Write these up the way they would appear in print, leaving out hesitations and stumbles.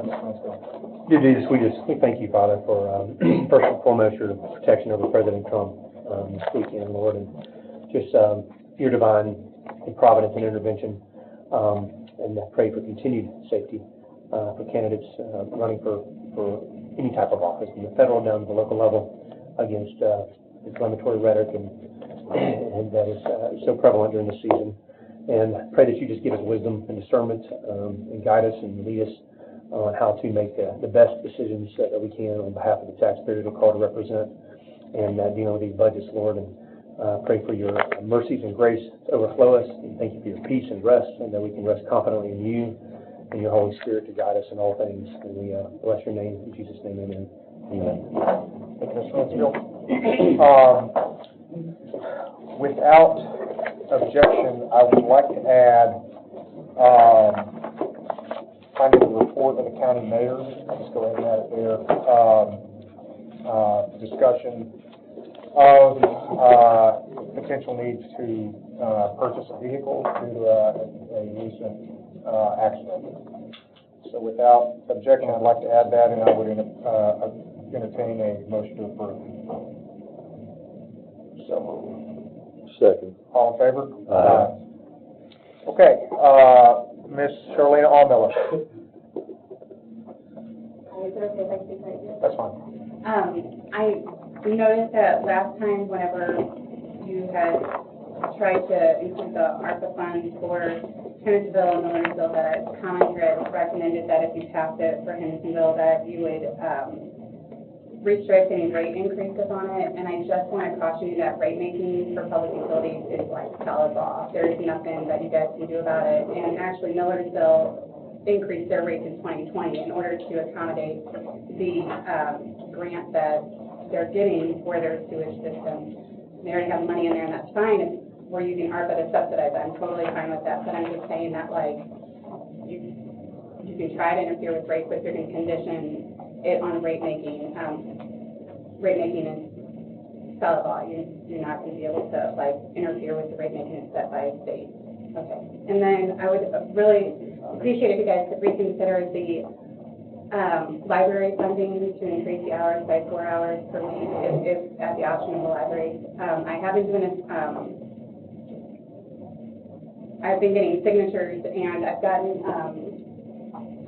Dear Jesus, we thank you, Father, for first and foremost your protection over President Trump this weekend, Lord, and just your divine providence and intervention, and I pray for continued safety for candidates running for any type of office, from the federal down to the local level, against inflammatory rhetoric and that is so prevalent during the season. And I pray that you just give us wisdom and discernment and guide us and lead us on how to make the best decisions that we can on behalf of the taxpayers we're called to represent, and dealing with these budgets, Lord. And pray for your mercies and grace to overflow us. And thank you for your peace and rest, and that we can rest confidently in you and your Holy Spirit to guide us in all things. And we bless your name. In Jesus' name, amen. Amen. Thank you, Mr. Mansfield. Without objection, I would like to add kind of the report of the county mayor. I'll just go ahead and add it there. Discussion of potential needs to purchase a vehicle due to a recent accident. So without objection, I'd like to add that, and I would entertain a motion to approve. So moved. Second. All in favor? Okay, Ms. Charlene Allmiller. That's fine. I noticed that last time, whenever you had tried to include the ARPA funds for Hendersonville and Millersville, that a commenter had recommended that if you passed it for Hendersonville, that you would restrict any rate increases on it. And I just want to caution you that rate making for public utilities is like solid law. There is nothing that you guys can do about it. And actually, Millersville increased their rates in 2020 in order to accommodate the grant that they're getting for their sewage system. They already have money in there, and that's fine if we're using ARPA to subsidize it. I'm totally fine with that, but I'm just saying that, like, you can try to interfere with rates, but you're going to condition it on rate making. Rate making is solid law. You're not going to be able to, like, interfere with the rate making that's set by a state. Okay. And then I would really appreciate if you guys could reconsider the library funding to increase the hours by 4 hours per week if at the option of the library. I have been doing this, I've been getting signatures, and I've gotten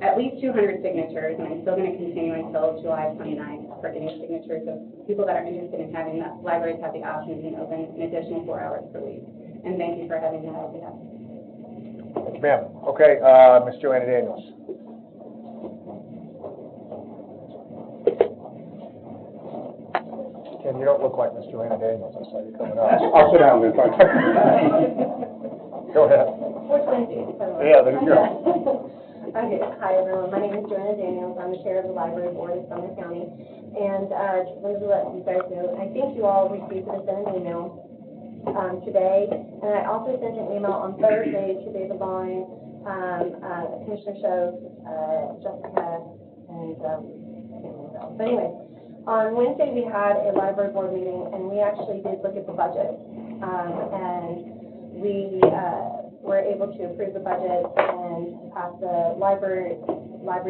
at least 200 signatures, and I'm still going to continue until July 29th for getting signatures of people that are interested in having the libraries have the option of being open an additional 4 hours per week. And thank you for having that idea. Yes, ma'am. Okay, Ms. Joanna Daniels. Ken, you don't look like Ms. Joanna Daniels. I saw you coming up. I'll sit down, Luke. Go ahead. Which one do you? Yeah, there you go. Okay, hi everyone. My name is Joanna Daniels. I'm the chair of the library board of Sumner County. And just wanted to let you guys know, I think you all received this in an email today. And I also sent an email on Thursday to David Vaughn, Commissioner Show, Jessica, and I can't remember. But anyway, on Wednesday we had a library board meeting, and we actually did look at the budget. And we were able to approve the budget and pass the library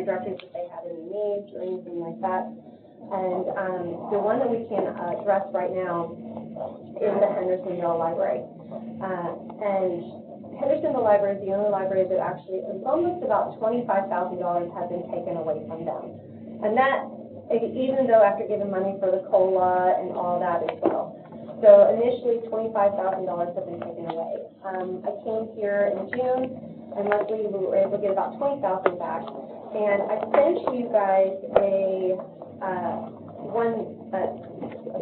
directors if they had any needs or anything like that. And the one that we can address right now is the Hendersonville Library. And Hendersonville Library is the only library that actually, it's almost about $25,000 has been taken away from them. And that, even though after giving money for the COLA and all that as well. So initially, $25,000 have been taken away. I came here in June, and luckily we were able to get about $20,000 back. And I sent you guys a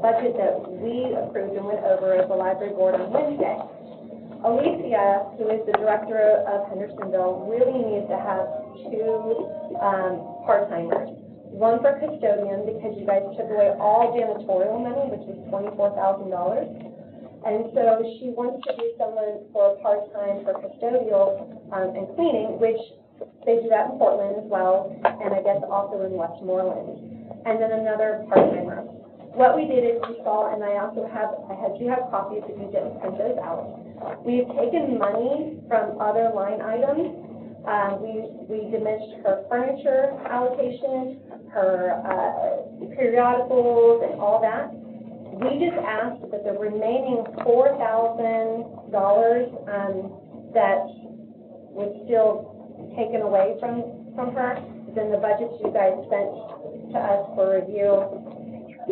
budget that we approved and went over as a library board on Wednesday. Alicia, who is the director of Hendersonville, really needs to have two part-timers. One for custodian, because you guys took away all janitorial money, which was $24,000. And so she wants to do someone for part-time for custodial and cleaning, which they do that in Portland as well, and I guess also in Westmoreland. And then another part-timer. What we did is we saw, and I also have, do have copies if you didn't print those out. We've taken money from other line items We diminished her furniture allocation, her periodicals, and all that. We just asked that the remaining $4,000 that was still taken away from her, then the budget you guys sent to us for review,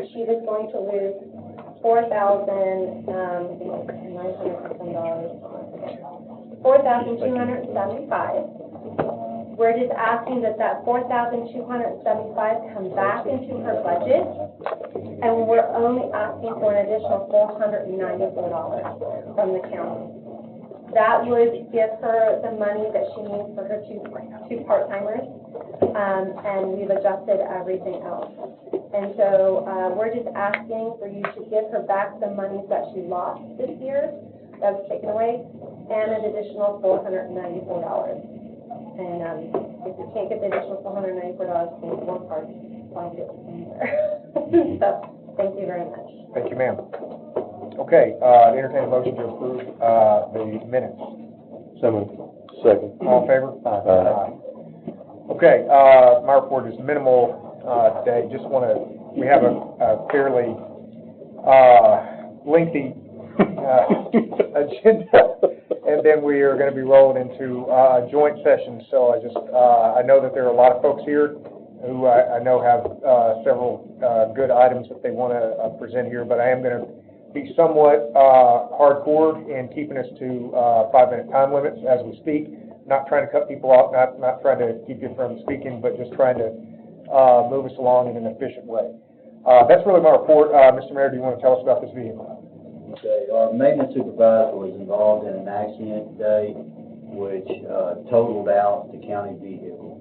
she was going to lose $4,275. We're just asking that $4,275 come back into her budget, and we're only asking for an additional $494 from the county. That would give her the money that she needs for her two part-timers, and we've adjusted everything else. And so we're just asking for you to give her back the monies that she lost this year, that was taken away, and an additional $494. And if you can't get the additional $494, then one part, find it somewhere. So, thank you very much. Thank you, ma'am. Okay, entertain a motion to approve the minutes. So moved. Second. All in favor? Aye. Okay, my report is minimal today. Just want to, we have a fairly lengthy agenda, and then we are going to be rolling into a joint session. So I know that there are a lot of folks here who I know have several good items that they want to present here, but I am going to be somewhat hardcore in keeping us to 5-minute time limits as we speak. Not trying to cut people off, not trying to keep you from speaking, but just trying to move us along in an efficient way. That's really my report. Mr. Mayor, do you want to tell us about this vehicle? Okay, our maintenance supervisor was involved in an accident today, which totaled out the county vehicle.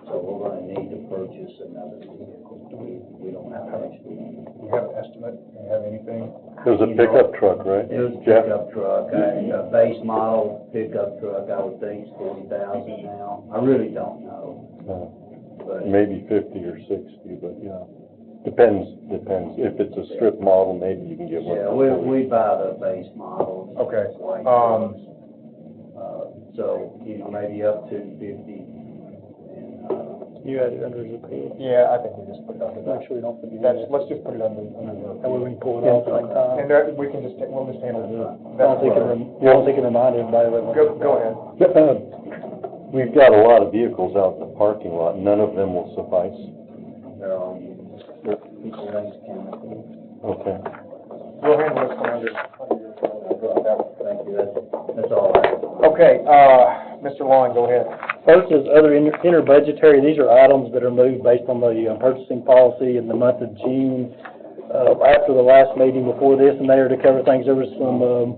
So we're going to need to purchase another vehicle. We don't have an extra one. Do you have an estimate? Do you have anything? It was a pickup truck, right? It was a Jeff? pickup truck, a base model pickup truck. I would think it's 40,000 now. I really don't know, but Maybe 50 or 60, but yeah. Depends. If it's a strip model, maybe you can get one. yeah, we buy the base model. Okay. So maybe up to 50. You had it under the appeal. Yeah, I think we just put it under that. Make sure we don't forget Let's it. just put it under the. That way we can pull it off at the same time. And we can just, we'll just handle it. I don't think it remind everybody that. Go ahead. We've got a lot of vehicles out in the parking lot. None of them will suffice. They're all miscellaneous chemicals. Okay. We'll handle this one under Thank you, that's all I have. Okay, Mr. Long, go ahead. First is other interbudgetary. These are items that are moved based on the purchasing policy in the month of June. After the last meeting before this and there to cover things, there was some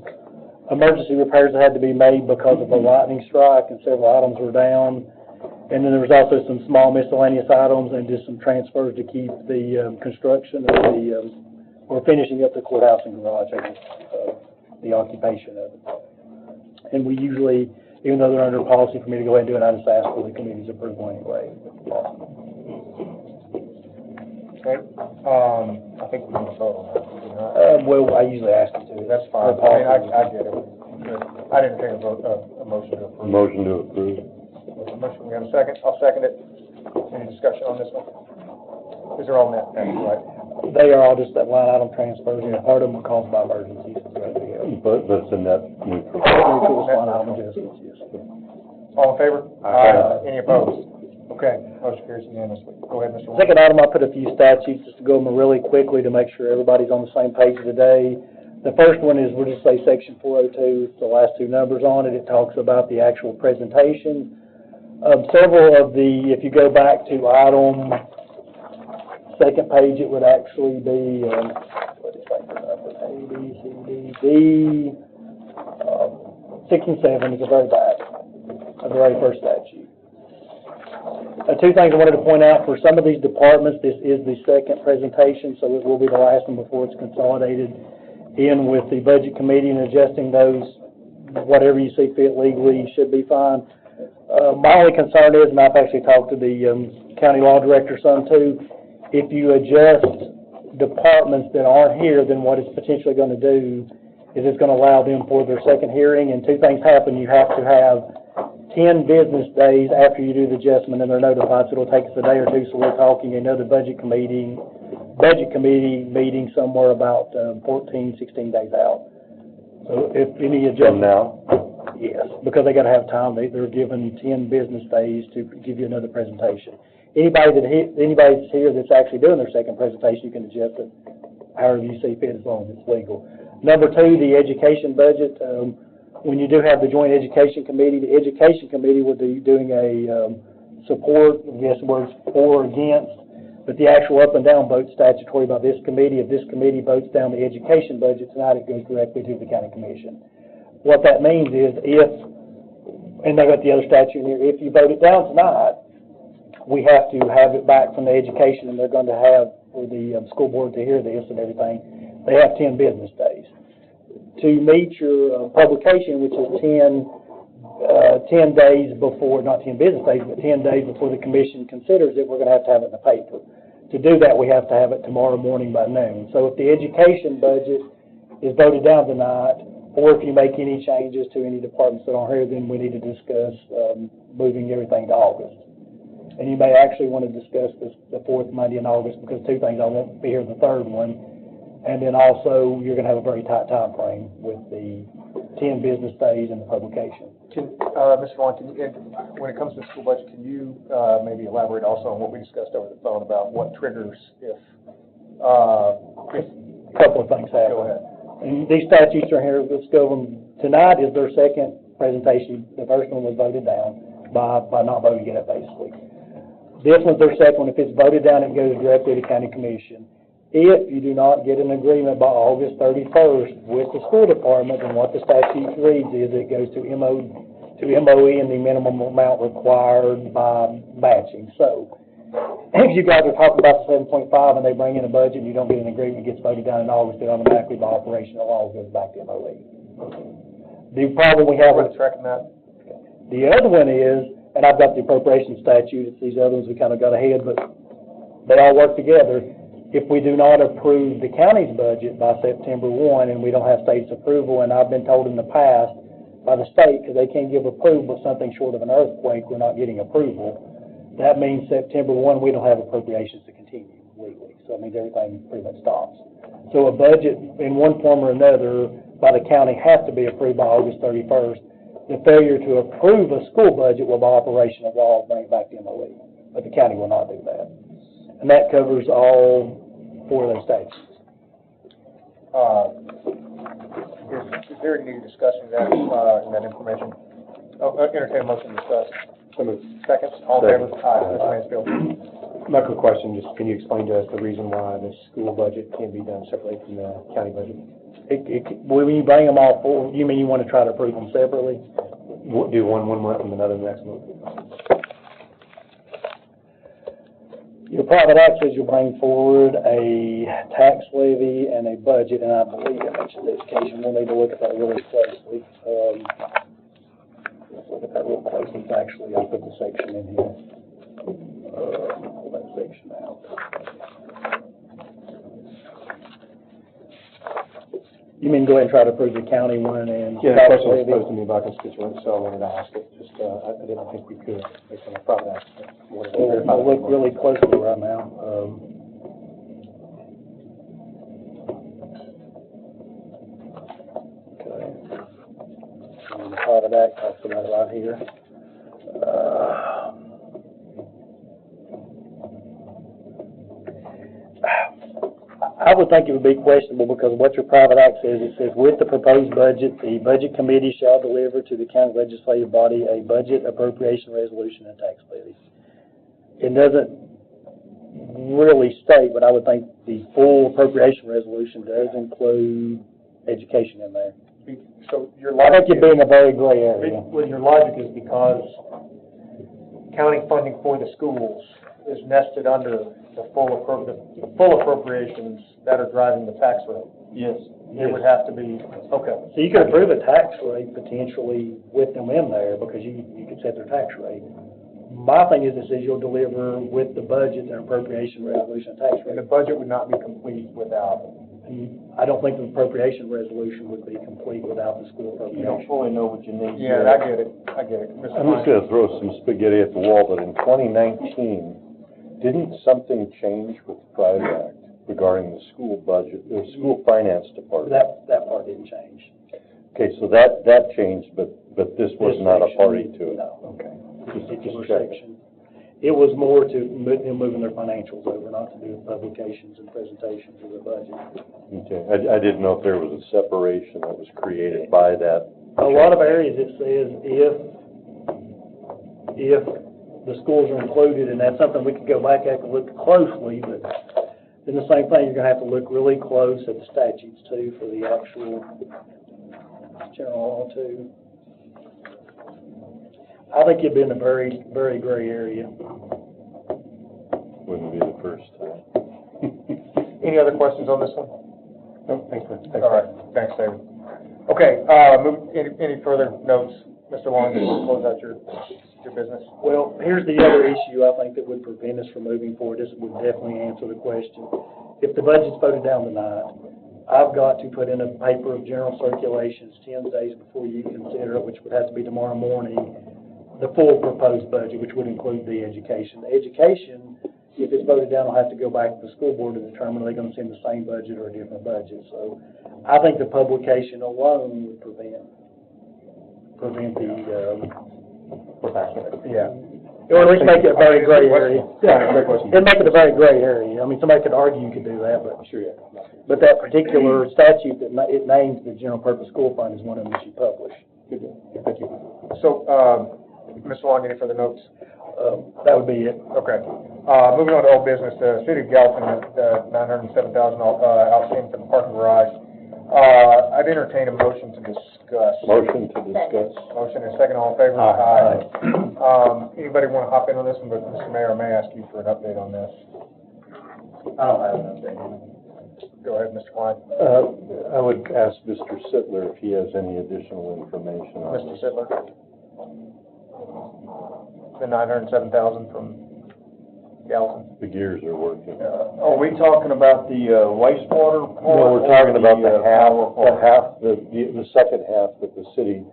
emergency repairs that had to be made because of a lightning strike, and several items were down. And then there was also some small miscellaneous items and just some transfers to keep the construction of or finishing up the courthouse and garage, the occupation of it. And we usually, even though they're under policy for me to go ahead and do it, I just ask for the committee's approval anyway. Okay, I think we can vote on that. do we not? Well, I usually ask you to. That's fine. I get it. Good. I didn't take a motion to approve. Motion to approve. There's a motion, we have a second. I'll second it. Any discussion on this one? These are all net, right? They are all just that line item transfers, and part of them are caused by emergencies. But it's a net neutral. Line item adjustments, yes. All in favor? Aye. Any opposed? Okay, motion carries unanimously. Go ahead, Mr. Long. Second item, I put a few statutes just to go over them really quickly to make sure everybody's on the same page today. The first one is, we'll just say section 402, it's the last two numbers on it. It talks about the actual presentation. Several of the, if you go back to item, second page, it would actually be, what is that number? A, B, C, D, D, 6 and 7 is the very back of the very first statute. Two things I wanted to point out, for some of these departments, this is the second presentation, so it will be the last one before it's consolidated in with the budget committee and adjusting those, whatever you see fit legally should be fine. My only concern is, and I've actually talked to the county law director some too, if you adjust departments that aren't here, then what it's potentially going to do is it's going to allow them for their second hearing, and two things happen. You have to have 10 business days after you do the adjustment and they're notified, so it'll take us a day or two, so we're talking another budget committee meeting somewhere about 14, 16 days out. So if any From adjustment. now? Yes, because they gotta have time, they're given 10 business days to give you another presentation. Anybody that's here that's actually doing their second presentation, you can adjust it however you see fit as long as it's legal. Number two, the education budget. When you do have the joint education committee, the education committee will be doing a support, I guess words for or against, but the actual up and down vote statutory by this committee. If this committee votes down the education budget tonight, it goes directly to the county commission. What that means is and they got the other statute in here, if you vote it down tonight, we have to have it back from the education, and they're going to have, for the school board to hear this and everything, they have 10 business days. To meet your publication, which is 10 days before, not 10 business days, but 10 days before the commission considers it, we're going to have it in the paper. To do that, we have to have it tomorrow morning by noon. So if the education budget is voted down tonight, or if you make any changes to any departments that aren't here, then we need to discuss moving everything to August. And you may actually want to discuss the fourth Monday in August, because two things, I won't be here the third one. And then also, you're going to have a very tight time frame with the 10 business days and the publication. Mr. Vaughn, when it comes to the school budget, can you maybe elaborate also on what we discussed over the phone about what triggers if A couple of things happen. Go ahead. And these statutes are here, let's go over them. Tonight is their second presentation. The first one was voted down by not voting it up, basically. This one's their second one. If it's voted down, it goes directly to county commission. If you do not get an agreement by August 31st with the school department, then what the statute reads is it goes to MOE and the minimum amount required by matching. So, if you guys are talking about the 7.5 and they bring in a budget and you don't get an agreement, it gets voted down in August, it automatically by operational law goes back to MOE. The problem we have with tracking that? the other one is, and I've got the appropriation statute, it's these other ones we kind of got ahead, but they all work together. If we do not approve the county's budget by September 1 and we don't have state's approval, and I've been told in the past by the state, because they can't give approval of something short of an earthquake, we're not getting approval. That means September 1, we don't have appropriations to continue legally. So that means everything pretty much stops. So a budget in one form or another by the county has to be approved by August 31st. The failure to approve a school budget will by operation of law bring it back to MOE, but the county will not do that. And that covers all 4 of those statutes. Is there any discussion in that information? Entertain a motion to discuss. Seconds, all in favor? Aye. Mr. Mansfield. My quick question, just can you explain to us the reason why the school budget can't be done separately from the county budget? When you bring them all forward, you mean you want to try to approve them separately? Do one month and another next month? Your private act says you bring forward a tax levy and a budget, and I believe I mentioned education. We'll need to look at that really closely. Let's look at that real closely. Actually, I put the section in here. Pull that section out. You mean go ahead and try to approve the county one and Yeah, the tax question was levy? posed to me by constituents, so I wanted to ask it. Just, I didn't think we could, based on the private act. We'll look really closely right now. Okay. And the private act talks about it right here. I would think it would be questionable, because what your private act says, it says, with the proposed budget, the budget committee shall deliver to the county legislative body a budget appropriation resolution and tax levy. It doesn't really state, but I would think the full appropriation resolution does include education in there. So your I think logic you'd be in a very gray area. well, your logic is because county funding for the schools is nested under the full appropriations that are driving the tax rate. Yes. It would have to be, okay. So you could approve a tax rate potentially with them in there, because you could set their tax rate. My thing is, it says you'll deliver with the budget and appropriation resolution and tax And rate. the budget would not be complete without. I don't think the appropriation resolution would be complete without the school You don't appropriation. fully know what you need. Yeah, I get it. Mr. I'm just Klein? gonna throw some spaghetti at the wall, but in 2019, didn't something change with the Pride Act regarding the school budget, the school finance department? That part didn't change. Okay, so that changed, but this was not a party to it. No. Okay. Particular section. It was more to them moving their financials over, not to do with publications and presentations of the budget. Okay, I didn't know if there was a separation that was created by that. A lot of areas it says if the schools are included, and that's something we could go back and look closely, but then the same thing, you're gonna have to look really close at the statutes too for the actual general law too. I think you'd be in a very, very gray area. Wouldn't be the first time. Any other questions on this one? No, thanks. All right, thanks, David. Okay, any further notes, Mr. Long, to close out your business? Well, here's the other issue I think that would prevent us from moving forward. This would definitely answer the question. If the budget's voted down tonight, I've got to put in a paper of general circulations 10 days before you consider it, which would have to be tomorrow morning, the full proposed budget, which would include the education. The education, if it's voted down, will have to go back to the school board to determine are they going to send the same budget or a different budget. So I think the publication alone would prevent the, Yeah. or at least make it a very gray area. Yeah, great question. It'd make it a very gray area. I mean, somebody could argue you could do that, but. Sure, yeah. But that particular statute that it names the general purpose school fund is one of them that you publish. Good deal. Thank you. So, Mr. Long, any further notes? That would be it. Okay. Moving on to old business, the city of Gallatin, $907,000 outstanding for the parking garage. I'd entertain a motion to discuss. Motion to discuss. Motion and second, all in favor? Aye. Anybody want to hop in on this one, but Mr. Mayor, I may ask you for an update on this. I don't have an update. Go ahead, Mr. Klein. I would ask Mr. Sittler if he has any additional information on Mr. this. Sittler? The $907,000 from Gallatin. The gears are working. Are we talking about the wastewater part? No, we're talking about the power part? the second half that the city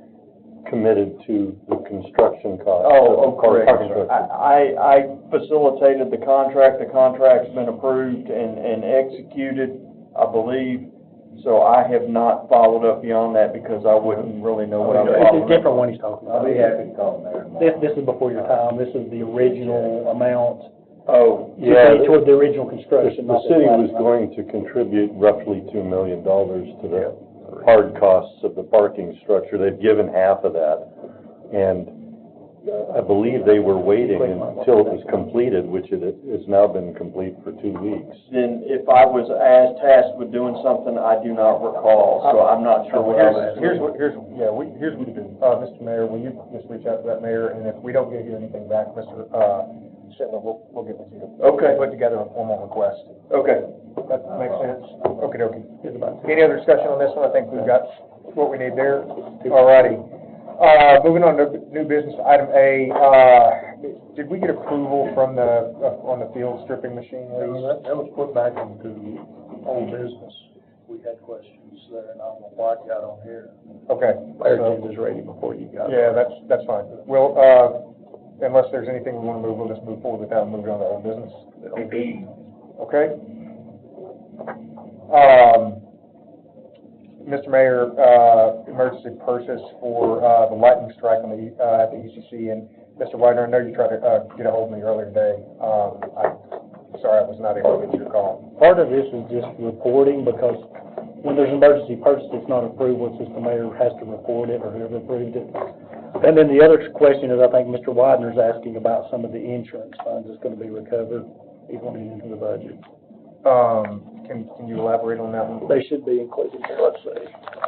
committed to the construction cost. Oh, correct. Parking structure. I facilitated the contract. The contract's been approved and executed, I believe. So I have not followed up beyond that because I wouldn't really know what I'm It's following a up. different one he's talking I'll about. be happy to call the mayor. This is before your time. This is the original amount. Oh, Yeah, Toward the original The construction. not city last was amount. going to contribute roughly $2 million to the hard costs of the parking structure. They've given half of that. And I believe they were waiting until it was completed, which it has now been complete for 2 weeks. then if I was tasked with doing something I do not recall, so I'm not sure what I was. Here's what we do. Mr. Mayor, will you just reach out to that mayor, and if we don't get anything back, Mr. Sittler, we'll get with you. Okay. Put together a formal request. Okay. That makes sense? Okey-dokey. Any other discussion on this one? I think we've got what we need there. All righty. Moving on to new business, item A, did we get approval from the, on the field stripping machine lease? That was put back into old business. We had questions there, and I don't know why it got on here. Okay. Our so- agenda's ready before you got. Yeah, that's fine. We'll, unless there's anything we want to move, we'll just move forward with that and move on to old business. Okay? Mr. Mayor, emergency purchase for, the lightning strike on the, at the ECC, and Mr. Widener, I know you tried to, get a hold of me earlier today. I'm sorry I was not able to get your call. Part of this is just reporting, because when there's an emergency purchase, it's not approval, it's just the mayor has to report it, or whoever approved it. And then the other question is, I think Mr. Widener's asking about some of the insurance funds that's gonna be recovered. He's wanting into the budget. Can you elaborate on that one? They should be included there, let's see.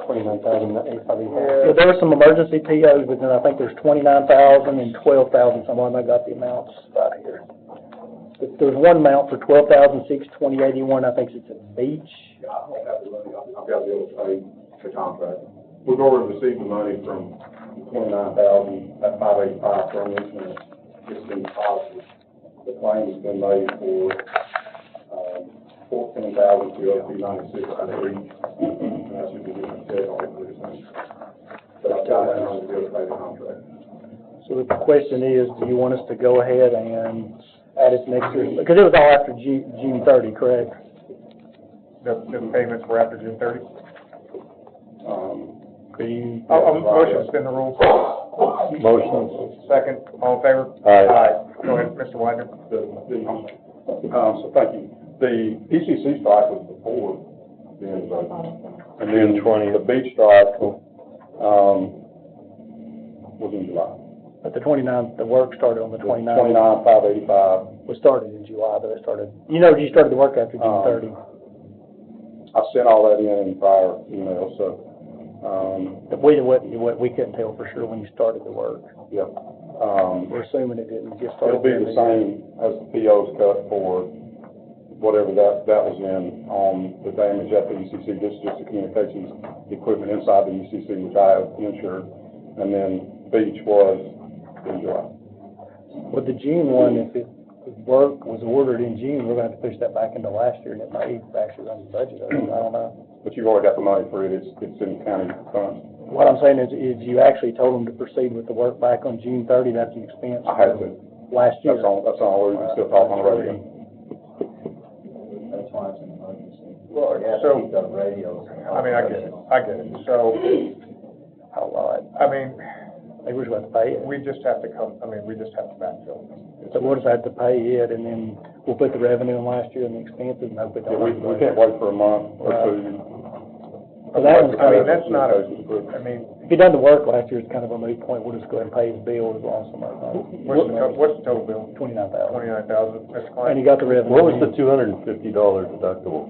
29,885. Yeah, there are some emergency POs, but then I think there's 29,000 and 12,000, someone, I got the amounts right here. There's one amount for 12,620.81, I think it's at Beach. I've got the illustrated, the contract. We've already received the money from the 29,000, that 585 from insurance, it's been deposited. The claim has been made for, $14,202.96 for each, and I should be getting a check on it for this thing. But I've got that on the bill pay the contract. So the question is, do you want us to go ahead and add it next year? Because it was all after June 30, correct? The payments were after June 30? Motion to suspend the rules. Motion. Second, all in favor? Aye. Go ahead, Mr. Widener. So thank you. The ECC strike was before the end of And then 20. The beach strike, was in July. But the 29th, the work started on the 29th. 29,585. Was started in July, but it started, you started the work after June 30. I sent all that in prior email, so, We couldn't tell for sure when you started the work. yeah. We're assuming it didn't get started. It'll be the same as the PO's cut for whatever that was in on the damage at the ECC. This is just the communications equipment inside the ECC, which I have insured, and then beach was in July. With the June one, if the work was ordered in June, we're gonna have to push that back into last year, and it may actually run the budget. I don't know. But you've already got the money for it. It's in county funds. What I'm saying is you actually told them to proceed with the work back on June 30, that's an expense. I had to. Last year. That's all. We're still talking on the radio. That's why it's an emergency. Well, You have to so, keep the radios. I mean, I get it. So, A lot. I mean, Maybe we're supposed to pay it. we just have to backfill. So we'll just have to pay it, and then we'll put the revenue in last year and the expenses, and hope it Yeah, don't. we can't wait for a month or two. So that one's I mean, kind of, that's not a, I mean, if he done the work last year, it's kind of a moot point. We'll just go ahead and pay his bill as long as somebody what's the total bill? $29,000. 29,000, Mr. And Klein? he got the revenue. What was the $250 deductible?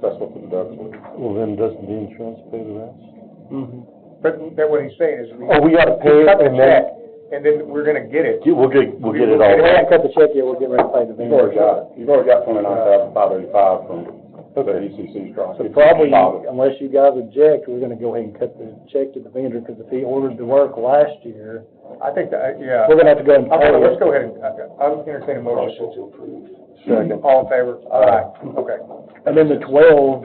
That's what the deductible is. Well, then doesn't the insurance pay the rest? Mhm. But what he's saying is We gotta pay it cut the and then, check, and then we're gonna get it. we'll get it all We haven't back. cut the check yet, we're getting ready to pay the vendor. You've already got 29,585 from the ECC strike. So probably, unless you guys object, we're gonna go ahead and cut the check to the vendor, because if he ordered the work last year, I think that, yeah. we're gonna have to go ahead and pay it. Let's go ahead and, I'll entertain a motion. to approve. Second. All in favor? Aye. Okay. And then the 12,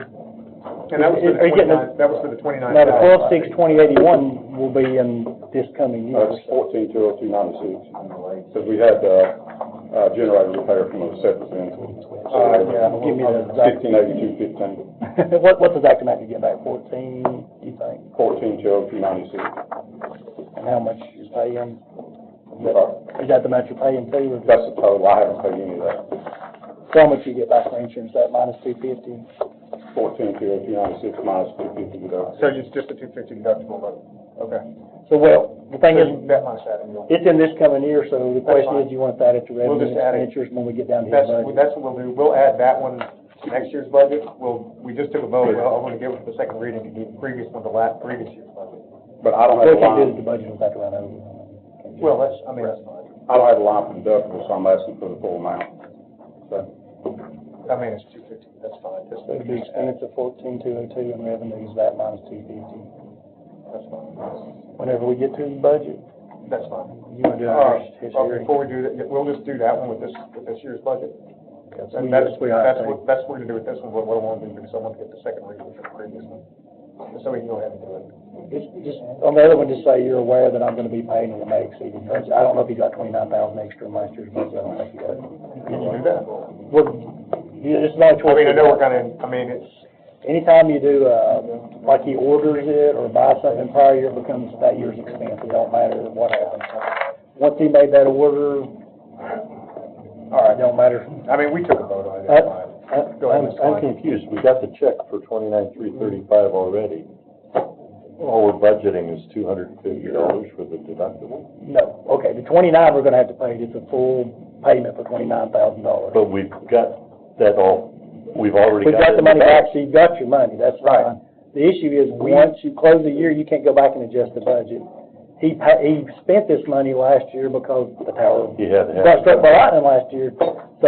And that was for the Are you getting 29, that was for the 29,000. now the 12/6/2081 will be in this coming year. That's 14,202.96. Because we had, generator repair from a separate vendor. Yeah, give me the exact. 1582.15. What's the exact amount you get back, 14, you think? 14,202.96. And how much you paying? Is that the amount you're paying too, or? That's the total. I haven't paid any of that. So how much you get back for insurance, that minus 250? 14,202.96 minus 250 deductible. So it's just a 250 deductible, but, okay. So, well, the thing is, That minus that, and you'll. it's in this coming year, so the question is, you want that at the We'll revenue just add it. expenditures when we get down to his budget? That's what we'll do. We'll add that one to next year's budget. We just took a vote. Well, I'm gonna give it to the second reading to do the previous one to previous year's budget. But I don't What have a we can do is line, the budget will have to run over. Well, that's fine. I don't have a line for deductible, so I'm asking for the full amount. So, I mean, it's 250, that's fine. Just, So the expense of 14,202 and revenue is that minus 250. that's fine. Whenever we get to the budget, That's fine. you want to do it his hearing? Before we do that, we'll just do that one with this year's budget. That's And what we are saying. that's what we're gonna do with this one, what I wanna do, because I want to get the second reading for the previous one. So we can go ahead and do it. Just, on the other one, just say you're aware that I'm gonna be paying in the May exceeding budget. I don't know if he got 29,000 extra in last year's budget, I don't think he does. Can you do that? It's not a choice. I mean, I know we're it's, Anytime you do, like he orders it or buy something prior year, it becomes that year's expense, it don't matter what happens. Once he made that order, all right. it don't matter. I mean, we took a vote on it, that's fine. Go ahead, Mr. I'm Klein. confused. We got the check for $29,335 already. All we're budgeting is $250 for the deductible. No, okay, the 29 we're gonna have to pay, it's a full payment for $29,000. But we've got that all, we've already We've got got it the in the money back, bank. so you've got your money, that's fine. The issue is, once you close the year, you can't go back and adjust the budget. He spent this money last year because the tower He had to have. got struck by lightning last year. So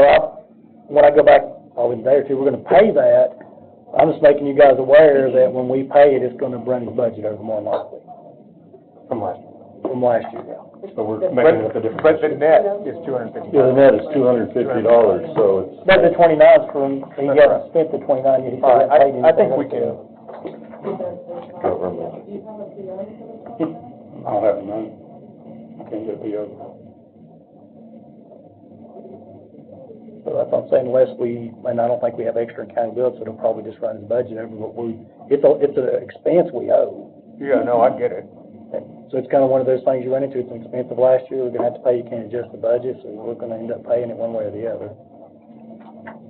when I go back, probably a day or two, we're gonna pay that. I'm just making you guys aware that when we pay it, it's gonna run his budget over more than likely from last year. from last year, yeah. So we're making up the difference. But the net is $250. Yeah, the net is $250, so it's. But the 29's from, he hasn't spent the 29 yet. He All right, hasn't paid I think anything we can, Government. I don't have none. I can't get a PO. So that's what I'm saying, unless we, and I don't think we have extra in county bills, so it'll probably just run his budget over, but it's an expense we owe. yeah, no, I get it. So it's kind of one of those things you run into, it's an expense of last year, we're gonna have to pay, you can't adjust the budget, so we're gonna end up paying it one way or the other.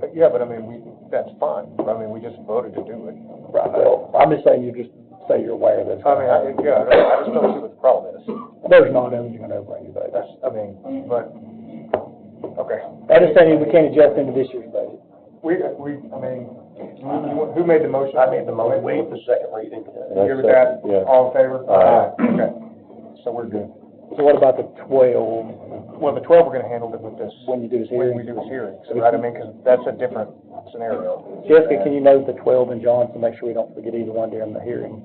But yeah, but I mean, that's fine. I mean, we just voted to do it. Right, well, I'm just saying, you just say you're aware that it's I mean, I just don't see what the problem is. there's not, you're gonna overrun your budget. That's, I mean, but, okay. I just saying we can't adjust into this year's budget. I mean, who made the motion? I made the motion. Wait the second reading. You good with that? Yeah. All in favor? Aye. Okay, so we're good. So what about the 12, Well, the 12, we're gonna handle it with this, when you do this when hearing? we do this hearing, so, right, I mean, because that's a different scenario. Jessica, can you note the 12 and Johnson, make sure we don't forget either one during the hearing?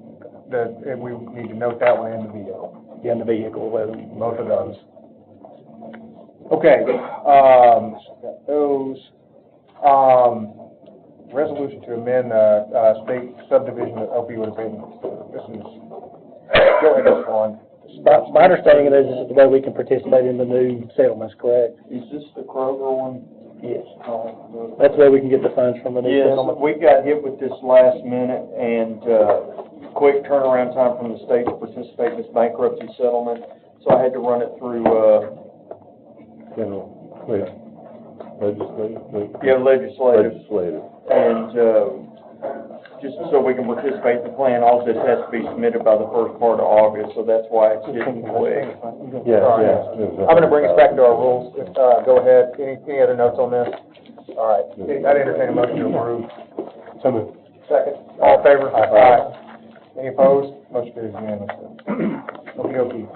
And we need to note that one in the veto, Yeah, in the vehicle, whether, both of those. Okay, got those. Resolution to amend, state subdivision of opioid abatement. This is, go ahead, Mr. Vaughn. my understanding of this is the way we can participate in the new settlements, correct? Is this the Kroger one? Yes. That's the way we can get the funds from the new Yes, settlement? we got hit with this last minute and, quick turnaround time from the state to participate in this bankruptcy settlement. So I had to run it through, General, wait, legislative? legislative. And, just so we can participate in the plan, all this has to be submitted by the first part of August, so that's why it's getting quick. Yeah, All right. yeah. I'm gonna bring us back to our rules. Go ahead. Any other notes on this? All right. I'd entertain a motion to approve. So moved. Second. All in favor? Aye. Any opposed? Motion carries unanimously. Okey-dokey.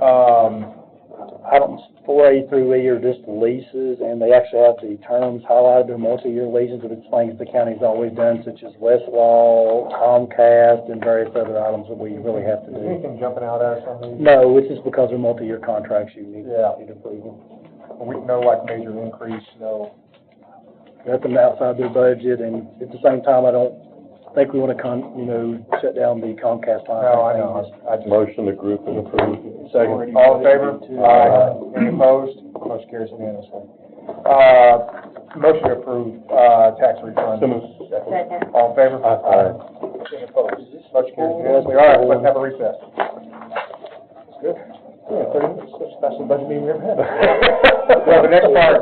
Items 4A through E are just leases, and they actually have the terms highlighted, they're multi-year leases, but it's things the county's always done, such as Westlaw, Comcast, and various other items that we really have to Is do. anything jumping out at us on these? No, it's just because they're multi-year contracts, you need Yeah. to approve them. We know like major increase, no. Nothing outside their budget, and at the same time, I don't think we want to shut down the Comcast line. No, I know. I just. Motion to group and approve. Second. All in favor? Aye. Any opposed? Motion carries unanimously. Motion to approve, tax refund. So moved. Second. All in favor? Aye. Any opposed? Motion carries unanimously. All right, let's have a recess. Good. Yeah, 30 minutes. That's the best budget meeting we ever had. Well, the next part,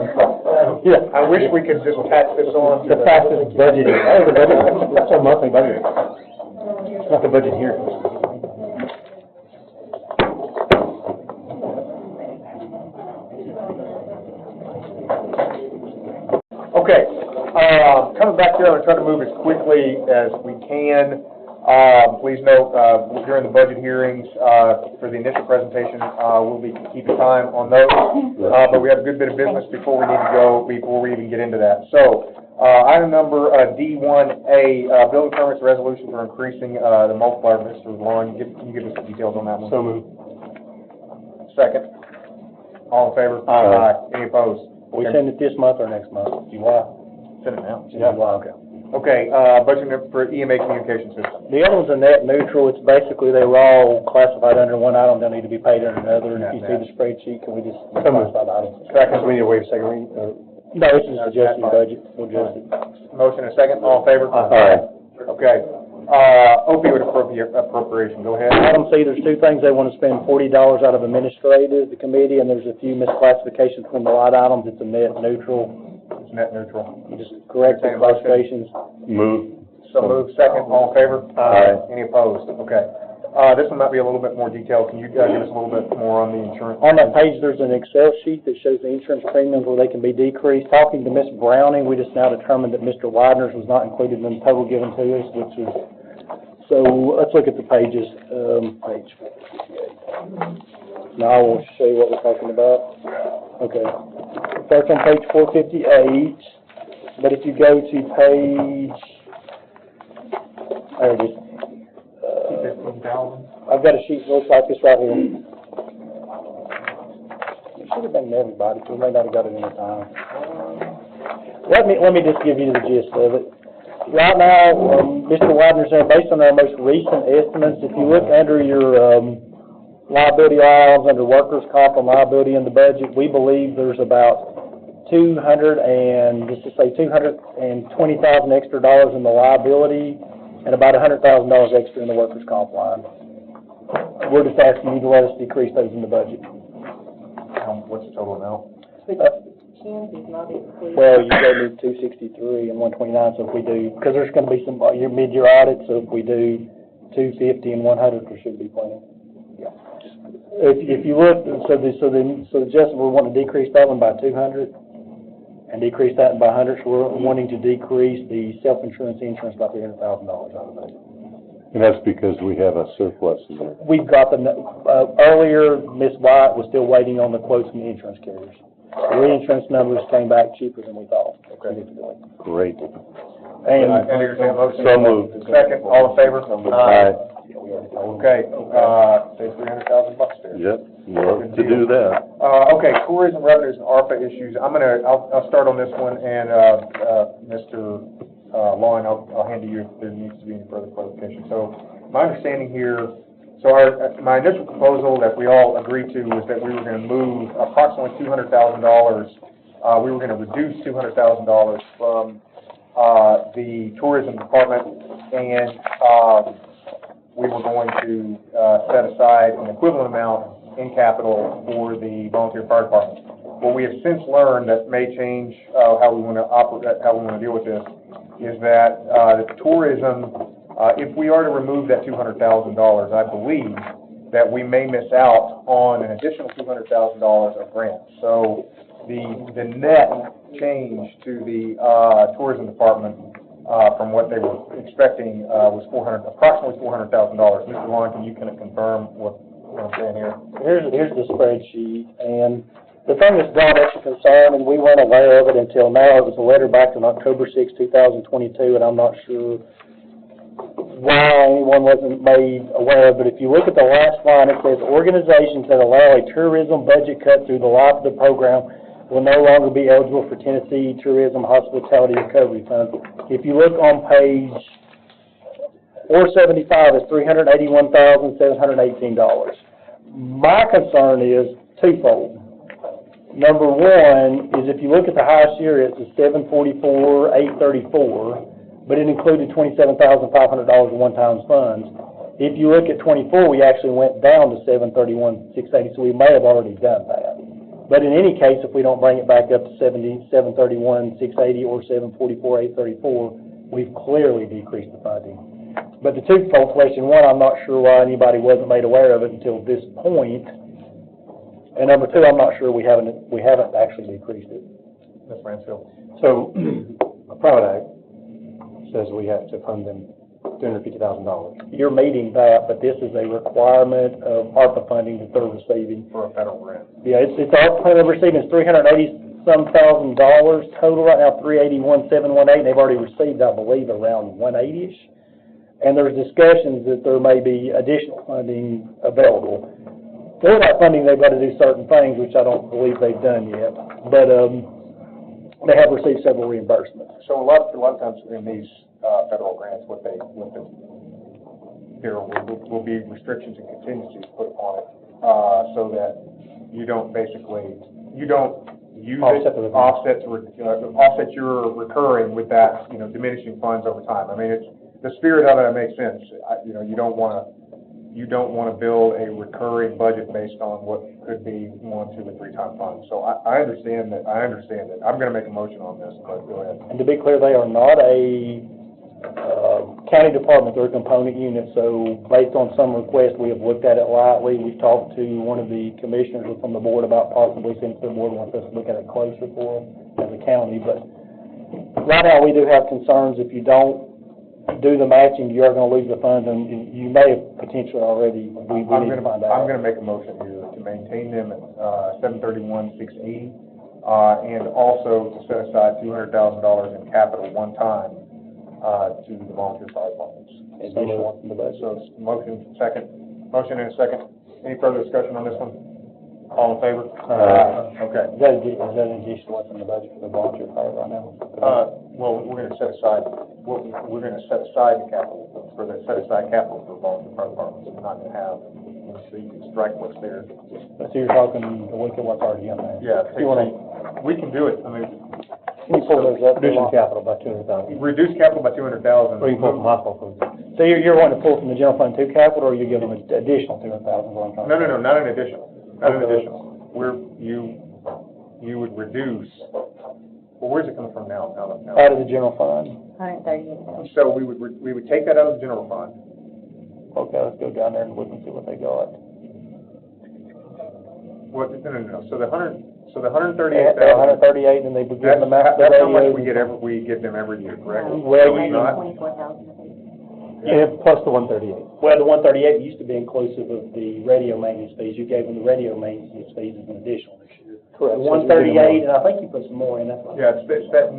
Yeah. I wish we could just attach this on to The fastest budget, Oh, the budget, that's our monthly budget. It's not the budget here. Okay, coming back here, I'm gonna try to move as quickly as we can. Please note, during the budget hearings, for the initial presentation, we'll be keeping time on those. But we have a good bit of business before we need to go, before we even get into that. So, item number, D1A, building permits resolution for increasing, the multiplier. Mr. Lauren, can you give us the details on that one? So moved. Second. All in favor? Aye. Any opposed? We send it this month or next month? July? Send it now. July, okay. Okay, budget for EMA communication system. The other ones are net neutral, it's basically, they were all classified under one item, they'll need to be paid under another, and if you see the spreadsheet, can we just classify the items? Second, we need to waive second reading, No, it's just adjusting the budget, we'll adjust it. Motion and a second, all in favor? Aye. Okay, opioid appropriation, go ahead. Item C, there's two things, they want to spend $40 out of administrative, the committee, and there's a few misclassifications between the line items, it's a net neutral. It's net neutral. You just correct the classifications. Move. So move second, all in favor? Aye. Any opposed? Okay. This one might be a little bit more detailed, can you give us a little bit more on the insurance? On that page, there's an Excel sheet that shows the insurance premiums where they can be decreased. Talking to Ms. Browning, we just now determined that Mr. Widener's was not included in the total given to us, which is, so let's look at the pages, page 458. Now I will show you what we're talking about. Okay. Starts on page 458, but if you go to page, there it is. 15,000. I've got a sheet that looks like this right here. should have been everybody, so we may not have got it in time. Let me just give you the gist of it. Right now, Mr. Widener said, based on our most recent estimates, if you look under your, liability items, under workers' comp and liability in the budget, we believe there's about $220,000 extra dollars in the liability and about $100,000 extra in the workers' comp line. We're just asking you to let us decrease those in the budget. What's the total amount? Kansas not included. Well, you gave me 263 and 129, so if we do, because there's gonna be some, your mid-year audit, so if we do 250 and 100, there should be plenty. Yeah. If you look, so Justin, we want to decrease that one by 200 and decrease that by 100, so we're wanting to decrease the self-insurance insurance by $300,000 out of that. And that's because we have a surplus in there. We've got the, earlier, Ms. White was still waiting on the quotes from the insurance carriers. The reinsurance numbers came back cheaper than we thought. Okay. Great. And, Entertain a motion. So moved. Second, all in favor? Aye. Okay, say $300,000 there. Yep, love to do that. Okay, tourism revenues and ARPA issues. I'll start on this one, and, Mr. Loin, I'll hand to you if there needs to be any further clarification. So, my understanding here, my initial proposal that we all agreed to was that we were gonna move approximately $200,000, we were gonna reduce $200,000 from, the tourism department, and, we were going to, set aside an equivalent amount in capital for the volunteer fire department. What we have since learned that may change, how we wanna operate, how we wanna deal with this, is that, tourism, if we are to remove that $200,000, I believe that we may miss out on an additional $200,000 of grants. So the net change to the tourism department from what they were expecting was approximately $400,000. Mr. Long, can you kind of confirm what I'm saying here? here's the spreadsheet, and the thing that's brought us to concern, and we weren't aware of it until now, it was a letter back on October 6, 2022, and I'm not sure why anyone wasn't made aware of, but if you look at the last line, it says, organizations that allow a tourism budget cut through the life of the program will no longer be eligible for Tennessee Tourism Hospitality Recovery Fund. If you look on page 475, it's $381,718. My concern is twofold. Number one is if you look at the highest year, it's a $744,834, but it included $27,500 in one-time funds. If you look at 24, we actually went down to $731,680, so we may have already done that. But in any case, if we don't bring it back up to $731,680 or $744,834, we've clearly decreased the funding. But the twofold question, one, I'm not sure why anybody wasn't made aware of it until this point. And number two, I'm not sure we haven't actually decreased it. Ms. Mansfield? So, a private act says we have to fund them $250,000. You're meeting that, but this is a requirement of ARPA funding that they're receiving. For a federal grant. Yeah, it's ARPA funding they're receiving is $380-some thousand total right now, $381,718. They've already received, I believe, around 180-ish. And there's discussions that there may be additional funding available. For that funding, they've got to do certain things, which I don't believe they've done yet. But they have received several reimbursements. So a lot of times in these federal grants, there will be restrictions and contingencies put upon it, so that you don't use offset your recurring with that, diminishing funds over time. I mean, it's the spirit of it makes sense. You don't want to build a recurring budget based on what could be 1, 2, or 3 time funds. So I understand that. I'm going to make a motion on this, but go ahead. And to be clear, they are not a county department, they're a component unit, so based on some requests, we have looked at it lightly. We've talked to one of the commissioners from the board about possibly, since the board wants us to look at it closer for them as a county, but right now we do have concerns. If you don't do the matching, you are going to lose the funds, and you may have potentially already, we need to find out. I'm going to make a motion here to maintain them at $731,680, and also to set aside $200,000 in capital one time to the volunteer fire departments. So motion and a second. Any further discussion on this one? All in favor? Okay. Is that an addition to what's in the budget for the volunteer fire right now? Well, we're gonna set aside, we're gonna set aside the capital, set aside capital for volunteer fire departments. We're not gonna have, so you can strike what's there. So you're talking a week of what's already in there? Yeah, You wanna, we can do it, I mean, can you pull those up? Reducing capital by $200,000. reduce capital by 200,000. Or you can pull from hospital funds. So you're wanting to pull from the general fund to capital, or you're giving them an additional 200,000? No, not an additional, not an additional. You would reduce, well, where's it coming from now? Out of the general fund? 138,000. So we would take that out of the general fund. Okay, let's go down there and look and see what they got. What, no, so the 138,000. 138, and they would give them out. That's how much we give them every year, correct? Well, So it's not, 24,000. Yeah, plus the 138. Well, the 138 used to be inclusive of the radio maintenance fees. You gave them the radio maintenance fees as an additional this year. Correct. The 138, and I think you put some more in, that's what. yeah, it's that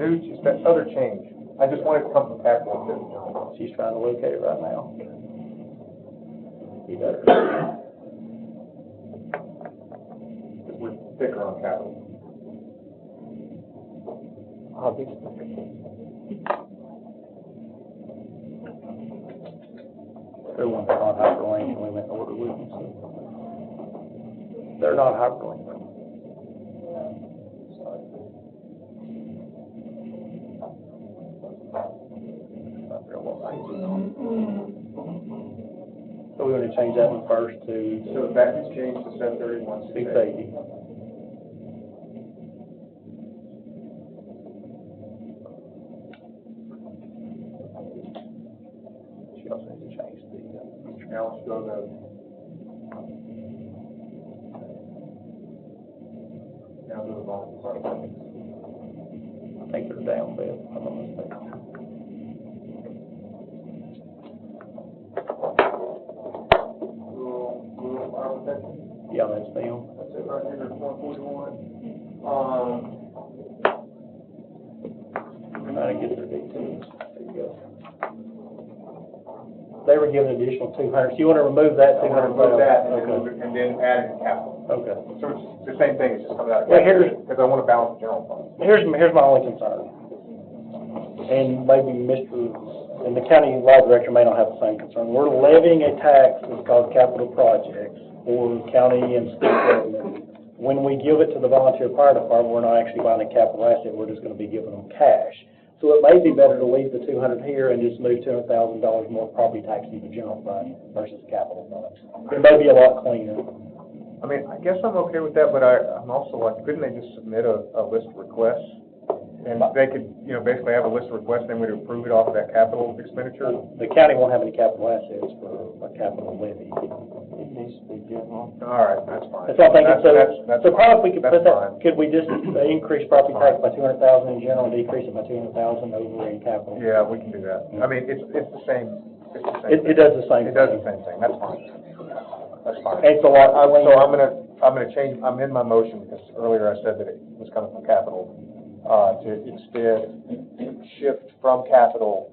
other change. I just want it to come from capital too. She's trying to locate it right now. You better. We're thicker on capital. They're ones that are not hyperlinked, and we went in order with them, so. They're not hyperlinked. So we're gonna change that one first to So that gets changed to 731. 680. She also needs to change the, Now let's go to. Now to the volunteer fire. I think they're down a bit, if I'm not mistaken. Rural fire protection. Yeah, that's them. That's it right here, 141. We're not gonna get their details. There you go. They were given additional 200, so you wanna remove that I want to 200? remove that and then Okay. move it, and then add it to capital. Okay. So it's the same thing, it's just coming out of Well, capital, here's- because I want to balance the general fund. Here's my only concern. And maybe and the county law director may not have the same concern. We're levying a tax that's called capital projects for county and state government. When we give it to the volunteer fire department, we're not actually buying a capital asset, we're just gonna be giving them cash. So it may be better to leave the 200 here and just move $200,000 more property tax into the general fund versus the capital fund. It may be a lot cleaner. I mean, I guess I'm okay with that, but I'm also like, couldn't they just submit a list of requests? And they could, basically have a list of requests, then we'd approve it off of that capital expenditure? The county won't have any capital assets for a capital levy. It needs to be general. All right, that's fine. That's what I'm thinking, That's so probably if we could that's put that, fine. could we just increase property tax by 200,000 in general, and decrease it by 200,000 over in capital? Yeah, we can do that. I mean, it's the same, it's the same. It does the same It does thing. the same thing, that's fine. That's fine. And it's a lot So cleaner. I'm gonna change, I'm in my motion, because earlier I said that it was coming from capital, to instead shift from capital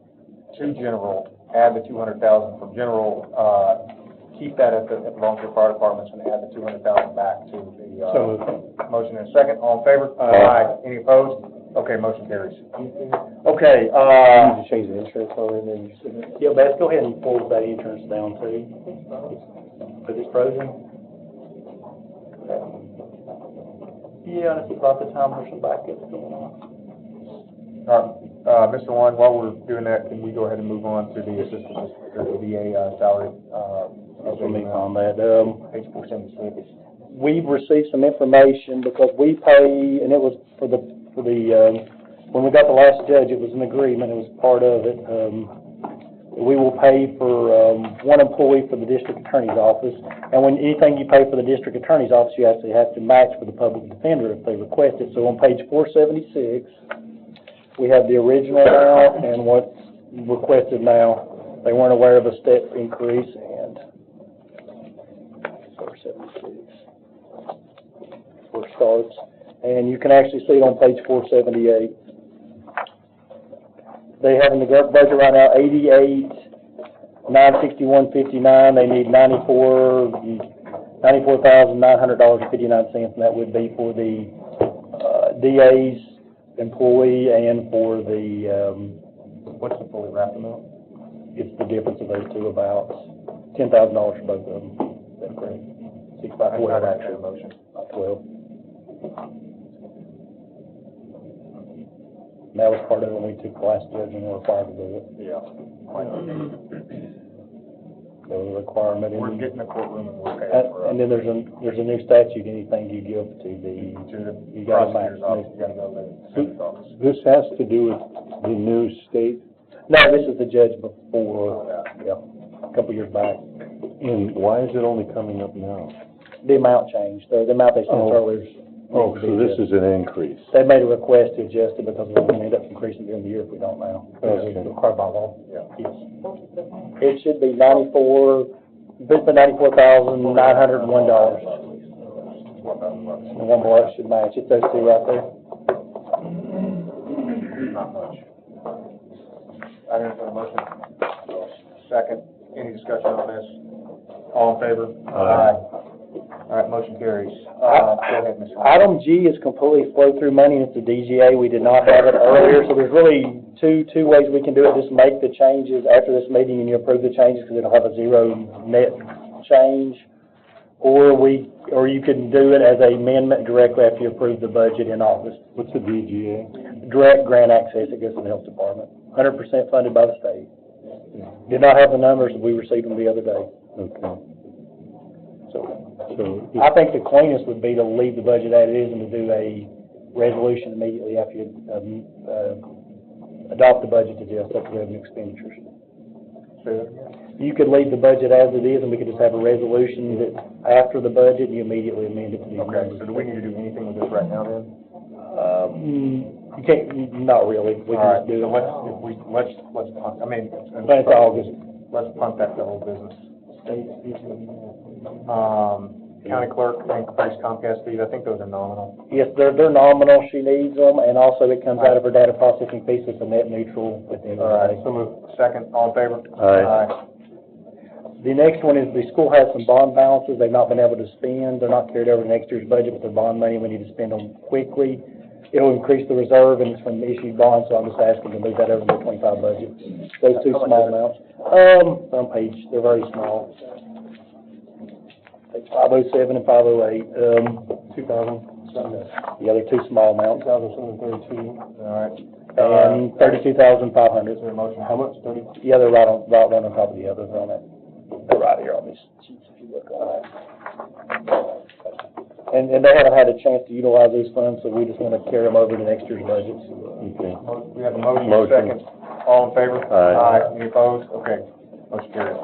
to general, add the 200,000 from general, keep that at the volunteer fire departments, and add the 200,000 back to the, motion in a second. All in favor? Aye. Any opposed? Okay, motion carries. Okay, You need to change the insurance on it, and then you submit. yeah, Beth, go ahead and pull that insurance down too. Because it's frozen. Yeah, and it's about the time there's some backups going on. Mr. Warren, while we're doing that, can we go ahead and move on to the assistant, the VA, salary, Let me find that. page 476. We've received some information because we pay, and it was for the, when we got the last judge, it was an agreement, it was part of it. We will pay for, one employee for the district attorney's office. And when anything you pay for the district attorney's office, you actually have to match for the public defender if they request it. So on page 476, we have the original now and what's requested now. They weren't aware of a step increase, and 476, where it starts. And you can actually see it on page 478. They have in the budget right now 88, 961.59. They need 94, $94,900.59, and that would be for the, DA's employee and for the, What's the fully wrapped amount? it's the difference of those two, about $10,000 for both of them. Is that correct? That's not actually a motion. 12. And that was part of it when we took class judging, we're required to do it. Yeah. There was a requirement. We're getting a courtroom and we're paying for it. And then there's a new statute, anything you give to the, you got to Prosecutor's office, you gotta go to the senator's office. This has to do with the new state, no, this is the judge before, yeah, a couple years back. and why is it only coming up now? The amount changed, the amount they sent Oh. earlier. Oh, so this is an increase. They made a request to adjust it because we're going to end up increasing during the year if we don't now. Okay. It's required by law. Yeah. Yes. It should be $94,901. And one below it should match. It's those two right there. Not much. I entertain a motion. Second, any discussion on this? All in favor? Aye. All right, motion carries. Go ahead, Mr. Item G is completely flow-through money, it's the DGA, we did not have it earlier, so there's really two ways we can do it, just make the changes after this meeting and you approve the changes, because it'll have a zero net change, or you can do it as an amendment directly after you approve the budget in August. What's the DGA? Direct grant access, it goes to the health department, 100% funded by the state. Did not have the numbers, we received them the other day. Okay. So, So, I think the cleanest would be to leave the budget as it is and to do a resolution immediately after you, adopt the budget to adjust up the revenue expenditures. Say that again. You could leave the budget as it is and we could just have a resolution that after the budget, you immediately amend it to the Okay, so do we need to do anything with this right now then? You can't, not really, we All can right, just do so it. let's punt, I mean. But it's August. Let's punt that to whole business. County clerk and base Comcast fees, I think those are nominal. Yes, they're nominal, she needs them, and also it comes out of her data processing fee, so it's a net neutral at the end All of the right, day. so move, second, all in favor? Aye. The next one is the school has some bond balances they've not been able to spend. They're not carried over to next year's budget, but they're bond money, we need to spend them quickly. It'll increase the reserve, and it's from issued bonds, so I'm just asking to move that over to the 25 budget. Those two How much small is it? amounts. On page, they're very small. Page 507 and 508, 2,000, the other two small amounts, 2,732, all right. and 32,500. Is there a motion, how much, 30? Yeah, they're right on top of the others on that. They're right here on these sheets, if you look on that. And they haven't had a chance to utilize these funds, so we just want to carry them over to next year's budgets. Okay. We have a motion, Motion. second, all in favor? Aye. Any opposed? Okay, motion carries.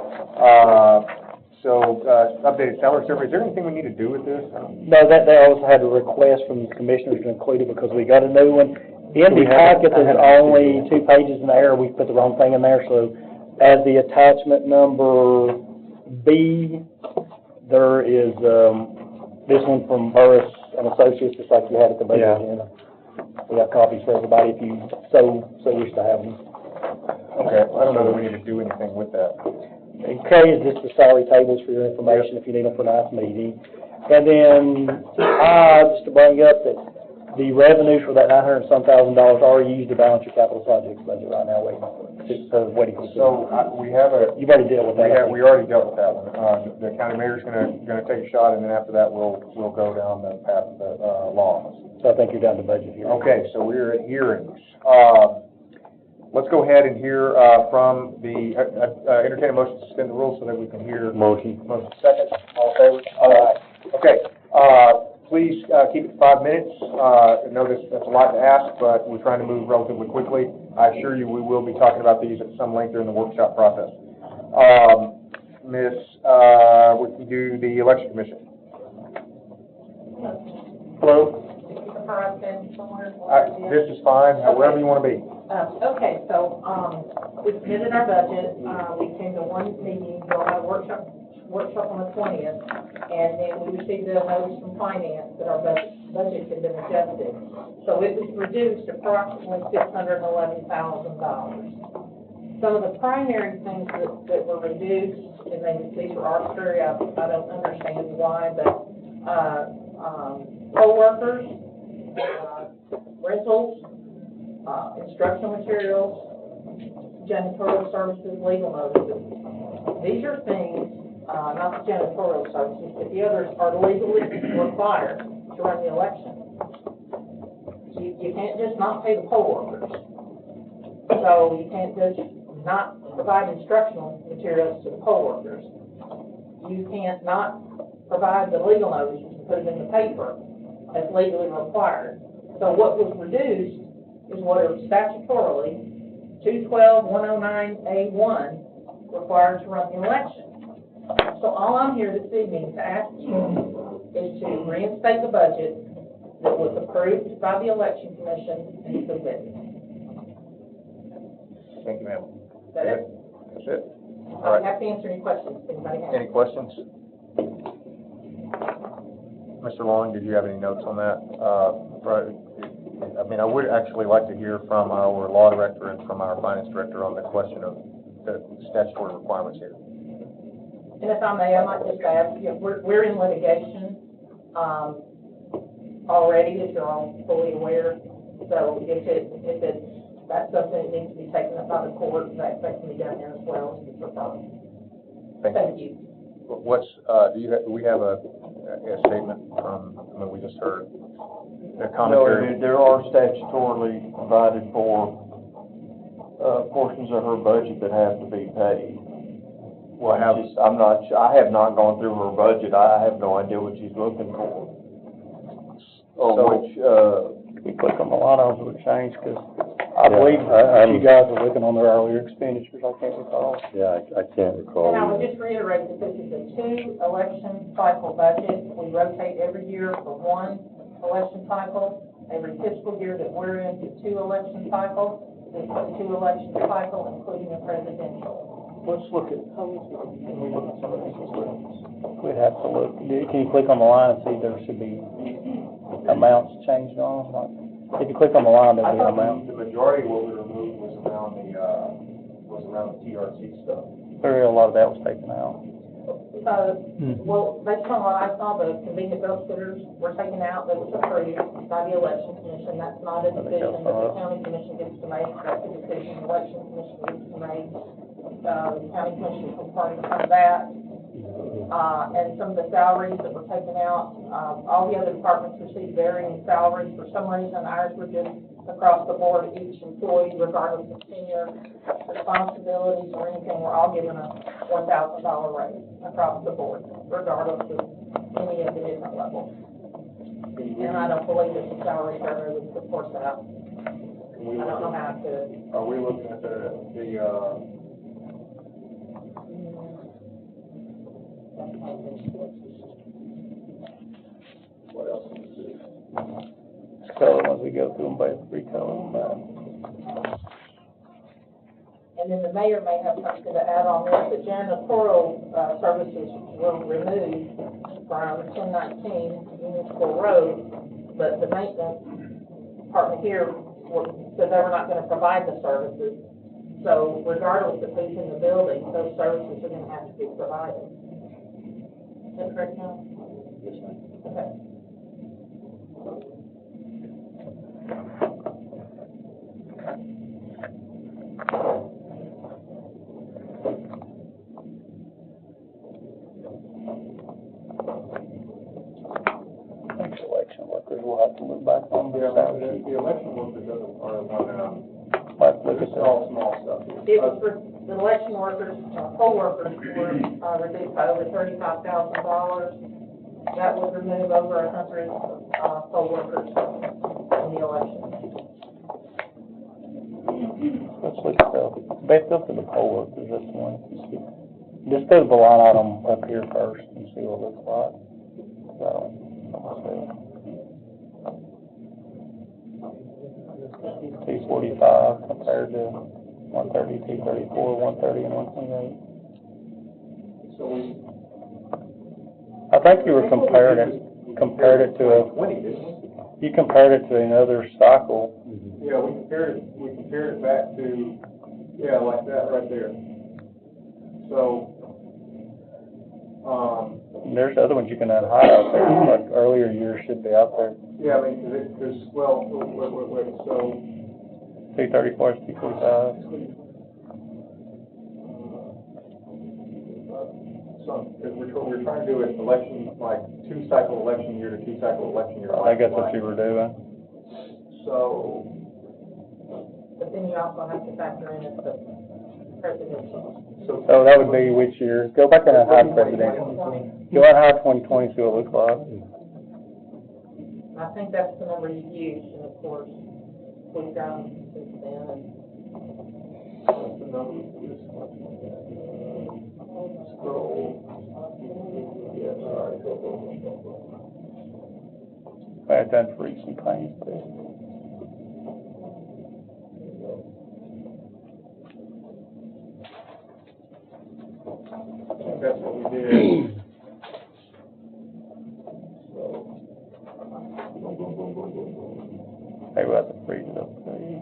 So, updated salary survey, is there anything we need to do with this? No, that, they also had a request from the commissioners to include it because we got a new one. In the packet, there's only 2 pages in there, we put the wrong thing in there, so as the attachment number B, there is, this one from Burris and Associates, just like you had at the budget Yeah. agenda. We have copies for everybody if you so wish to have them. Okay, I don't know that we need to do anything with that. And K is just the salary tables for your information if you need them for tonight's meeting. And then just to bring up that the revenues for that $900-some thousand are used to balance your capital projects budget right now, waiting for. So, we have You've already dealt with that. we already dealt with that one. The county mayor's gonna take a shot, and then after that, we'll go down the path of the, laws. So I think you're down to budget here. Okay, so we're at hearings. Let's go ahead and hear, from the, entertain a motion to suspend the rules so that we can hear. Motion. Motion second, all in favor? Okay, please, keep it to 5 minutes. I know that's a lot to ask, but we're trying to move relatively quickly. I assure you, we will be talking about these at some length during the workshop process. We can do the election commission. Hello? This is fine, wherever you want to be. Okay, so, we submitted our budget, we came to one meeting, we'll have a workshop on the 20th, and then we received a notice from finance that our budget had been adjusted. So it was reduced approximately $611,000. Some of the primary things that were reduced, and these are arbitrary, I don't understand why, but, poll workers, rentals, instructional materials, janitorial services, legal notices. These are things, not the janitorial services, but the others are legally required to run the election. You can't just not pay the poll workers. So you can't just not provide instructional materials to the poll workers. You can't not provide the legal notices and put it in the paper as legally required. So what was reduced is what is statutorily 212-109A1 required to run the election. So all I'm here this evening to ask you is to reinstate the budget that was approved by the election commission and submitted. Thank you, ma'am. Is that it? That's it. I'll have to answer any questions if anybody has. Any questions? Mr. Long, did you have any notes on that? I mean, I would actually like to hear from our law director and from our finance director on the question of the statutory requirements here. And if I may, I might just add, you know, we're in litigation, already, as you're all fully aware. So if that's something that needs to be taken up by the court, that can be done here as well, if you prefer. Thank you. What's, do we have a statement from, we just heard? A commentary? No, there are statutorily provided for, portions of her budget that have to be paid. Well, I have not gone through her budget, I have no idea what she's looking for. We click on the line items would change, because I believe you guys were looking on their earlier expenditures, I can't recall. Yeah, I can't recall. And I would just reiterate that this is a 2-election cycle budget. We rotate every year for 1 election cycle. Every fiscal year that we're in, 2 election cycles. It's a 2-election cycle, including a presidential. Let's look at, can we look at some of these? We'd have to look, can you click on the line and see if there should be amounts changed on them? Like, if you click on the line, there'll be an amount. The majority of what we removed was around the TRC stuff. Very, a lot of that was taken out. Well, based on what I saw, the convenient bill sitters were taken out, that was approved by the election commission. That's not a decision that the county commission gets to make. That's a decision the election commission gets to make. The county commission is party from that. And some of the salaries that were taken out, all the other departments received varying salaries. For some reason, ours were just across the board, each employee, regardless of tenure, responsibilities, or anything, we're all given a $1,000 raise across the board, regardless of any of the different levels. And I don't believe that the salary survey would support that. I don't know how to. Are we looking at the what else is this? Color them as we go through them, by recolor them. And then the mayor may have something to add on this. The janitorial services were removed from 1019 Municipal Road, but the maintenance department here said they were not going to provide the services. So regardless of who's in the building, those services are going to have to be provided. Is that correct now? Yes, ma'am. Okay. Next election workers, we'll have to look back on the salary. The election workers are one, Let's look at small that. stuff. It was for the election workers, poll workers were reduced by over $35,000. That would remove over 100 poll workers in the election. Let's look at back up to the poll workers, this one. Just do the line item up here first and see what it looks like. So, $245 compared to 130, 234, 130, and 128. So I think you were compared it to you compared it to another cycle. yeah, we compared it back to Yeah, like that right there. So, There's other ones you can add high out there, like earlier years should be out there. yeah, I mean, because, well, wait, so, 234, 245. because we're trying to do it election, like, two-cycle election year to two-cycle election year. I guess what you were doing. So, But then you also have to factor in the presidential. So that would be which year? Go back and hide presidential. Go out high 2020, see what it looks like. I think that's the number you used, and of course, we've gone since then, and what's the number for this one? Scroll. Yeah, all right, go. I had done for recent claims too. I think that's what we did. Hey, we'll have to freeze it up for you.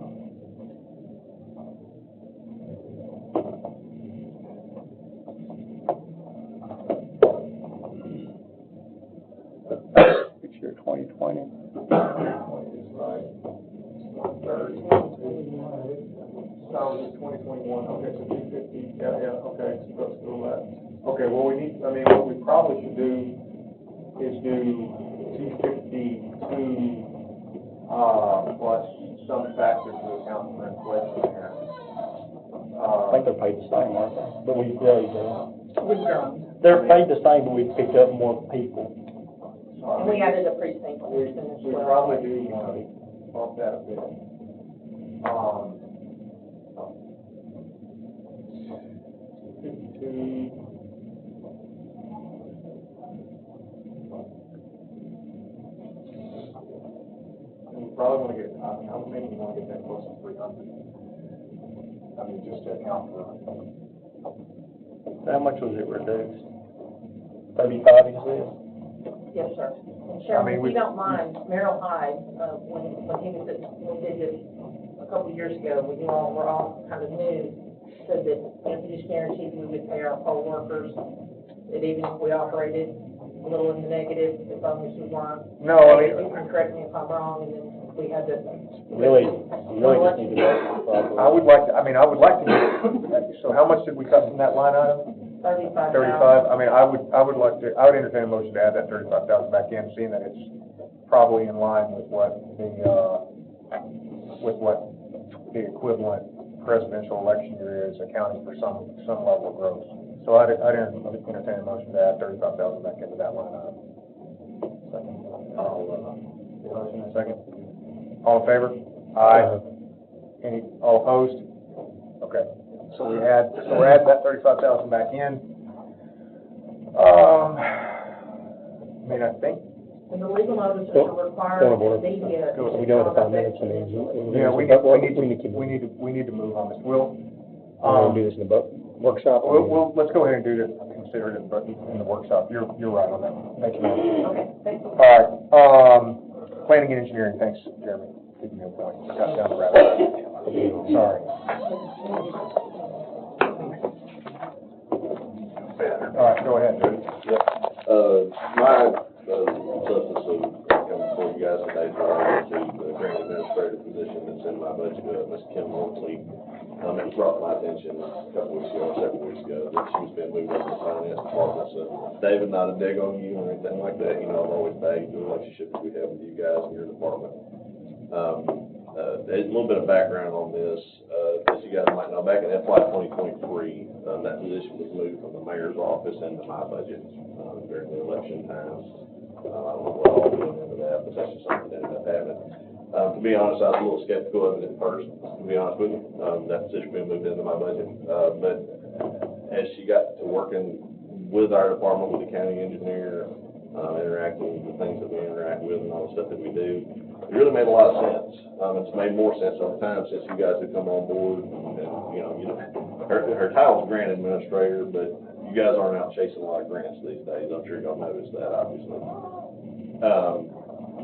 Which year, 2020? No, it's 2021, okay, so 250, yeah, okay, so let's go left. Okay, well, we need, I mean, what we probably should do is do 252, plus some factor to account for inflation here. I think they're paid the same, aren't they? But we really do. we've grown. They're paid the same, but we picked up more people. And we added a precinct person as We well. probably do want to bump that a bit. 52. And we probably want to get, I mean, I would think we want to get that close to 300. I mean, just to account for. How much was it reduced? 35, you said? Yes, sir. And I Sharon, mean, if we- you don't mind, Merrill Hyde, when he was we did this a couple of years ago, when you all were all kind of new, said that, he just guaranteed we would pay our poll workers, that even if we operated a little in the negative, as long as we weren't. No, I mean- You can correct me if I'm wrong, and then we had to. Really just need to go properly. I would like to, I mean, I would like to get, so how much did we cut from that line item? 35,000. 35, I mean, I would like to, I would entertain a motion to add that 35,000 back in, seeing that it's probably in line with what the equivalent presidential election year is, accounting for some level of growth. So I'd entertain a motion to add 35,000 back into that line item. Second. Motion and second. All in favor? Aye. All opposed? Okay. So we're adding that 35,000 back in. I mean, I think, And the legal notice is required immediate. We don't have 5 minutes, I mean. yeah, we need to move on this. We'll, We'll do this in the workshop. let's go ahead and do this, consider it, but in the workshop, you're right on that one. Thank you, ma'am. Okay, thank you. All right, planning and engineering, thanks, Jeremy, keeping me on point, got down the rabbit hole. Sorry. All right, go ahead, Jody. My substance of coming before you guys today is related to the grant administrative position that's in my budget. Ms. Kim2, it brought my attention a couple weeks ago, or several weeks ago, that she's been moved up to the finance department. So, David, not a dig on you or anything like that. You know, I've always valued the relationship that we have with you guys and your department. There's a little bit of background on this. As you guys might know, back in FY 2023, that position was moved from the mayor's office into my budget during the election times. I don't know what all went into that, but that's just something that ended up happening. To be honest, I was a little skeptical of it at first, to be honest with you. That position being moved into my budget. But as she got to working with our department, with the county engineer, interacting with the things that we interact with and all the stuff that we do, it really made a lot of sense. It's made more sense over time since you guys have come on board. And, you know, her title's grant administrator, but you guys aren't out chasing a lot of grants these days. I'm sure y'all noticed that, obviously.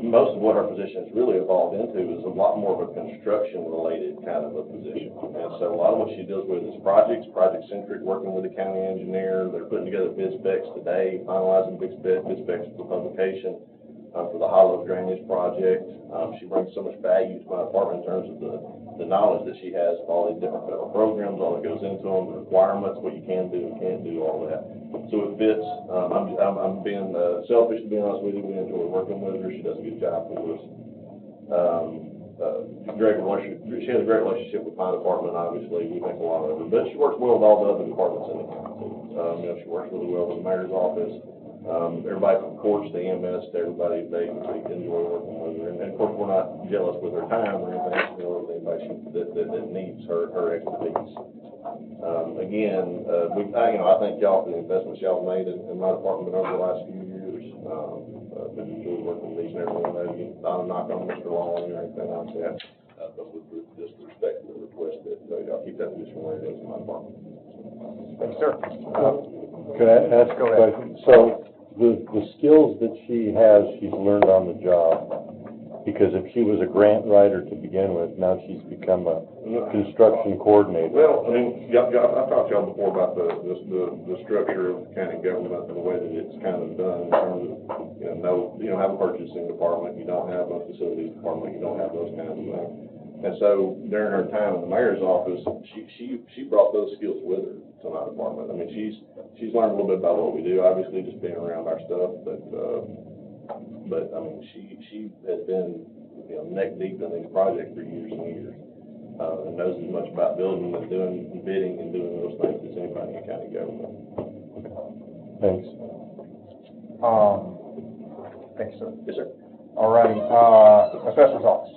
most of what her position has really evolved into is a lot more of a construction-related kind of a position. And so a lot of what she deals with is project-centric, working with the county engineer. They're putting together bid specs today, finalizing bid specs for publication for the hollow drainage project. She brings so much value to my department in terms of the knowledge that she has of all these different federal programs, all that goes into them, the requirements, what you can do and can't do, all that. So it fits. I'm being selfish, to be honest with you. We enjoy working with her. She does a good job for us. She has a great relationship with my department, obviously. We think a lot of her. But she works well with all the other departments in the county, too. She works really well with the mayor's office. Everybody from courts to EMS to everybody, they enjoy working with her. And of course, we're not jealous with her time or anything, anybody that needs her expertise. Again, I thank y'all for the investments y'all made in my department over the last few years. Been enjoying working with each and every one of you. Not a knock on Mr. Long or anything like that, but with just respect to the request that y'all keep that position where it is in my department. Thanks, sir. Could I ask a question? So, the skills that she has, she's learned on the job, because if she was a grant writer to begin with, now she's become a construction coordinator. Well, I mean, I've talked to y'all before about the structure of county government and the way that it's kind of done in terms of, you don't have a purchasing department, you don't have a facilities department, you don't have those kinds of things. And so during her time in the mayor's office, she brought those skills with her to my department. I mean, she's learned a little bit about what we do, obviously just being around our stuff, but I mean, she has been, neck deep in these projects for years and years, and knows as much about building and doing bidding and doing those things as anybody in county government. Thanks. Thanks, sir. Yes, sir. All righty, assessor's office.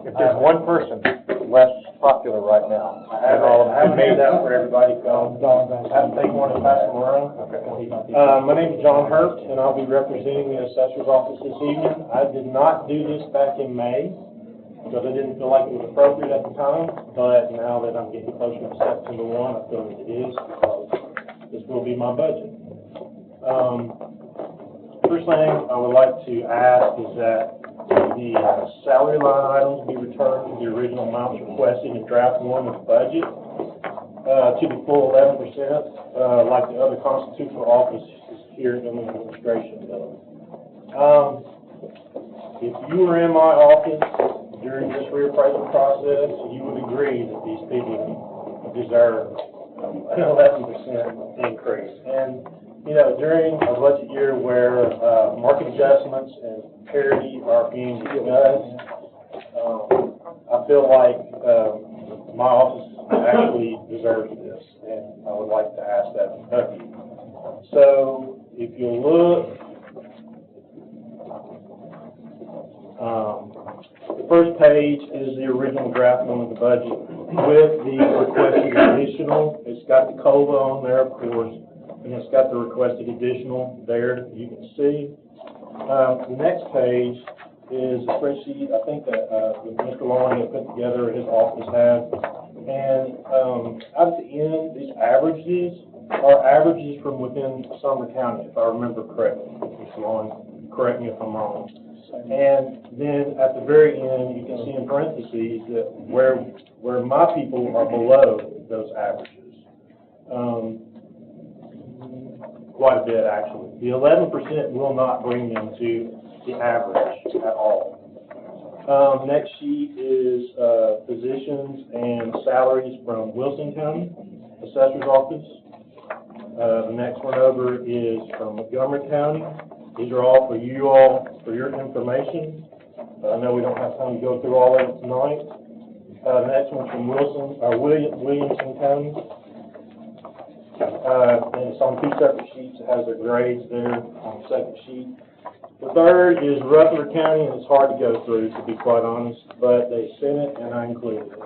If there's one person less popular right now, I haven't made that for everybody, so I have to take one and pass them around. My name is John Hurt, and I'll be representing the assessor's office this evening. I did not do this back in May, because I didn't feel like it was appropriate at the time, but now that I'm getting closer to September 1, I feel that it is, because this will be my budget. First thing I would like to ask is that the salary line items be returned to the original amounts requested in draft 1 of the budget, to the full 11%, like the other constitutional offices here in the administration does. If you were in my office during this reappraisal process, you would agree that these people deserve an 11% increase. And during a budget year where market adjustments and parity are being discussed, I feel like my office actually deserves this, and I would like to ask that of you. So, if you look, the first page is the original draft one of the budget with the requested additional. It's got the COLA on there, of course, and it's got the requested additional there, you can see. The next page is a spreadsheet, I think that Mr. Long had put together, his office has. And out at the end, these averages are averages from within Sumner County, if I remember correctly. Mr. Long, correct me if I'm wrong. And then at the very end, you can see in parentheses that where my people are below those averages. Quite a bit, actually. The 11% will not bring them to the average at all. Next sheet is positions and salaries from Wilson County Assessor's Office. The next one over is from Montgomery County. These are all for your information. I know we don't have time to go through all of it tonight. The next one's from Williamson County. And it's on 2 separate sheets. It has their grades there on the second sheet. The third is Rutherford County, and it's hard to go through, to be quite honest, but they sent it and I included it.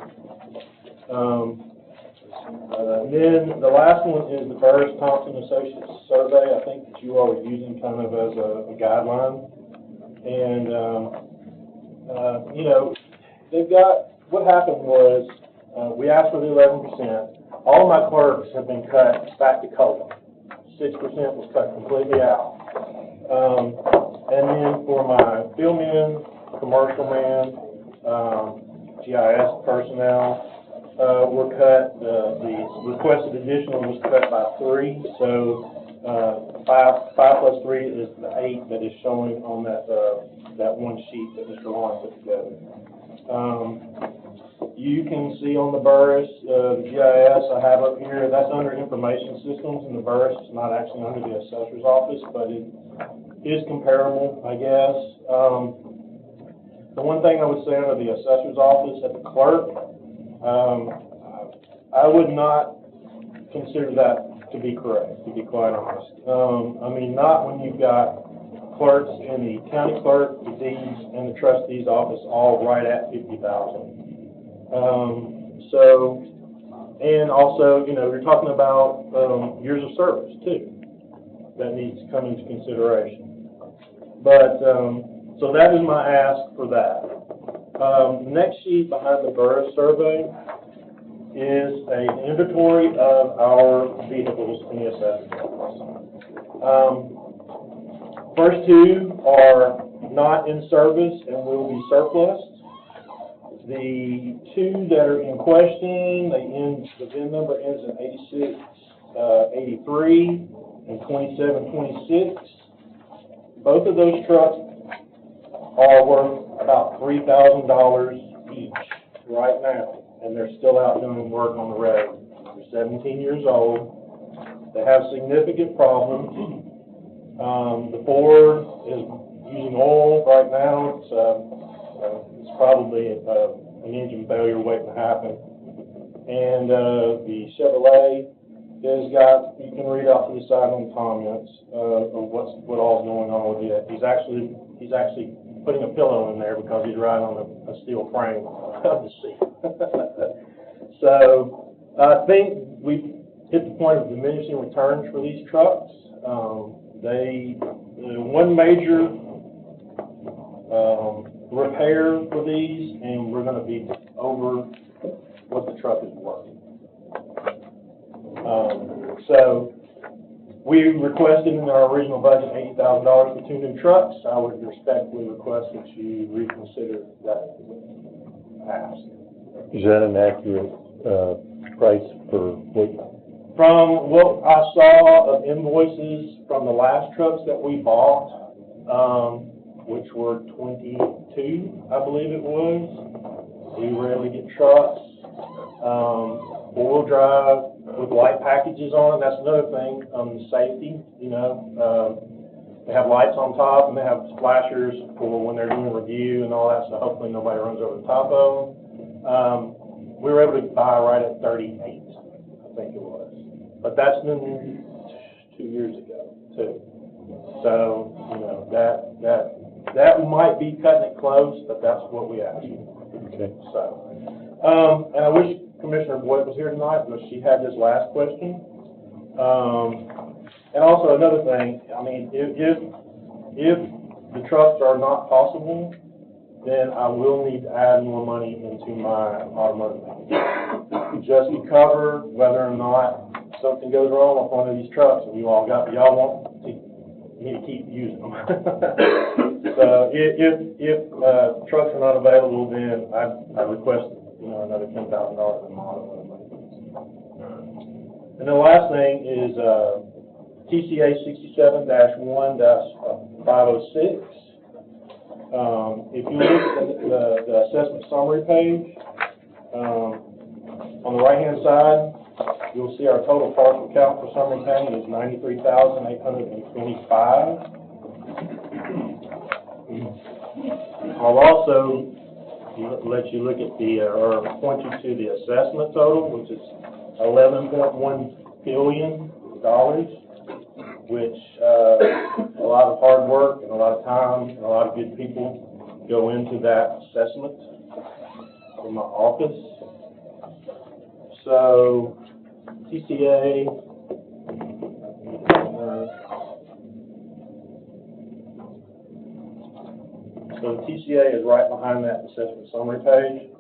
Then the last one is the Burris Thompson Associates survey. I think that you all are using kind of as a guideline. And, they've got, what happened was, we asked for the 11%. All of my clerks have been cut back to COLA. 6% was cut completely out. And then for my field men, commercial man, GIS personnel, were cut, the requested additional was cut by 3, so, 5 plus 3 is the 8 that is showing on that one sheet that Mr. Lawrence put together. You can see on the Burris, the GIS I have up here, that's under information systems, and the Burris is not actually under the assessor's office, but it is comparable, I guess. The one thing I would say under the assessor's office at the clerk, I would not consider that to be correct, to be quite honest. I mean, not when you've got clerks in the county clerk, the deeds, and the trustee's office all right at 50,000. So, and also, you know, you're talking about years of service too. That needs to come into consideration. But, so that is my ask for that. The next sheet behind the Burris survey is an inventory of our vehicles in the assessment office. First 2 are not in service and will be surplus. The 2 that are in question, the VIN number ends in 8683 and 2726. Both of those trucks are worth about $3,000 each right now, and they're still out doing work on the road. They're 17 years old. They have significant problems. The Ford is using oil right now. It's probably an engine failure waiting to happen. And the Chevrolet has got, you can read out to the side on the comments of what all's going on with it. He's actually putting a pillow in there because he's riding on a steel frame of the seat. So I think we've hit the point of diminishing returns for these trucks. One major repair for these, and we're going to be over what the truck is worth. So we requested in our original budget $80,000 for 2 new trucks. I would respectfully request that you reconsider that ask. Is that an accurate price for what? From what I saw of invoices from the last trucks that we bought, which were 22, I believe it was. We rarely get trucks. 4-wheel drive with light packages on it. That's another thing, the safety, you know. They have lights on top and they have flashers for when they're doing review and all that, so hopefully nobody runs over the top of them. We were able to buy right at 38, I think it was. But that's been 2 years ago, too. So, you know, that might be cutting it close, but that's what we asked. Okay. So, and I wish Commissioner Boyd was here tonight, but she had this last question. And also another thing, I mean, if the trucks are not possible, then I will need to add more money into my automotive just to cover whether or not something goes wrong with one of these trucks and y'all want me to keep using them. So if trucks are not available, then I request, you know, another $10,000 in my automotive. And the last thing is TCA 67-1-506. If you look at the assessment summary page, on the right-hand side, you'll see our total parcel count for Sumner County is 93,825. I'll also let you look at or point you to the assessment total, which is $11.1 billion, which a lot of hard work and a lot of time and a lot of good people go into that assessment in my office. So TCA, so the TCA is right behind that assessment summary page.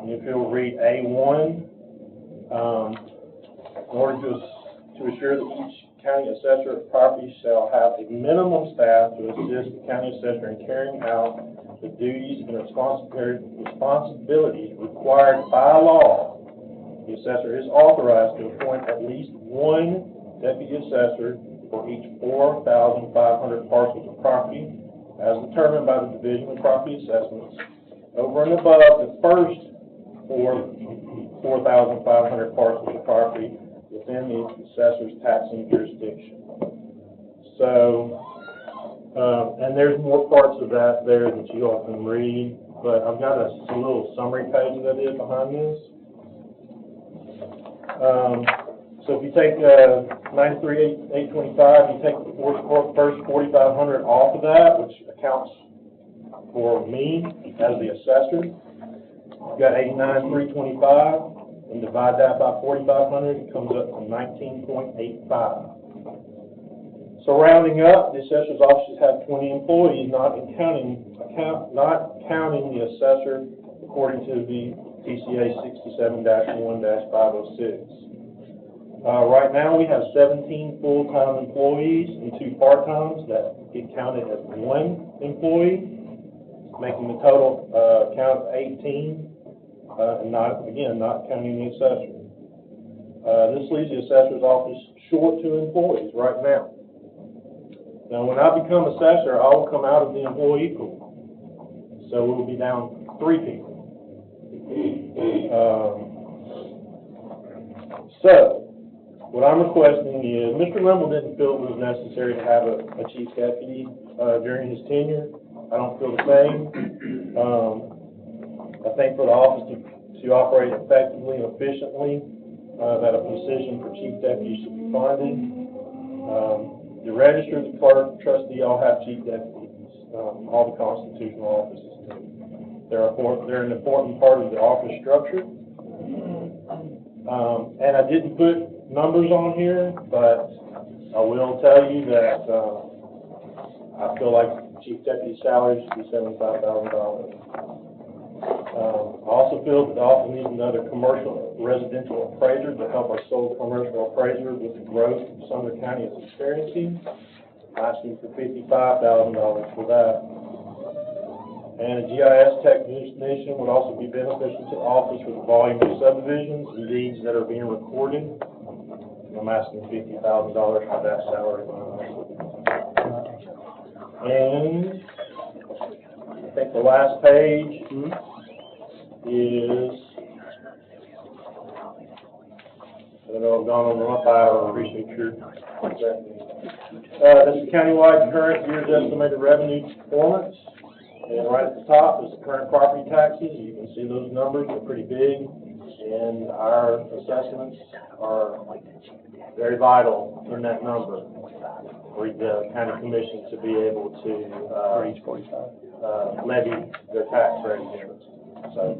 And if you'll read A1, in order to assure that each county assessor of property shall have a minimum staff to assist the county assessor in carrying out the duties and responsibilities required by law. The assessor is authorized to appoint at least one deputy assessor for each 4,500 parcels of property as determined by the Division of Property Assessments over and above the first 4,500 parcels of property within the assessor's taxing jurisdiction. So, and there's more parts of that there that you all can read, but I've got a little summary page that I did behind this. So if you take 93,825, you take the first 4,500 off of that, which accounts for me as the assessor. You've got 89,325, and divide that by 4,500, it comes up to 19.85. So rounding up, the assessor's offices have 20 employees, not counting the assessor according to the TCA 67-1-506. Right now, we have 17 full-time employees and 2 part-times that get counted as 1 employee, making the total count of 18, and not counting the assessor. This leaves the assessor's office short 2 employees right now. Now, when I become assessor, I will come out of the employee pool. So we will be down 3 people. So, what I'm requesting is, Mr. Rimble didn't feel it was necessary to have a chief deputy during his tenure. I don't feel the same. I think for the office to operate effectively and efficiently, that a position for chief deputy should be funded. The register, the clerk, trustee all have chief deputies, all the constitutional offices do. They're an important part of the office structure. And I didn't put numbers on here, but I will tell you that I feel like chief deputy salary should be $75,000. I also feel that the office needs another commercial residential appraiser to help our sole commercial appraiser with the growth Sumner County is experiencing. Asking for $55,000 for that. And a GIS technician would also be beneficial to the office with the volume of subdivisions and deeds that are being recorded. I'm asking $50,000 for that salary line. And I think the last page is, I don't know, I've gone over my file, I appreciate your, this is countywide current year's estimated revenue performance. And right at the top is the current property taxes. You can see those numbers are pretty big, and our assessments are very vital in that number for the county commission to be able to levy their tax rate here. So,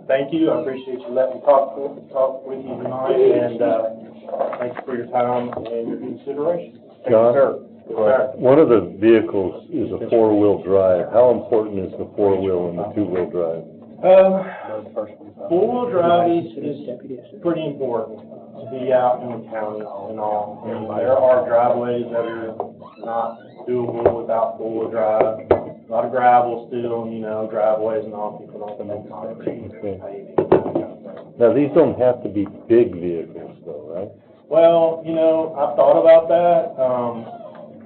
thank you. I appreciate you letting me talk with you tonight, and thank you for your time and your consideration. Thank you, sir. One of the vehicles is a 4-wheel drive. How important is the 4-wheel and the 2-wheel drive? 4-wheel drive is pretty important to be out in the county and all. And there are driveways that are not doable without 4-wheel drive. A lot of gravel still, driveways and all, people don't make concrete. Now, these don't have to be big vehicles though, right? Well, I've thought about that,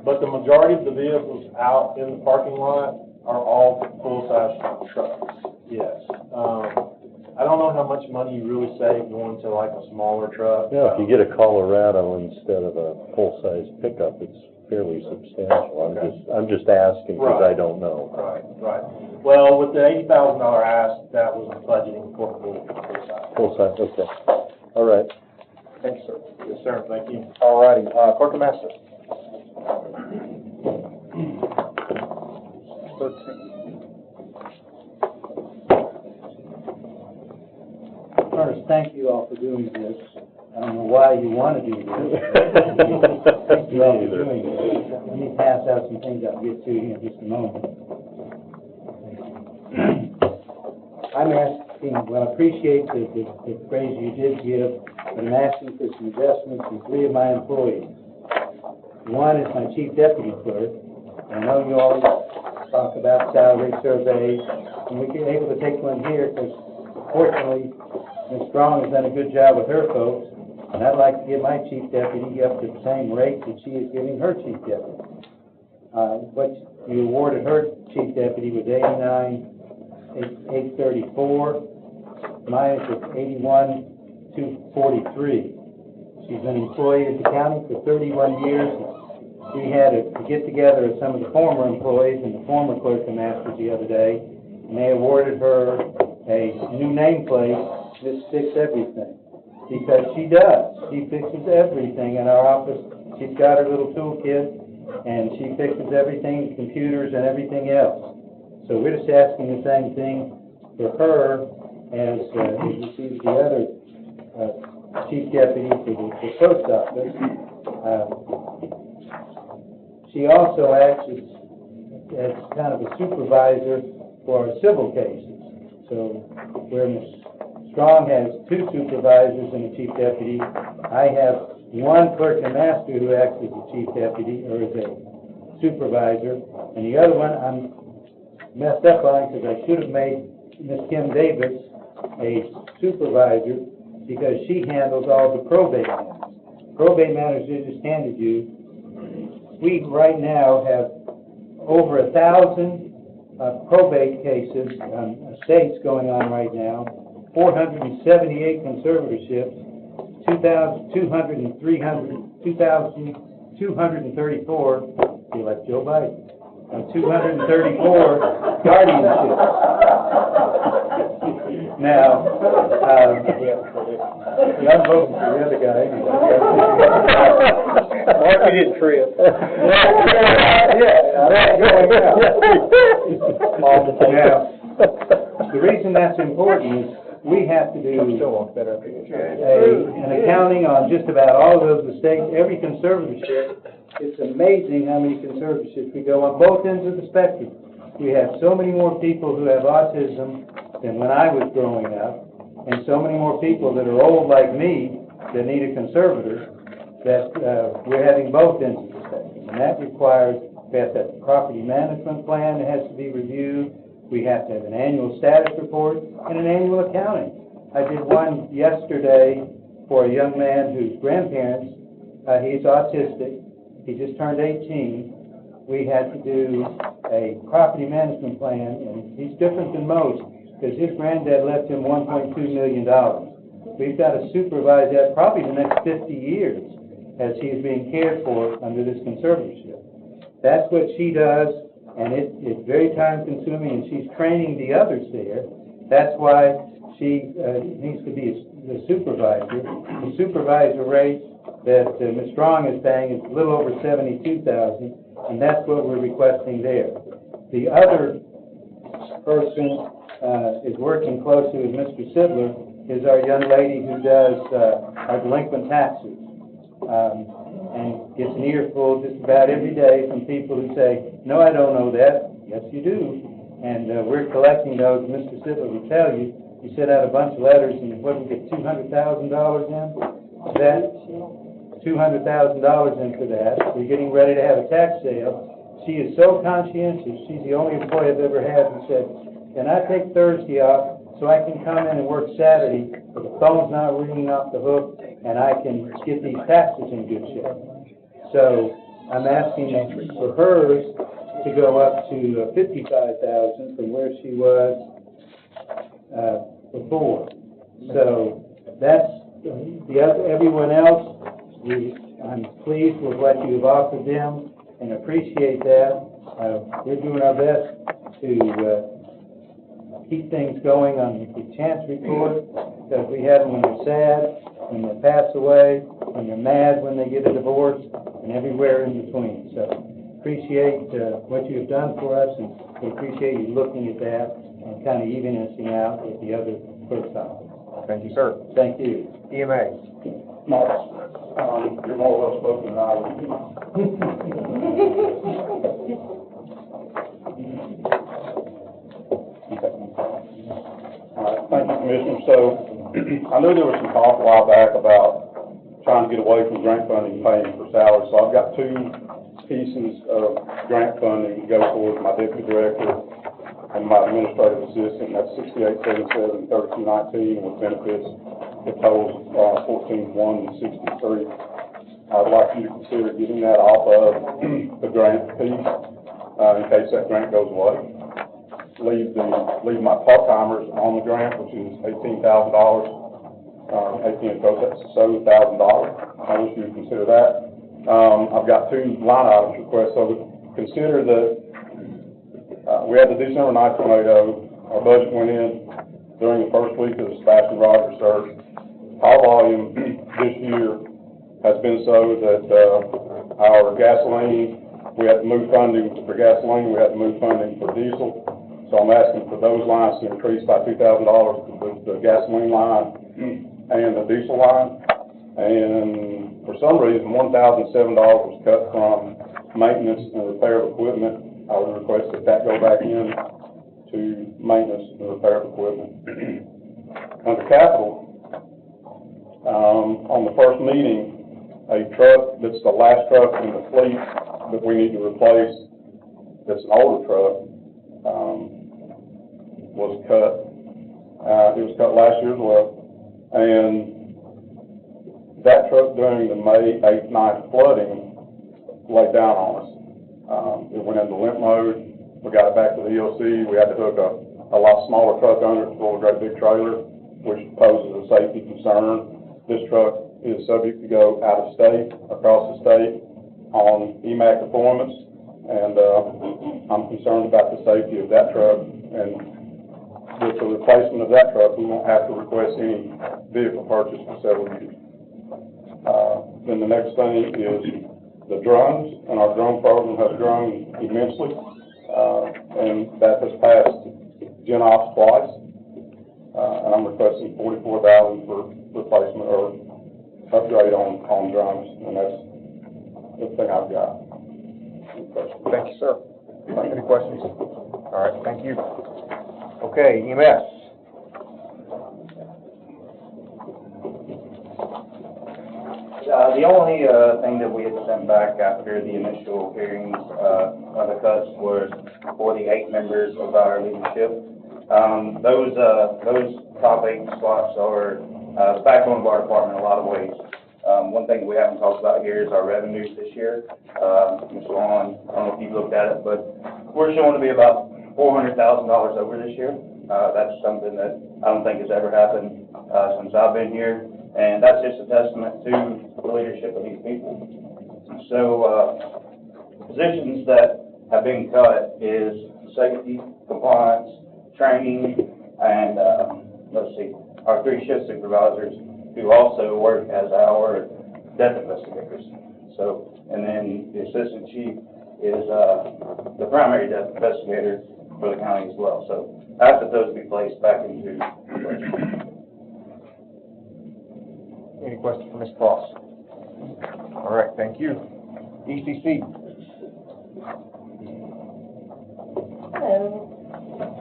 but the majority of the vehicles out in the parking lot are all full-size trucks, yes. I don't know how much money you really save going to like a smaller truck. Yeah, if you get a Colorado instead of a full-size pickup, it's fairly substantial. I'm just asking because I don't know. Right. Well, with the $80,000 ask, that was budgeting for full-size. Full-size, okay. All right. Thanks, sir. Yes, sir, thank you. All righty, clerk and master. 13. First, thank you all for doing this. I don't know why you want to do this. Thank you all for doing this. Let me pass out some things I'll get to you in just a moment. I'm asking, well, I appreciate the praise you did give, but I'm asking for some adjustments in 3 of my employees. One is my chief deputy clerk. I know you always talk about salary surveys, and we were able to take one here because fortunately, Ms. Strong has done a good job with her folks, and I'd like to get my chief deputy up to the same rate that she is giving her chief deputy. What you awarded her chief deputy was $89,834. Mine is $81,243. She's been an employee of the county for 31 years. We had a get-together of some of the former employees and the former clerk and masters the other day, and they awarded her a new nameplate, This Fix Everything, because she does. She fixes everything in our office. She's got her little toolkit, and she fixes everything, computers and everything else. So we're just asking the same thing for her as we received the other chief deputy for the post office. She also acts as kind of a supervisor for our civil cases. So where Ms. Strong has 2 supervisors and a chief deputy, I have 1 clerk and master who acts as a chief deputy or as a supervisor, and the other one I'm messed up on because I should have made Ms. Kim Davis a supervisor because she handles all the probate matters. Probate matters I just handed you. We right now have over 1,000 probate cases, estates going on right now, 478 conservatorships, 2,234, feel like Joe Biden, 234 guardianships. Now, I'm voting for the other guy anyway. Mark, you didn't trip. Now, the reason that's important is we have to do an accounting on just about all of those estates, every conservatorship. It's amazing how many conservatorships we go on both ends of the spectrum. We have so many more people who have autism than when I was growing up, and so many more people that are old like me that need a conservator, that we're having both ends of the spectrum. And that requires, we have to have a property management plan that has to be reviewed. We have to have an annual status report and an annual accounting. I did one yesterday for a young man whose grandparents, he's autistic. He just turned 18. We had to do a property management plan, and he's different than most because his granddad left him $1.2 million. We've got to supervise that probably the next 50 years as he is being cared for under this conservatorship. That's what she does, and it's very time-consuming, and she's training the others there. That's why she needs to be the supervisor. The supervisor rate that Ms. Strong is paying is a little over $72,000, and that's what we're requesting there. The other person is working closely with Mr. Sidler, is our young lady who does our delinquent taxes, and gets an earful just about every day from people who say, no, I don't know that. Yes, you do. And we're collecting those. Mr. Sidler will tell you, we sent out a bunch of letters, and what did we get, $200,000 in? That $200,000 in for that. We're getting ready to have a tax sale. She is so conscientious. She's the only employee I've ever had who said, can I take Thursday off so I can come in and work Saturday, but the phone's not ringing off the hook, and I can get these taxes in good shape. So I'm asking for hers to go up to $55,000 from where she was before. So that's the other, everyone else. I'm pleased with what you've offered them and appreciate that. We're doing our best to keep things going on the chance report, because we have them when they're sad, when they pass away, when they're mad, when they get a divorce, and everywhere in between. So appreciate what you've done for us, and we appreciate you looking at that and kind of evening out with the other clerk's office. Thank you, sir. Thank you. EMA. You're more well spoken than I would be. Thank you, Commissioner. So, I know there was some talk a while back about trying to get away from grant funding and paying for salaries. So I've got two pieces of grant funding to go towards my deputy director and my administrative assistant. That's 6877, 3219, with benefits. It totals, 14,163. I'd like you to consider getting that off of the grant piece, in case that grant goes away. Leave my part-timers on the grant, which is $18,000. 18 goes up to $7,000. I wish you would consider that. I've got two line items requests, so consider that, we had the December 9th tornado. Our budget went in during the first week of the Sebastian Rogers search. Our volume this year has been so that, our gasoline, we had to move funding for gasoline, we had to move funding for diesel. So I'm asking for those lines to increase by $2,000, the gasoline line and the diesel line. And for some reason, $1,007 was cut from maintenance and repair of equipment. I would request that go back in to maintenance and repair of equipment. Under capital, on the first meeting, a truck that's the last truck in the fleet that we need to replace, that's an older truck, was cut. It was cut last year as well. And that truck during the May 8th, 9th flooding laid down on us. It went into limp mode. We got it back to the EOC. We had to hook a lot smaller truck under it to pull a great big trailer, which poses a safety concern. This truck is subject to go out of state, across the state, on EMAC deployments, and I'm concerned about the safety of that truck. And with the replacement of that truck, we won't have to request any vehicle purchase for several years. Then the next thing is the drones, and our drone program has grown immensely, and that has passed GenOps twice, and I'm requesting $44,000 for replacement or upgrade on drones, and that's everything I've got. Thank you, sir. Any questions? All right, thank you. Okay, EMS. The only thing that we had sent back after the initial hearings of the cuts was for the 8 members of our leadership. Those top 8 slots are the backbone of our department in a lot of ways. One thing we haven't talked about here is our revenues this year. Ms. Long, I don't know if you've looked at it, but we're showing to be about $400,000 over this year. That's something that I don't think has ever happened since I've been here, and that's just a testament to the leadership of these people. So positions that have been cut is safety, compliance, training, and our 3 shift supervisors who also work as our death investigators. So, and then the assistant chief is the primary death investigator for the county as well. So ask that those be placed back into the budget. Any questions for Ms. Cross? All right, thank you. ECC. Hello.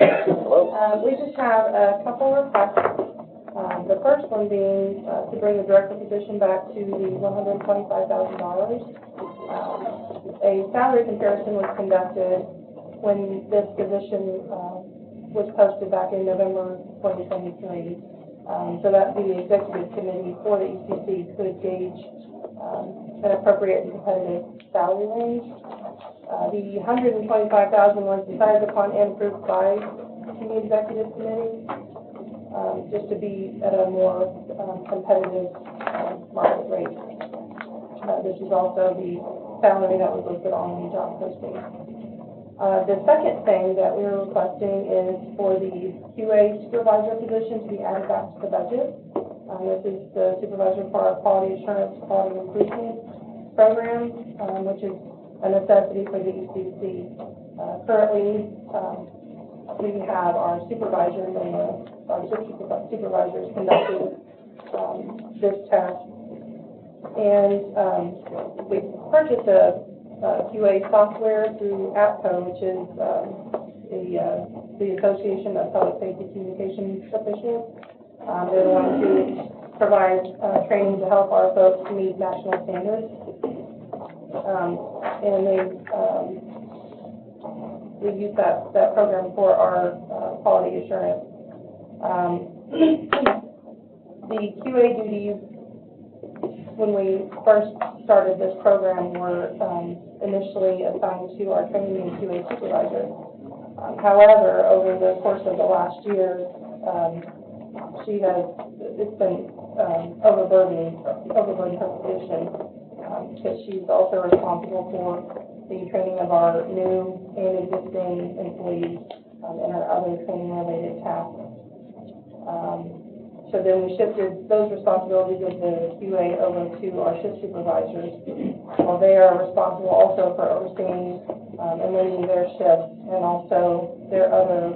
Hello. We just have a couple of requests. The first one being to bring the director position back to the $125,000. A salary comparison was conducted when this position was posted back in November 2023. So that the executive committee for the ECC could gauge an appropriate and competitive salary range. The $125,000 was decided upon and approved by the executive committee, just to be at a more competitive market rate. This is also the salary that was listed on the job posting. The second thing that we were requesting is for the QA supervisor position to be added back to the budget. This is the supervisor for our quality assurance, quality improvement program, which is a necessity for the ECC. Currently, we have our supervisors and our supervisors conducting this task. And we purchased a QA software through APCO, which is the Association of Public Safety Communications Officials. They're the ones who provide, training to help our folks meet national standards. And we use that program for our, quality assurance. The QA duties, when we first started this program, were, initially assigned to our training and QA supervisor. However, over the course of the last year, it's been overburdened her position, because she's also responsible for the training of our new and existing employees, and our other training-related tasks. So then we shifted those responsibilities of the QA over to our shift supervisors. Well, they are responsible also for overseeing and leading their shifts, and also their other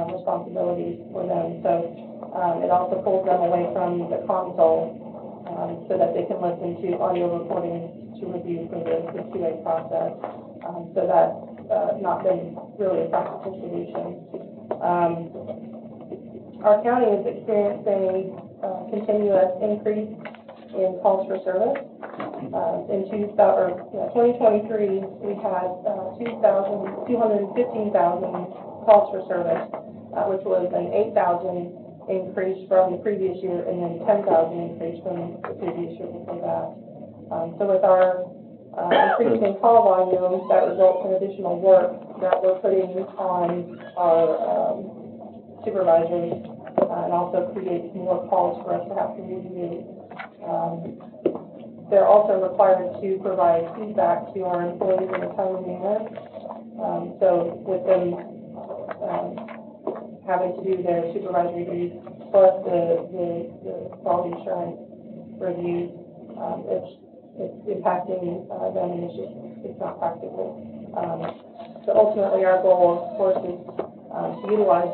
responsibilities for them. So it also pulls them away from the console, so that they can listen to audio recordings to review for the QA process. So that's not been really a practical solution. Our county is experiencing a continuous increase in calls for service. In 2023, we had 215,000 calls for service, which was an 8,000 increase from the previous year, and then 10,000 increase from the previous year before that. So with our increasing call volume, that results in additional work that we're putting on our supervisors, and also creates more calls for us to have to review. They're also required to provide feedback to our employees in a timely manner. So with them having to do their supervisory duties plus the quality assurance reviews, it's impacting them, and it's not practical. So ultimately, our goal, of course, is to utilize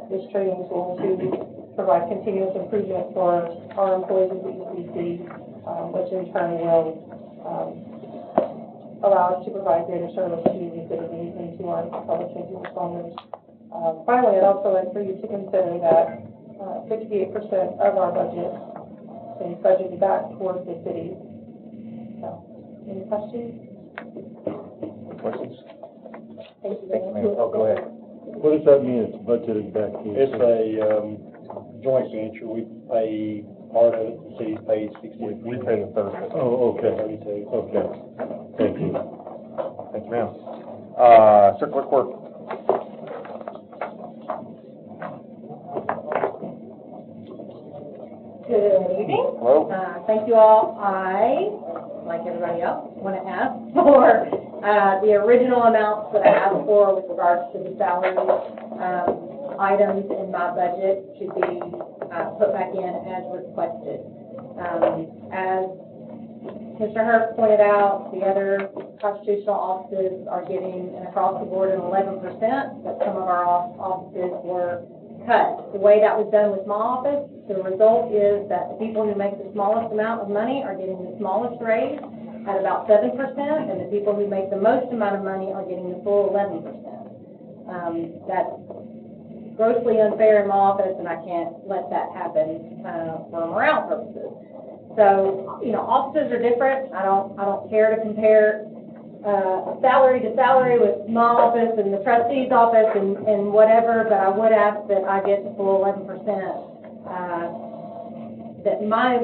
this training tool to provide continuous improvement for our employees at the ECC, which in turn will allow us to provide greater service to the citizens and to our public safety responders. Finally, I'd also like for you to consider that 68% of our budget is budgeted back towards the city. So, any questions? Questions? Thank you very much. Oh, go ahead. What does that mean, it's budgeted back to? It's a, joint venture. We pay part of it, the city pays 68%. We pay the third. Oh, okay. 32. Okay. Thank you. Thank you, ma'am. Circular Court. Good evening. Hello. Thank you all. I, like everybody else, want to ask for the original amounts that I asked for with regards to the salary items in my budget to be put back in as requested. As Mr. Hurst pointed out, the other constitutional offices are getting an across-the-board an 11%, but some of our offices were cut. The way that was done with my office, the result is that the people who make the smallest amount of money are getting the smallest raise at about 7%, and the people who make the most amount of money are getting the full 11%. That's grossly unfair in my office, and I can't let that happen for morale purposes. So, you know, offices are different. I don't care to compare salary to salary with my office and the trustee's office and whatever, but I would ask that I get the full 11%. That my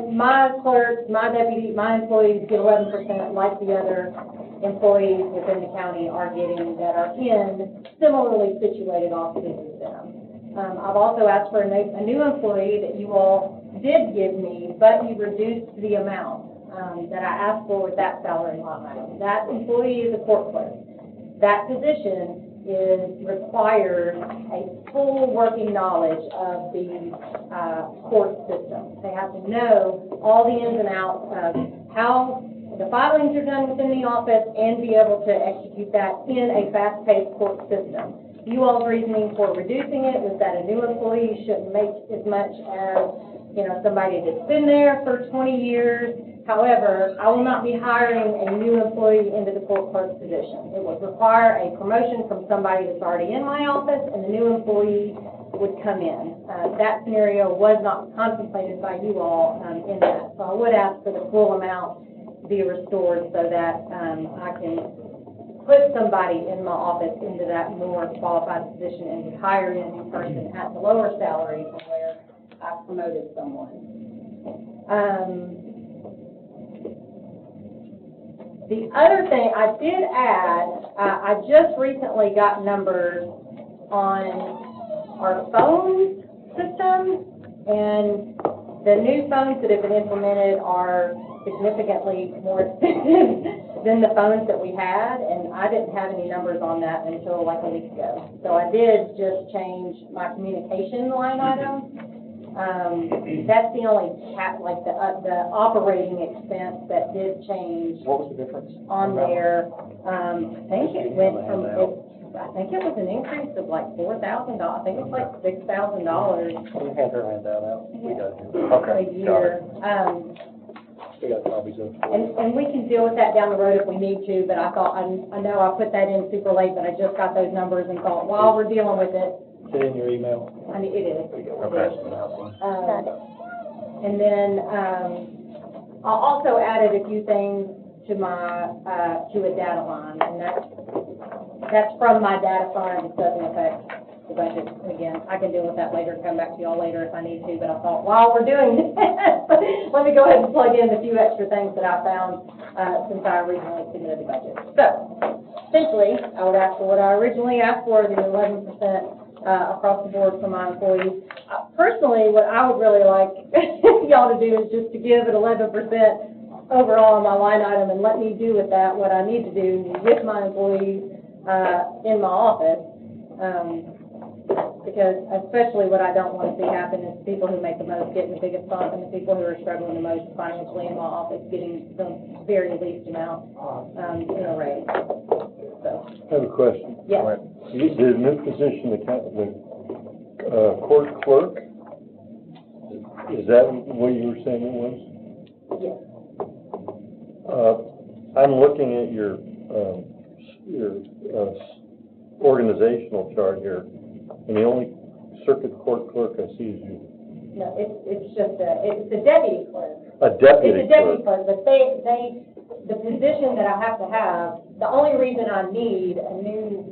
clerks, my deputies, my employees get 11% like the other employees within the county are getting that are in similarly situated offices as them. I've also asked for a new employee that you all did give me, but you reduced the amount that I asked for with that salary line item. That employee is a court clerk. That position requires a full working knowledge of the court system. They have to know all the ins and outs of how the filings are done within the office and be able to execute that in a fast-paced court system. You all's reasoning for reducing it was that a new employee shouldn't make as much as, you know, somebody that's been there for 20 years. However, I will not be hiring a new employee into the court clerk position. It would require a promotion from somebody that's already in my office, and the new employee would come in. that scenario was not contemplated by you all, in that. So I would ask for the full amount to be restored so that, I can put somebody in my office into that more qualified position and hire in a new person at the lower salary from where I promoted someone. The other thing I did add, I just recently got numbers on our phone system, and the new phones that have been implemented are significantly more expensive than the phones that we had, and I didn't have any numbers on that until like a week ago. So I did just change my communication line item. That's the only the operating expense that did change. What was the difference? On there, I think it went from, I think it was an increase of like $4,000. I think it's like $6,000 We had her hand that out. We got it. Okay, a year. We got copies of it. And we can deal with that down the road if we need to, but I thought, I know I put that in super late, but I just got those numbers and thought, while we're dealing with it, Is it in your email? I mean, it is. Okay. And then, I also added a few things to my, to a data line, and that's from my data fund. It doesn't affect the budget. And again, I can deal with that later, come back to y'all later if I need to, but I thought, while we're doing this, let me go ahead and plug in a few extra things that I found, since I originally submitted the budget. So, essentially, I would ask for what I originally asked for, the 11%, across the board for my employees. Personally, what I would really like y'all to do is just to give it 11% overall on my line item and let me do with that what I need to do with my employees, in my office. Because especially what I don't want to see happen is people who make the most getting the biggest bump, and the people who are struggling the most financially in my office getting the very least amount, in a raise. So, I have a question. yeah. The new position, the court clerk, is that what you were saying it was? Yes. I'm looking at your organizational chart here, and the only circuit court clerk I see is you. No, it's just it's a deputy clerk. A deputy It's a deputy clerk. clerk, but the position that I have to have, the only reason I need a new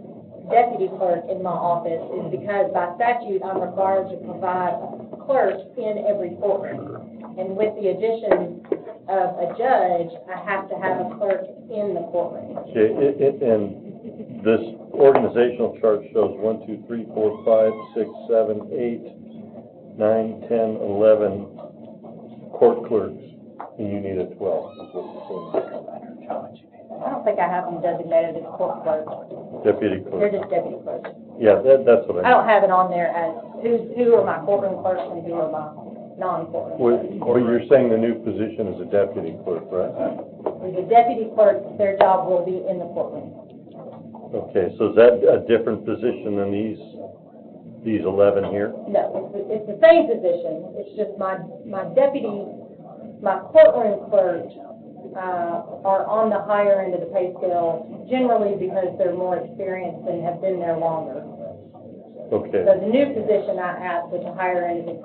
deputy clerk in my office is because by statute, I'm required to provide a clerk in every courtroom. And with the addition of a judge, I have to have a clerk in the courtroom. Okay, and this organizational chart shows 1, 2, 3, 4, 5, 6, 7, 8, 9, 10, 11 court clerks, and you need a 12, is what you're saying. I don't think I have them designated as court clerks. Deputy They're clerk. just deputy clerks. Yeah, that's what I don't have it on there as who are my courtroom clerks and who are my non-courtroom clerks. But you're saying the new position is a deputy clerk, right? The deputy clerk, their job will be in the courtroom. Okay, so is that a different position than these 11 here? No, it's the same position. It's just my courtroom clerks, are on the higher end of the pay scale, generally because they're more experienced and have been there longer. Okay. So the new position I asked was a higher end of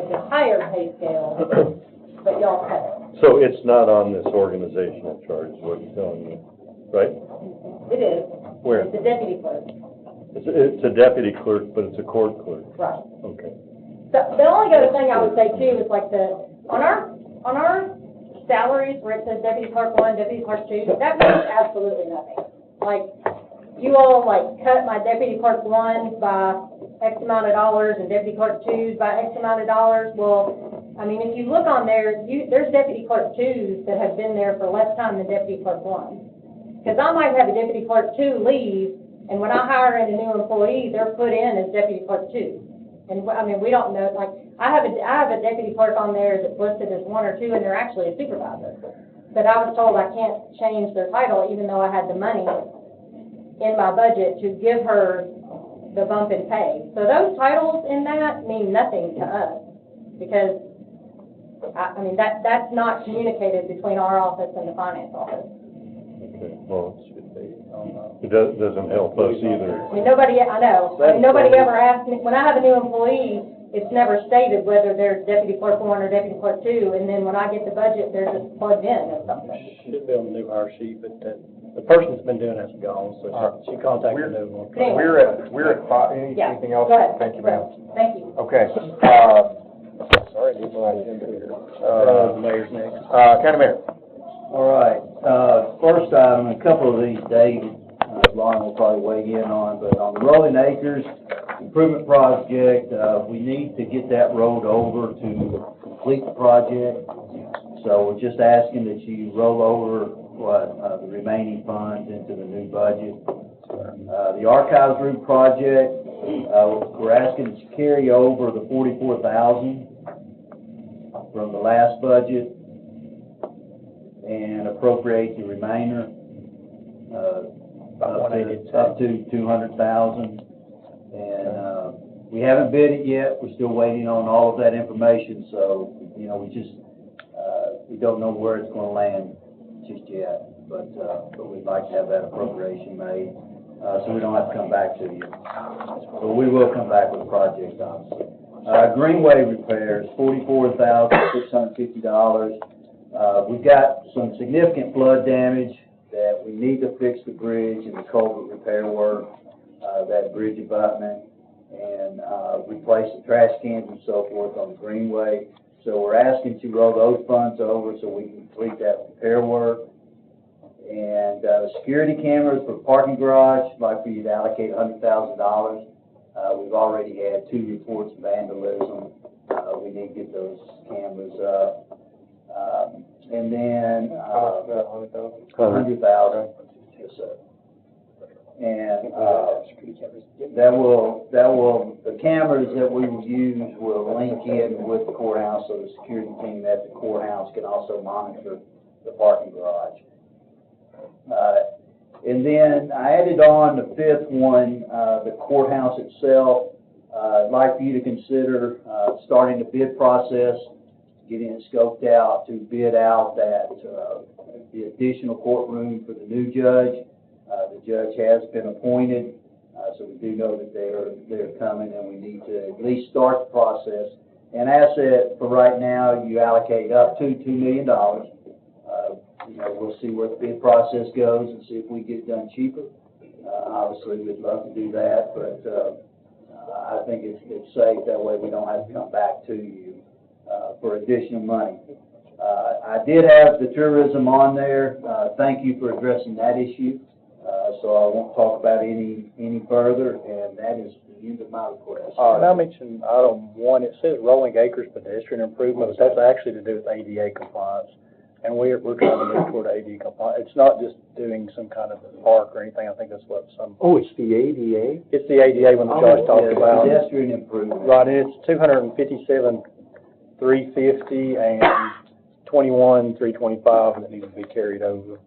the higher pay scale, but y'all cut it. So it's not on this organizational chart, is what you're telling me, right? It is. Where? It's a deputy clerk. It's a deputy clerk, but it's a court clerk. Right. Okay. So the only other thing I would say too is like on our salaries where it says deputy clerk 1, deputy clerk 2, that means absolutely nothing. Like, you all like cut my deputy clerk 1 by X amount of dollars and deputy clerk 2s by X amount of dollars. Well, I mean, if you look on there, there's deputy clerk 2s that have been there for less time than deputy clerk 1. Because I might have a deputy clerk 2 leave, and when I hire in a new employee, they're put in as deputy clerk 2. And I mean, we don't know, like, I have a deputy clerk on there that's listed as 1 or 2, and they're actually a supervisor. But I was told I can't change their title, even though I had the money in my budget to give her the bump in pay. So those titles in that mean nothing to us, because, I mean, that's not communicated between our office and the finance office. Okay, well, it doesn't help us either. I mean, nobody ever asks me, when I have a new employee, it's never stated whether there's deputy clerk 1 or deputy clerk 2, and then when I get the budget, they're just plugged in as something. Should be on the new hire sheet, but the person that's been doing that's gone, so she contacted the new one. We're at five, Yeah, anything else? go ahead. Thank you, ma'am. Thank you. Okay, sorry, I need my agenda here. The mayor's next. County Mayor. All right, first item, a couple of these David, Lauren will probably weigh in on, but on the Rolling Acres improvement project, we need to get that road over to complete the project. So we're just asking that you roll over the remaining funds into the new budget. The Archives Route project, we're asking that you carry over the $44,000 from the last budget and appropriate the remainder, up to $200,000. And, we haven't bid it yet. We're still waiting on all of that information, so, you know, we don't know where it's gonna land just yet. But we'd like to have that appropriation made, so we don't have to come back to you. But we will come back with a project, obviously. Greenway repairs, $44,650. We've got some significant flood damage that we need to fix the bridge and the culvert repair work, that bridge abutment, and replace the trash cans and so forth on the Greenway. So we're asking to roll those funds over so we can complete that repair work. And security cameras for the parking garage, I'd like for you to allocate $100,000. We've already had 2 reports of vandalism. We need to get those cameras up. And then, $100,000. Yes, sir. And, the cameras that we will use will link in with the courthouse, so the security team at the courthouse can also monitor the parking garage. And then I added on the 5th one, the courthouse itself. I'd like for you to consider, starting the bid process, getting it scoped out to bid out the additional courtroom for the new judge. The judge has been appointed, so we do know that they're coming, and we need to at least start the process. And asset for right now, you allocate up to $2 million. You know, we'll see where the bid process goes and see if we get it done cheaper. Obviously, we'd love to do that, but I think it's safe. That way we don't have to come back to you for additional money. I did have the tourism on there. Thank you for addressing that issue. So I won't talk about any further, and that is the end of my request. Can I mention item 1? It says Rolling Acres pedestrian improvement, but that's actually to do with ADA compliance. And we're trying to move toward ADA compliance. It's not just doing some kind of park or anything. I think that's what some. Oh, it's the ADA? It's the ADA one that Josh talked about. Pedestrian improvement. Right, and it's $257,350 and $21,325 that needs to be carried over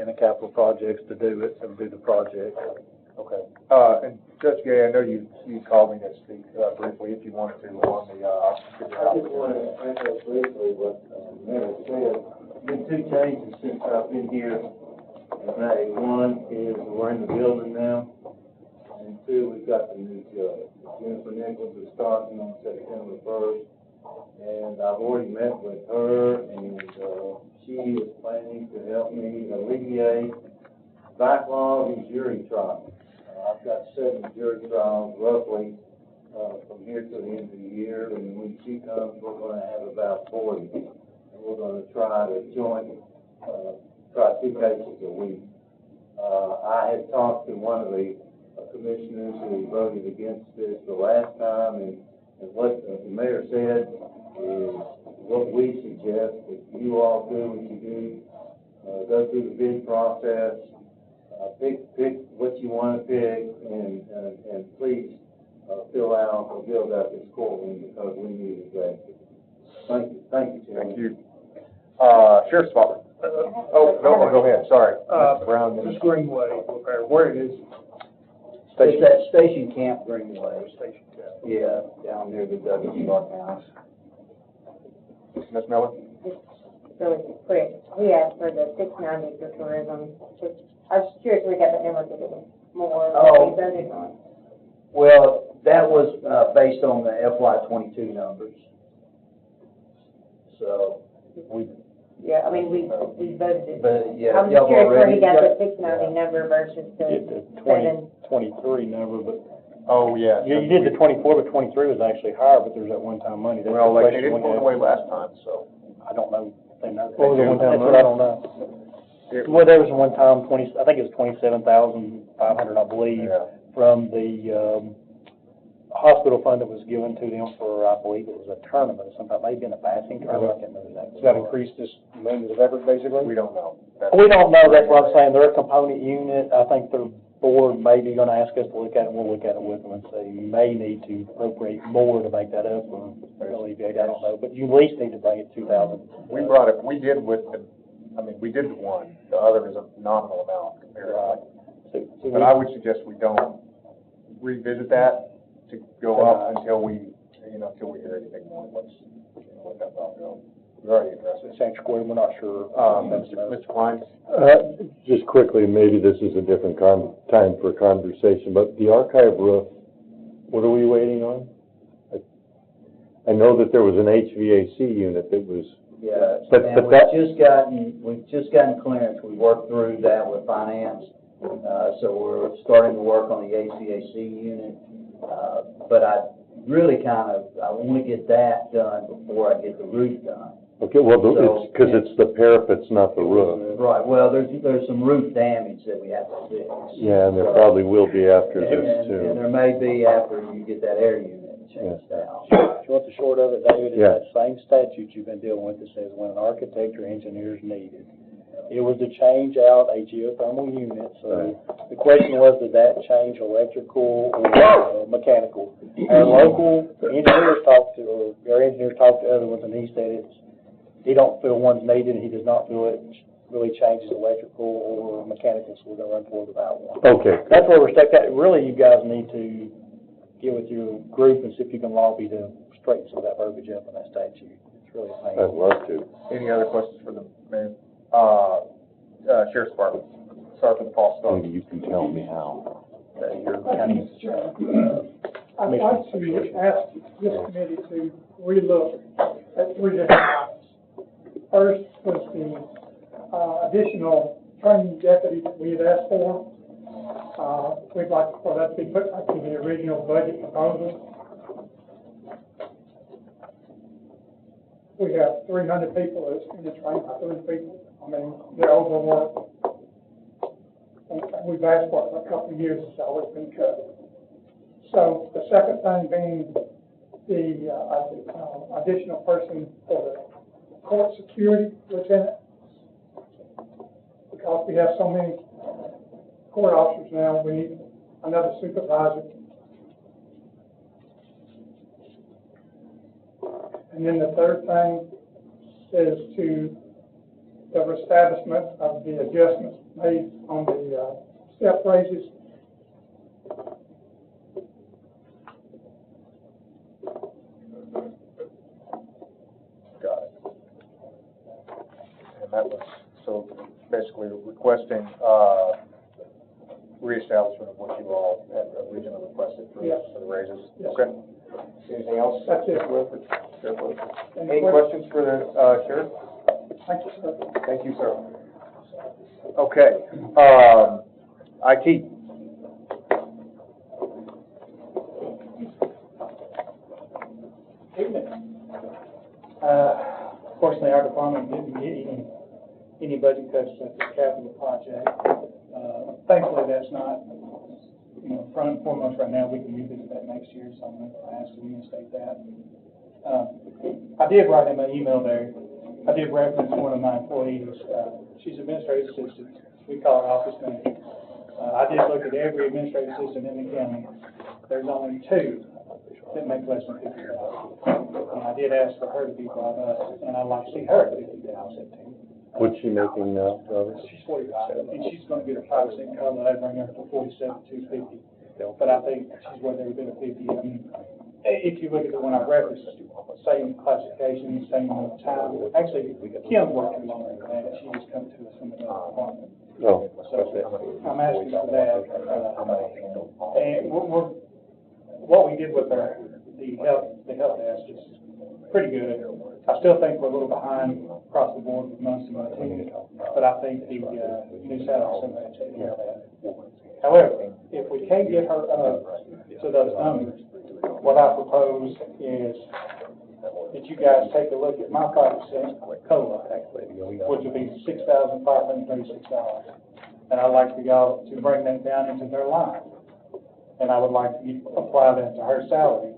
in the capital projects to do the project. Okay. And Judge Gay, I know you called me to speak briefly if you wanted to on the. I just want to echo briefly what the Mayor said. Been 2 changes since I've been here. One is we're in the building now, and 2, we've got the new judge. Jennifer Nichols is starting on September 1st, and I've already met with her, and she is planning to help me alleviate backlog in jury trials. I've got 7 jury trials roughly from here to the end of the year, and when she comes, we're going to have about 40. And we're going to try to try 2 cases a week. I had talked to one of the commissioners who voted against this the last time, and what the mayor said is what we suggest that you all do what you do, go through the bid process, pick what you want to pick, and please fill out or build out this courtroom because we need it badly. Thank you, Chairman. Thank you. Sheriff's Department. No, go ahead, sorry. Brown. This Greenway repair, where it is? It's at Station Camp Greenway. Station Camp. Yeah, down near the Douglas Park House. Ms. Miller? Really quick, we asked for the 690 for tourism. I was curious where we got that number, because it was more than we voted on. Well, That was, based on the FY '22 numbers. So, Yeah, I mean, we voted it. but, yeah, I'm just y'all curious where he already. got the 690 number versus the Get the 7. 23 number, but Oh, yeah. you did the 24, but 23 was actually higher, but there's that one-time money. That's Well, the like, they question didn't we go had. away last time, so. I don't know if they know. What was the one-time That's what money? I don't know. Well, there was a one-time I think it was 27,500, I believe, Yeah. from the, hospital fund that was given to them for, I believe it was a tournament or something, maybe in a passing tournament, I can't remember exactly. Does that increase this millions of effort, basically? We don't know. We don't know, that's what I'm saying, they're a component unit, I think their board may be gonna ask us to look at it, we'll look at it with them and say, you may need to appropriate more to make that up, or alleviate, I don't know, but you at least need to bring it 2,000. We brought it, we did with the, I mean, we did the one, the other is a nominal amount comparatively. But I would suggest we don't revisit that to go up until we, until we hear anything more, let's, let that thought go. We've already addressed it. Sanctuary, we're not sure. Mr. Klein? Just quickly, maybe this is a different time for conversation, but the archive roof, what are we waiting on? I know that there was an HVAC unit that was, Yeah, But and that- we've just gotten clearance, we worked through that with finance, so we're starting to work on the HVAC unit, but I wanna get that done before I get the roof done. okay, well, So- it's, because it's the parapets, not the roof. Right, well, there's some roof damage that we have to fix. Yeah, and there probably will be after this And too. there may be after you get that air unit changed out. You want the short of it, David, is Yeah. that same statute you've been dealing with that says when an architect or engineer is needed. It was to change out a geothermal unit, so the question was, did that change electrical or mechanical? Our local engineers talked to, or our engineers talked to other ones, and he said he don't feel one's needed, he does not feel it really changes electrical or mechanical, so we're gonna run forward without one. Okay. That's where we're stuck at. Really, you guys need to get with your group and see if you can lobby to straighten some of that verbiage up in that statute. It's really a pain. I'd love to. Any other questions for the mayor? Sheriff's Department, sorry for the false start. Maybe you can tell me how. Your county. I'd like to ask this committee to relook at 3 different items. First was the additional training deputy that we had asked for. We'd like for that to be put back to the original budget proposal. We have 300 people that's in the training, 3 people. I mean, they're overworked. And we've asked for it for a couple of years, it's always been cut. So the second thing being the additional person for the court security lieutenant. Because we have so many court officers now, we need another supervisor. And then the third thing is to the reestablishment of the adjustments made on the step raises. Got it. And that was, so basically requesting, reestablishment of what you all had originally requested for Yes. the raises. Yes. Okay. Anything else? That's it. Sheriff Wilford? Any questions for the, sheriff? Thank you, sir. Thank you, sir. Okay, IT. Fortunately, our department didn't get any budget cuts at the capital project. Thankfully, that's not, front and foremost right now. We can revisit that next year, so I'm going to ask to reinstate that. I did write him an email there. I did reference one of my employees. She's administrative assistant. We call her office manager. I did look at every administrative assistant in the county. There's only 2 that make less than $50,000. And I did ask for her to be brought up, and I'd like to see her at $50,000 too. What's she making now, Robert? She's 45, and she's gonna get a 5% COLA, that'd bring her to 47,250. But I think she's worth every bit of 50. I mean, if you look at the one I referenced, same classification, same time. Actually, Kim worked here longer than that. She just come to us from another department. Oh. So I'm asking for that. And what we did with the help desk is pretty good. I still think we're a little behind across the board with most of our team, but I think the new salary somebody taking care of that. However, if we can't get her up to those numbers, what I propose is that you guys take a look at my 5% COLA, which would be $6,536. And I'd like for y'all to bring that down into their line. And I would like to apply that to her salary,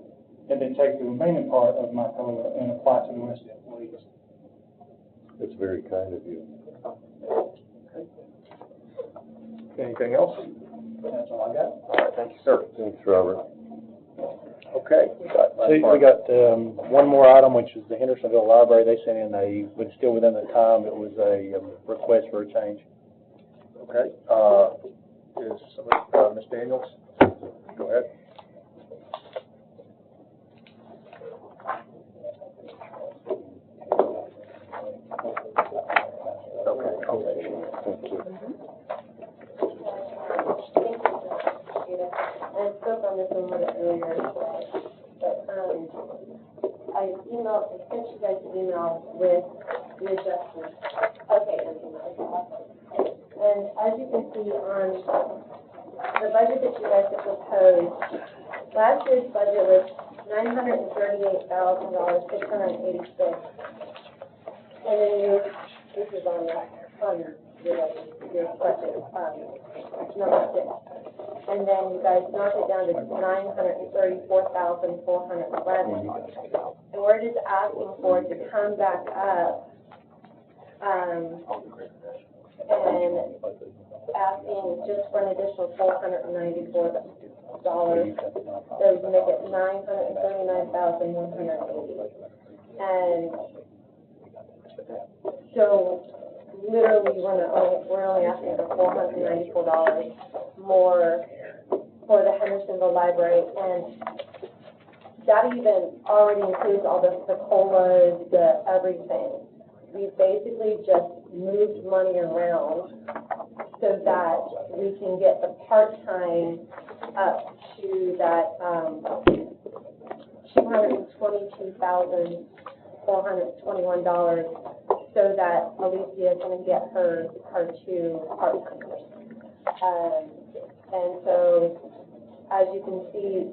and then take the remaining part of my COLA and apply to the rest of the employees. It's very kind of you. Anything else? That's all I got. All right, thank you, sir. Thanks, Robert. Okay. See, we got, one more item, which is the Hendersonville Library. They sent in but still within the time, it was a request for a change. Okay, is Ms. Daniels? Go ahead. Okay. I spoke on this a little bit earlier, but, I sent you guys an email with the adjustments. Okay, and as you can see on the budget that you guys have proposed, last year's budget was $938,686. And then this is on your budget, number 6. And then you guys knocked it down to $934,411. And we're just asking for it to come back up, and asking just for an additional $494. So we make it $939,180. And so literally we're only asking for $494 more for the Hendersonville Library, and that even already includes all the COLAs, the everything. We basically just moved money around so that we can get the part-time up to that $222,421, so that Alicia is going to get her two part-timers. And so, as you can see,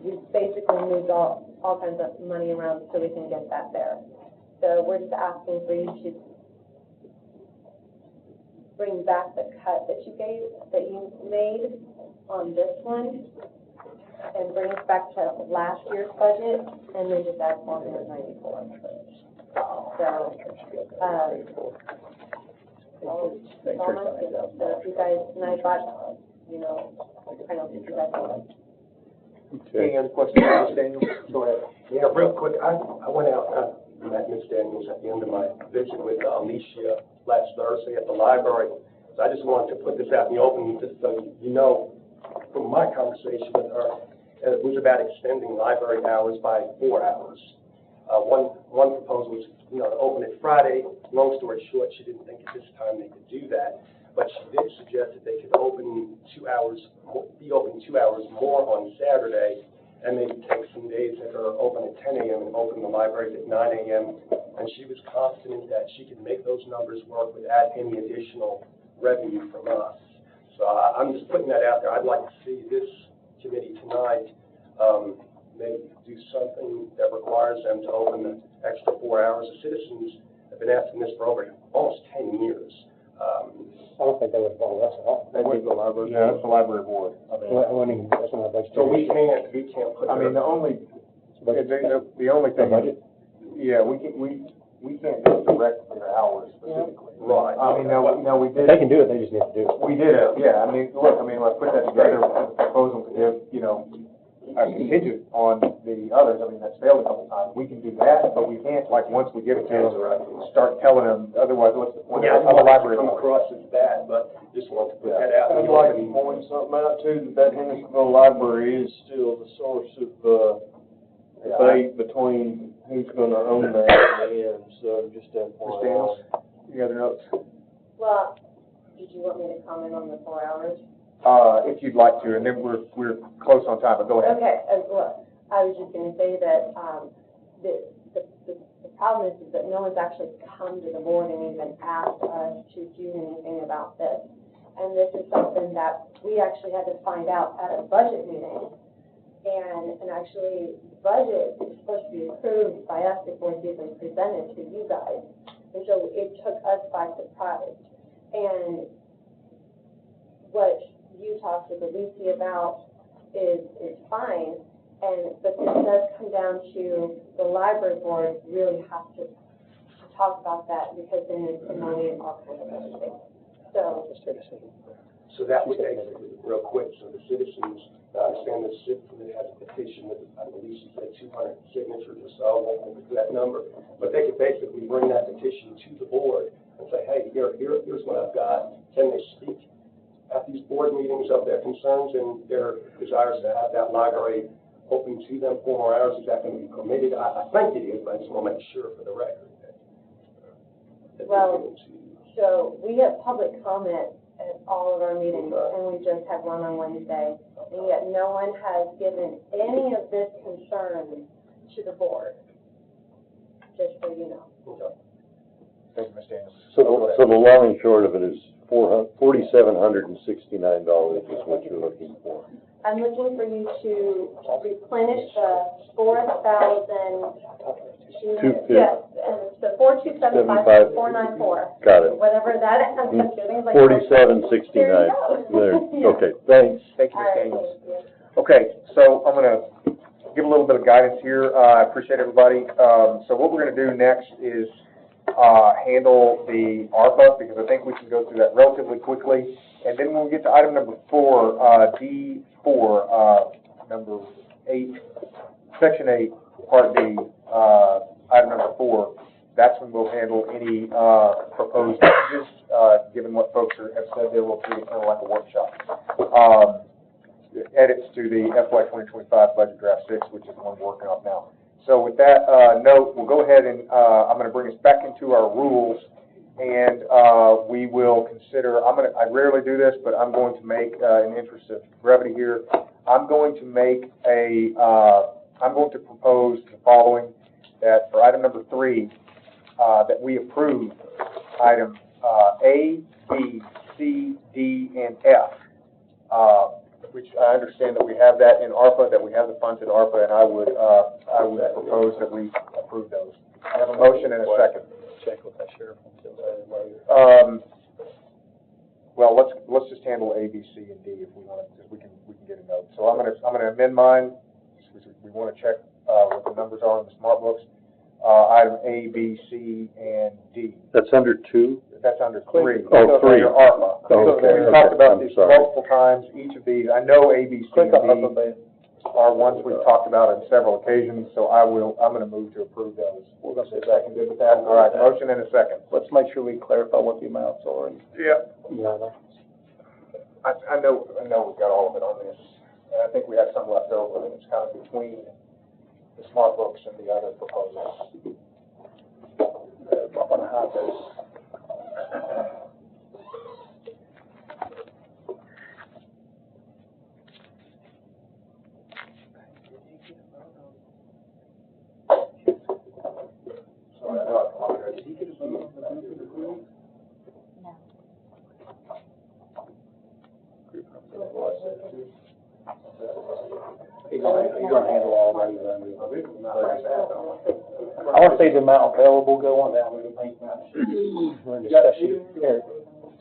we basically moved all kinds of money around so we can get that there. So we're just asking for you to bring back the cut that you made on this one, and bring us back to last year's budget, and then just add 494. So, so if you guys, and I thought, I don't think you guys know. Any other questions, Ms. Daniels? Go ahead. Yeah, real quick, I went out and met Ms. Daniels at the end of my visit with Alicia last Thursday at the library. So I just wanted to put this out in the open, just so you know, from my conversation with her, it was about extending library hours by 4 hours. One proposal was, to open it Friday. Long story short, she didn't think at this time they could do that, but she did suggest that they could be open 2 hours more on Saturday, and maybe take some days that are open at 10 a.m. and open the libraries at 9 a.m. And she was confident that she could make those numbers work without any additional revenue from us. So I'm just putting that out there. I'd like to see this committee tonight maybe do something that requires them to open the extra 4 hours. The citizens have been asking this for over almost 10 years. I don't think they would follow us at all. That is the library. Yeah, that's the library board. That's not a budget. So we can't put. I mean, the only thing. Yeah, we can't do direct for their hours specifically. Right. I mean, no, we did. They can do it, they just need to do it. We did it, yeah. I mean, look, let's put that together as a proposal to give, a contingent on the others. I mean, that's failed a couple times. We can do that, but we can't, once we give it to them, start telling them, otherwise, what's the point of the library? Come across as bad, but just want to put that out. I'd like to point something out too, that Hendersonville Library is still the source of debate between who's gonna own that in the end, so just FYI. Any other notes? Well, did you want me to comment on the 4 hours? if you'd like to, and then we're close on time, but go ahead. Okay, well, I was just gonna say that, the problem is that no one's actually come to the board and even asked us to do anything about this. And this is something that we actually had to find out at a budget meeting. And actually, the budget is supposed to be approved by us before it's even presented to you guys. And so it took us by surprise. And what you talked to the Lucy about is fine. But this does come down to the library board really has to talk about that because then it's the money and all kinds of everything. So that would make it real quick, so the citizens, I understand the citizen has a petition that I believe she said 200 signatures or so, I won't remember that number, but they could basically bring that petition to the board and say, hey, here's what I've got. Can they speak at these board meetings of their concerns and their desires to have that library open to them 4 more hours? Is that going to be permitted? I think it is, but I just want to make sure for the record. Well, so we have public comment at all of our meetings, and we just had one on Wednesday, and yet no one has given any of this concern to the board, just so you know. Okay. Thank you, Ms. Daniels. So the long and short of it is $4,769 is what you're looking for. I'm looking for you to replenish the 4,000. Yes, and it's the 4,275, 494. Got it. Whatever that is, I'm just kidding. Like, 4769. There you go. There. Yeah. Okay, thanks. Thank you, Ms. All right, Daniels. thank you. Okay, so I'm gonna give a little bit of guidance here. I appreciate everybody. So what we're gonna do next is, handle the ARPA, because I think we can go through that relatively quickly. And then when we get to item number 4, D4, number 8, section 8, part D, item number 4, that's when we'll handle any, proposed changes, given what folks have said there. We'll treat it kind of like a workshop. Edits to the FY 2025 budget draft 6, which is the one we're working on now. So with that note, we'll go ahead and I'm going to bring us back into our rules, and we will consider. I rarely do this, but I'm going to make, in the interest of brevity here, I'm going to propose the following: that for item number 3, that we approve item A, B, C, D, and F. Which I understand that we have that in ARPA, that we have the funds in ARPA, and I would propose that we approve those. I have a motion and a second. Check with that sheriff. Well, let's just handle A, B, C, and D if we want to, because we can get a note. So I'm gonna amend mine. We want to check what the numbers are in the smart books. Item A, B, C, and D. That's under 2? That's under 3. Oh, 3. Under ARPA. Oh, okay. We've talked about I'm these sorry. multiple times. Each of these, I know A, B, C, and D are ones we've talked about on several occasions. So I'm going to move to approve those. Is that good with that? All right. Motion and a second. Let's make sure we clarify what the amounts are. Yeah. I know we've got all of it on this. And I think we have some left over, and it's kind of between the smart books and the other proposals. I'm going to hide those. Sorry, I know I apologize. Did he get his vote on the group? You're going to handle all that. I want to see the amount available going down. We're in discussion. Here.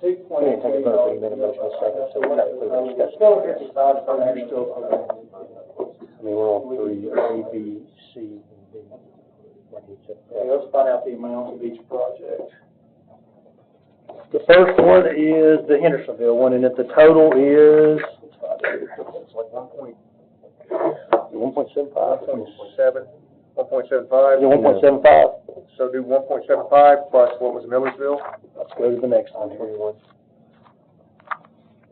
We didn't take a vote, but you made a motion a second, so we're not clear discussion. I mean, we're on 3, A, B, C, and D. Let's find out the amounts of each project. The first one is the Hendersonville one, and if the total is, It's like 1.75. 1.75? 1.7, 1.75. Is it 1.75? So do 1.75 plus what was Millersville? Let's go to the next one. 21.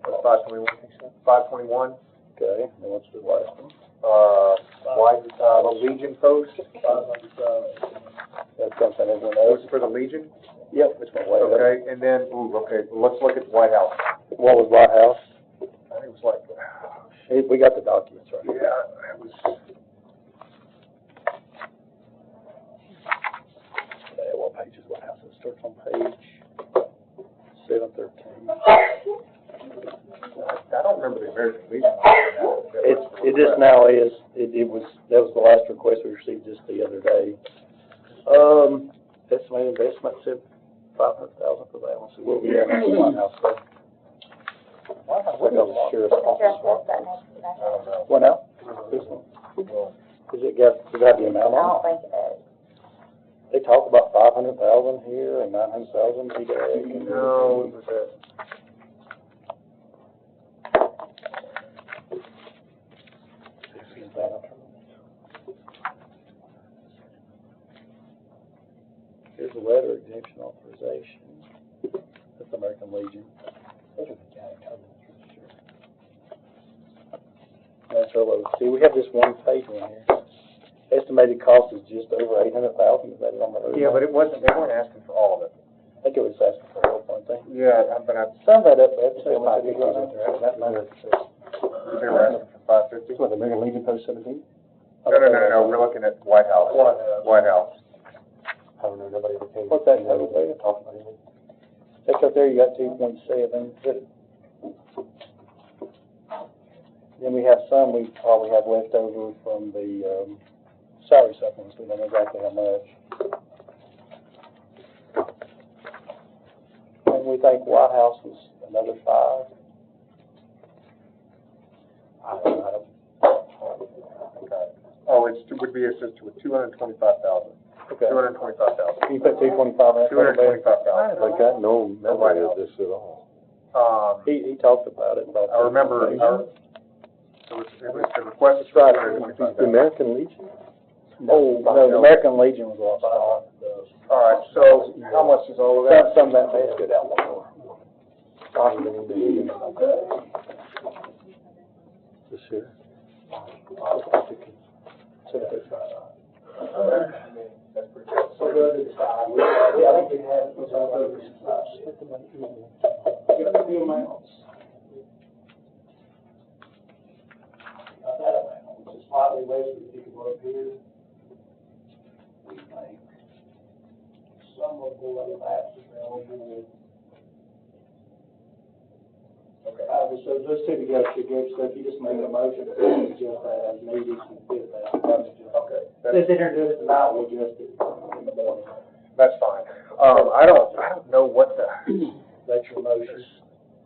521. 521. Okay, and what's the last one? The Legion Post. That's something everyone Was knows. it for the Legion? Yep, it's my way. Okay, and then, let's look at the White House. What was White House? I think it was like, Hey, we got the documents right here. yeah, it was. Okay, what page is what house? It starts on page 713. I don't remember the American Legion. It just now is, that was the last request we received just the other day. Estimated investment said $500,000 for that one, so we'll be at the White House. What else? Sheriff's office. What now? This one? Is it got the amount on it? I don't think it is. They talk about 500,000 here and 900,000 today. No, it was a. Here's a letter of exemption authorization. That's American Legion. That's our load. See, we have this one page in here. Estimated cost is just over 800,000. Is that on the? Yeah, but it wasn't. They weren't asking for all of it. I think it was asking for help, weren't they? Yeah, but I. Sum that up, that's They were asking for 550. What, the American Legion Post 17? No, we're looking at White House. White House. I don't know, nobody ever came. What's that total there? Talk about anything. That's right there, you got 2.7. Then we have some we probably have left over from the, salary supplements, we don't know exactly how much. And we think White House was another 5. I don't. Okay. Oh, would be assisted with 225,000. Okay. 225,000. Can you put 225 in that? 225,000. I got no memory of this at all. He talked about it. I remember, it was the request was Right. The American Legion? Oh, no, the American Legion was lost. all right, so how much is all of that? Some of that may have go down one more. This here? So go to the side. Yeah, I think we have, get the amounts. Not that amount, which is slightly less than if you could go up here. We think some of the other maps available. Okay. So those two together should give, so if you just make a motion to adjust that as needed to fit that. Okay. Let's introduce it tonight, we'll adjust it. That's fine. I don't know what the. That's your motion.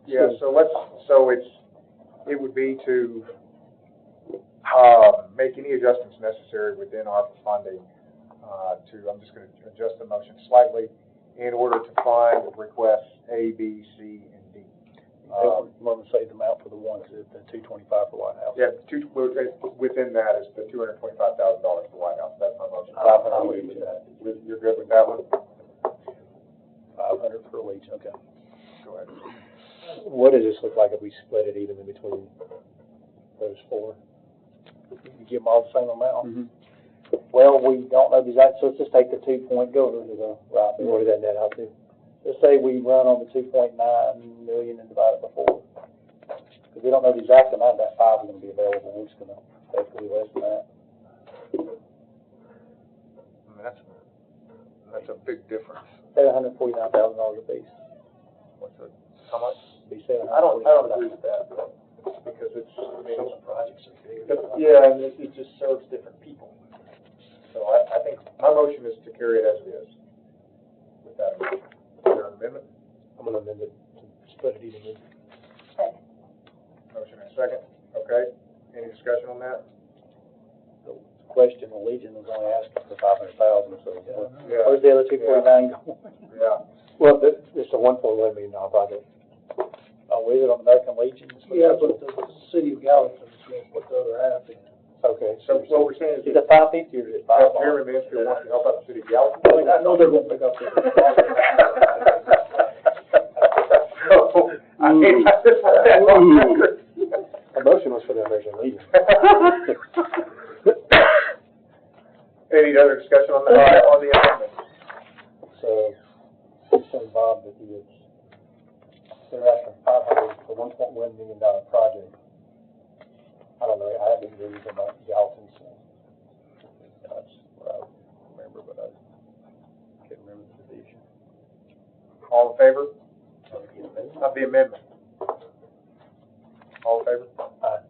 Yeah, so it would be to, make any adjustments necessary within our funding, I'm just gonna adjust the motion slightly in order to fund requests A, B, C, and D. You want to say the amount for the ones, the 225 for White House? Yeah, within that is the $225,000 for White House, that's my motion. 500. You're good with that one? 500 for Legion, okay. Go ahead. What does this look like if we split it even in between those 4? You give them all the same amount? Well, we don't know the exact, so let's just take the 2 point, go over to the right. What does that net out to? Let's say we run on the 2.9 million and divide it by 4. Because we don't know the exact amount that 5 is going to be available, we're just going to basically less than that. I mean, that's a big difference. Say $149,000 a piece. How much? Be $749,000. I don't agree with that, because it's, Some projects are big. yeah, and it just serves different people. So I think my motion is to carry it as it is. With that amendment. Is there an amendment? I'm gonna amend it to split it evenly. Motion and second, okay. Any discussion on that? The question, the Legion was only asking for 500,000, so Yeah. where's the other 249 going? Yeah. Well, it's a $1.1 million project. Oh, is it on American Legion? Yeah, but the city of Gallatin is going to put the other half in. Okay. So what we're saying is, Is it 550 or is it 5? Jeremy Mansfield wants to help out the city of Gallatin. I know they're going to pick up the. So, I mean, I just want that on record. The motion was for the American Legion. Any other discussion on the amendment? So, Bob, that they're asking 500 for $1.1 million project. I don't know, I haven't read anything about Galton, so that's what I remember, but I can't remember the division. All in favor of the amendment? All in favor? Aye.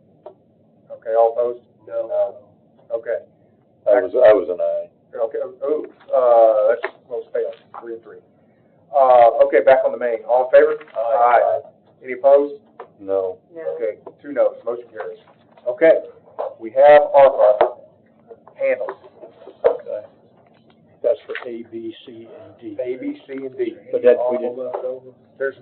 Okay, all opposed? No. Okay. I was an aye. Okay, those fail, 3-3. Okay, back on the main. All in favor? Aye. Any opposed? No. Okay, 2 noes, motion carries. Okay, we have ARPA handled. Okay. That's for A, B, C, and D. A, B, C, and D. But that we didn't. There's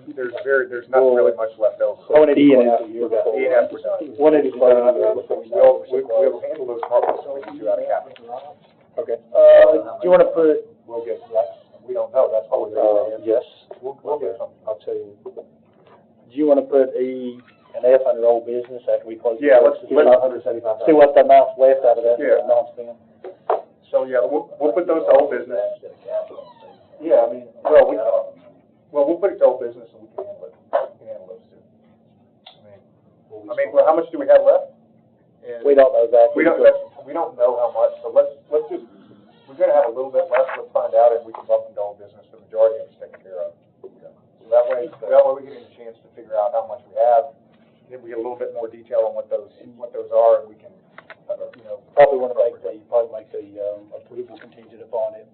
not really much left over. E and F. E and F were done. One of these. We'll handle those departments when we get you out of capital. Okay. Do you want to put, We'll get, we don't know, that's what we're yes, We'll get something. I'll tell you. Do you want to put E and F under old business after we close? Yeah, let's see what the amount's left out of that. Yeah. Non-spend. So, yeah, we'll put those to old business. Yeah, I mean, we'll put it to old business and we can handle it. We can handle those two. I mean, well, how much do we have left? We don't know that. We don't know how much, so let's just, we're gonna have a little bit left, let's find out, and we can bump into old business, the majority of it's taken care of. So that way we get a chance to figure out how much we have, then we get a little bit more detail on what those are, and we can, Probably want to make the approval contingent upon it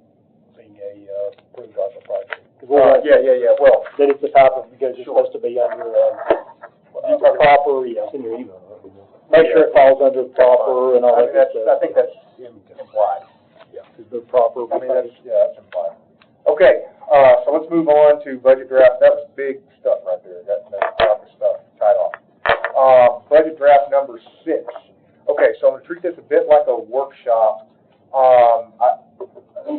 being a approved ARPA project. well, That it's the type of, because it's supposed to be under, proper, In your email. make sure it falls under proper and all that good stuff. I think that's implied. The proper. I mean, that's implied. Okay, so let's move on to budget draft. That was big stuff right there. That proper stuff tied off. Budget draft number 6. Okay, so I'm gonna treat this a bit like a workshop.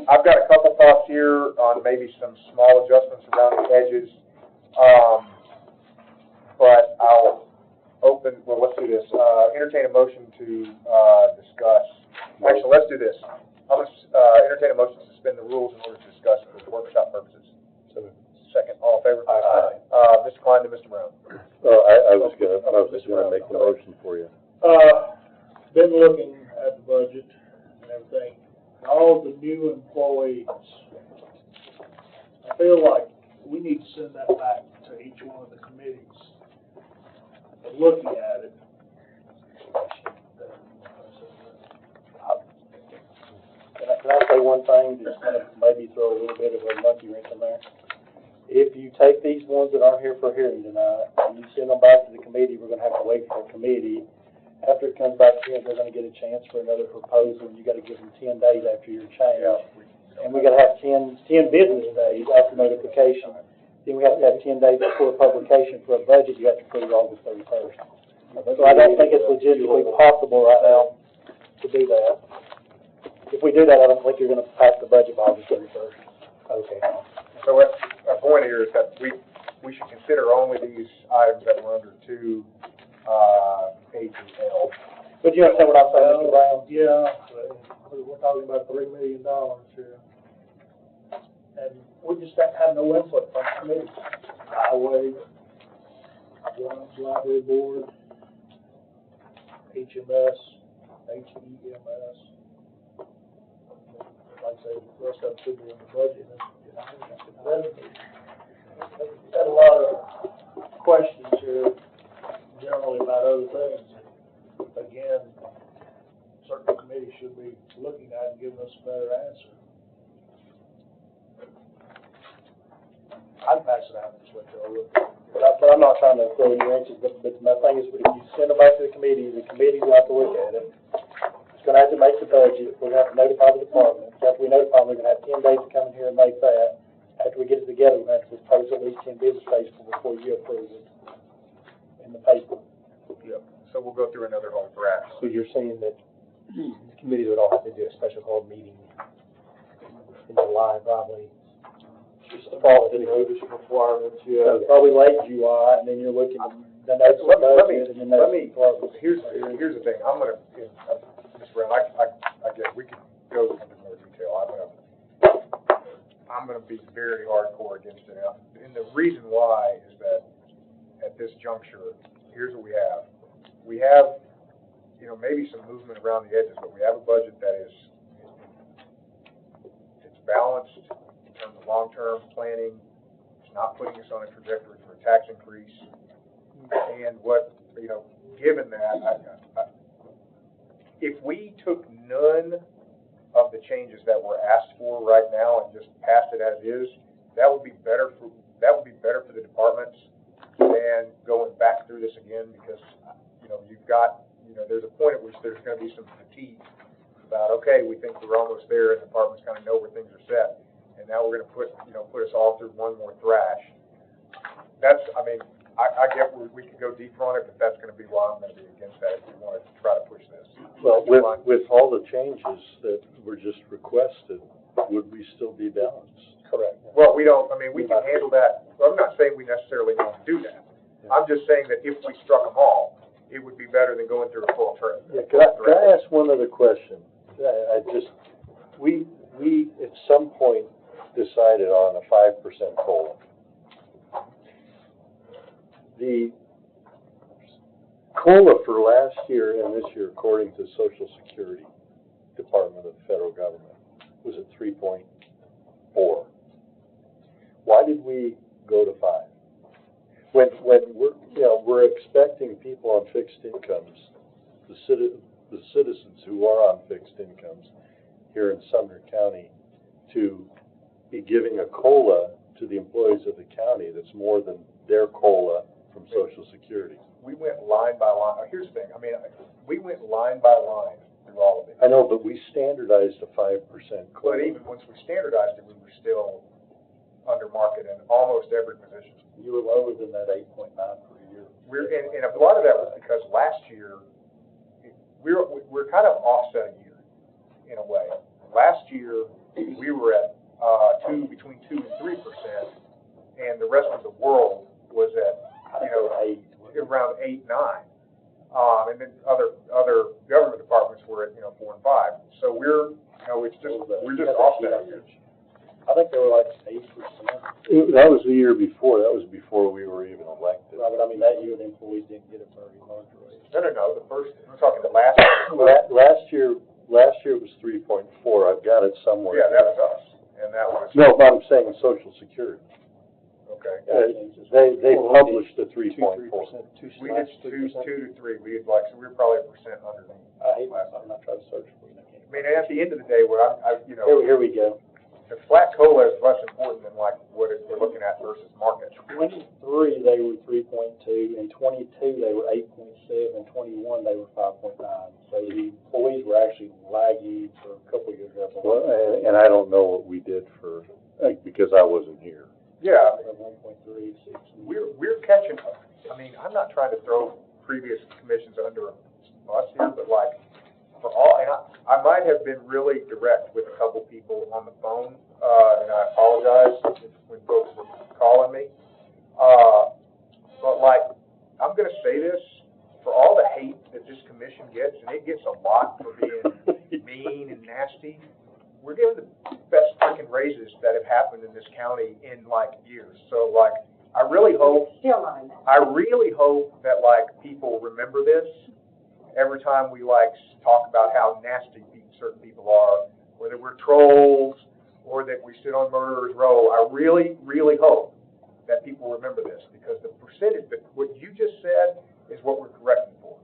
I've got a couple thoughts here on maybe some small adjustments around the edges. But I'll let's do this. Entertain a motion to discuss. Actually, let's do this. I'm gonna entertain a motion to suspend the rules in order to discuss for workshop purposes. So, second, all in favor? Aye. Mr. Klein to Mr. Brown. I was gonna make the motion for you. Been looking at the budget and everything, and all the new employees. I feel like we need to send that back to each one of the committees and looking at it. Can I say one thing, just kind of maybe throw a little bit of a monkey wrench in there? If you take these ones that aren't here for hearing tonight, and you send them back to the committee, we're gonna have to wait for a committee. After it comes back here, they're gonna get a chance for another proposal, you gotta give them 10 days after your change. And we gotta have 10 business days after notification. Then we have to have 10 days before publication for a budget, you have to put it August 31st. So I don't think it's logistically possible right now to do that. If we do that, I don't think you're gonna pass the budget by August 31st. Okay. So our point here is that we should consider only these items that were under 2, A through L. But you understand what I'm saying, Mr. Brown? Yeah, we're talking about $3 million here. And we just have no input from committees. Highway, Library Board, HMS, HEMS. Like I say, the rest of it should be in the budget. Had a lot of questions here, generally about other things. Again, certain committees should be looking at and giving us a better answer. I'd pass it out and just let y'all look. But I'm not trying to throw any wrenches, but my thing is, if you send them back to the committee will have to look at it. It's gonna have to make the budget, we're gonna have to notify the department. After we notify them, we're gonna have 10 days to come in here and make that. After we get it together, we're gonna have to post at least 10 business days before you approve it in the paper. Yep. So we'll go through another whole draft. So you're saying that the committees would all have to do a special called meeting in July, probably? Just follow the notice requirements, yeah. So probably late July, and then you're looking at the notice of budget, and then Here's the thing, I'm gonna, Mr. Brown, I get, we could go into more detail, I'm gonna be very hardcore against it, and the reason why is that, at this juncture, here's what we have. We have, you know, maybe some movement around the edges, but we have a budget that is, it's balanced in terms of long-term planning. It's not putting us on a trajectory for a tax increase. And what, you know, given that, if we took none of the changes that were asked for right now and just passed it as is, that would be better for the departments than going back through this again, because, you know, you've got, you know, there's a point at which there's going to be some fatigue about, okay, we think we're almost there, and the departments kind of know where things are set, and now we're going to put us all through one more thrash. That's, I mean, I get we could go deeper on it, but that's going to be why I'm going to be against that if we want to try to push this. Well, with all the changes that were just requested, would we still be balanced? Correct. Well, we don't, I mean, we can handle that. Well, I'm not saying we necessarily need to do that. Yeah. I'm just saying that if we struck them all, it would be better than going through a full turn. Yeah, can I ask one other question? We at some point decided on a 5% COLA. The COLA for last year and this year, according to Social Security Department of the federal government, was at 3.4. Why did we go to 5? When we're expecting people on fixed incomes, the citizens who are on fixed incomes here in Sumner County, to be giving a COLA to the employees of the county that's more than their COLA from Social Security. We went line by line. Here's the thing. I mean, we went line by line through all of it. I know, but we standardized a 5% COLA. But even once we standardized it, we were still under market in almost every position. You were lower than that 8.9 per year. And a lot of that was because last year, we're kind of offset a year in a way. Last year, we were at between 2 and 3%, and the rest of the world was at, you know, around 8, 9. And then other government departments were at, 4 and 5. So we're just offset. I think they were like 8%. That was the year before. That was before we were even elected. Right, but I mean, that year the employees didn't get a very large raise. No. We're talking the last year. Last year it was 3.4. I've got it somewhere. Yeah, that was us, and that was. No, but I'm saying Social Security. Okay. They published the 3.4. We did 2 to 3. We had so we were probably 1% underneath. I'm not trying to search for you. I mean, at the end of the day, what Here we go. The flat COLA is less important than what we're looking at versus market. 23 they were 3.2, and 22 they were 8.7, and 21 they were 5.9. So the employees were actually lagging for a couple of years. Well, and I don't know what we did because I wasn't here. Yeah. 1.36. We're catching up. I mean, I'm not trying to throw previous commissions under a bus here, but for all, and I might have been really direct with a couple people on the phone, and I apologize when folks were calling me. But I'm going to say this, for all the hate that this commission gets, and it gets a lot for being mean and nasty, we're giving the best freaking raises that have happened in this county in years. So I really hope that people remember this every time we talk about how nasty certain people are, or that we're trolls, or that we sit on murderer's row. I really, really hope that people remember this, because the percentage, what you just said is what we're correcting for.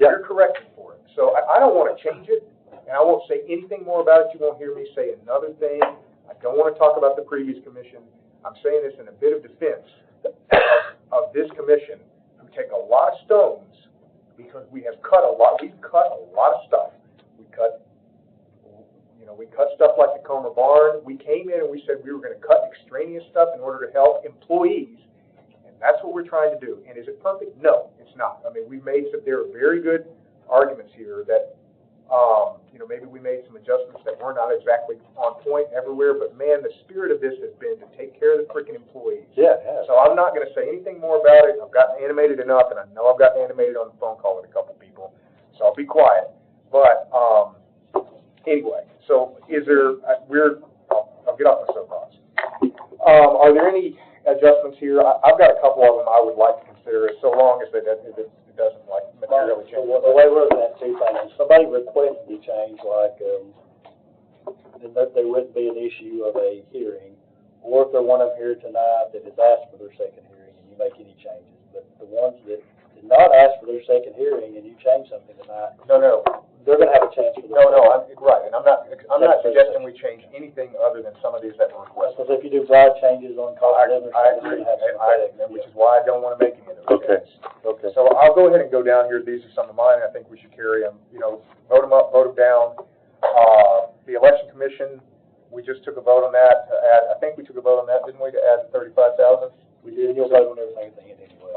Yeah. You're correcting for it. So I don't want to change it, and I won't say anything more about it. You won't hear me say another thing. I don't want to talk about the previous commission. I'm saying this in a bit of defense of this commission, who take a lot of stones, because we've cut a lot of stuff. We cut stuff like the Comer Barn. We came in and we said we were going to cut extraneous stuff in order to help employees, and that's what we're trying to do. And is it perfect? No, it's not. I mean, there are very good arguments here that, maybe we made some adjustments that were not exactly on point everywhere, but man, the spirit of this has been to take care of the freaking employees. Yeah. So I'm not going to say anything more about it. I've gotten animated enough, and I know I've gotten animated on the phone call with a couple people, so I'll be quiet. But anyway, so I'll get off my soapbox. Are there any adjustments here? I've got a couple of them I would like to consider. there is, so long as it doesn't like materially change. The way we're looking at two things, if somebody requested a change, like, then there wouldn't be an issue of a hearing, or if they're one up here tonight that has asked for their second hearing and you make any changes. But the ones that did not ask for their second hearing and you change something tonight, No, they're gonna have a chance for their. I'm right, and I'm not suggesting we change anything other than some of these that were requested. Because if you do broad changes on cost of living. I agree, which is why I don't want to make any of those. Okay, okay. So I'll go ahead and go down here. These are some of mine. I think we should carry them, vote them up, vote them down. The election commission, we just took a vote on that to add, I think we took a vote on that, didn't we, to add the 35,000? We did, you'll vote on everything at the end anyway.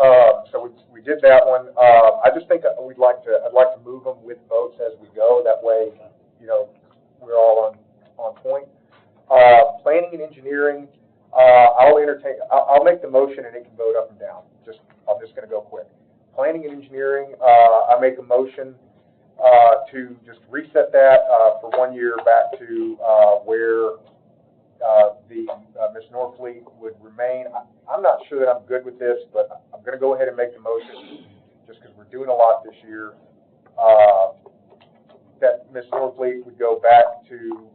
So we did that one. I just think I'd like to move them with votes as we go. That way, we're all on point. Planning and engineering, I'll make the motion and it can vote up and down. I'm just gonna go quick. Planning and engineering, I make a motion to just reset that for 1 year back to where Ms. Norfleet would remain. I'm not sure that I'm good with this, but I'm going to go ahead and make the motion, just because we're doing a lot this year, that Ms. Norfleet would go back to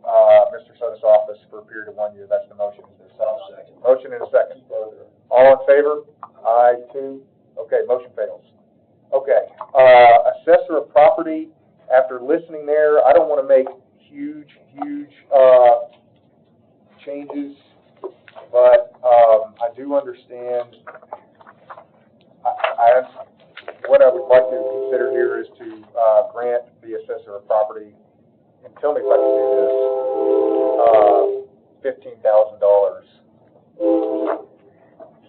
Mr. Sutter's office for a period of 1 year. That's the motion. Is there a second? Motion and a second. All in favor? Aye, two. Okay, motion fails. Okay, assessor of property, after listening there, I don't want to make huge changes, but I do understand, what I would like to consider here is to grant the assessor of property, and tell me if I can do this, $15,000.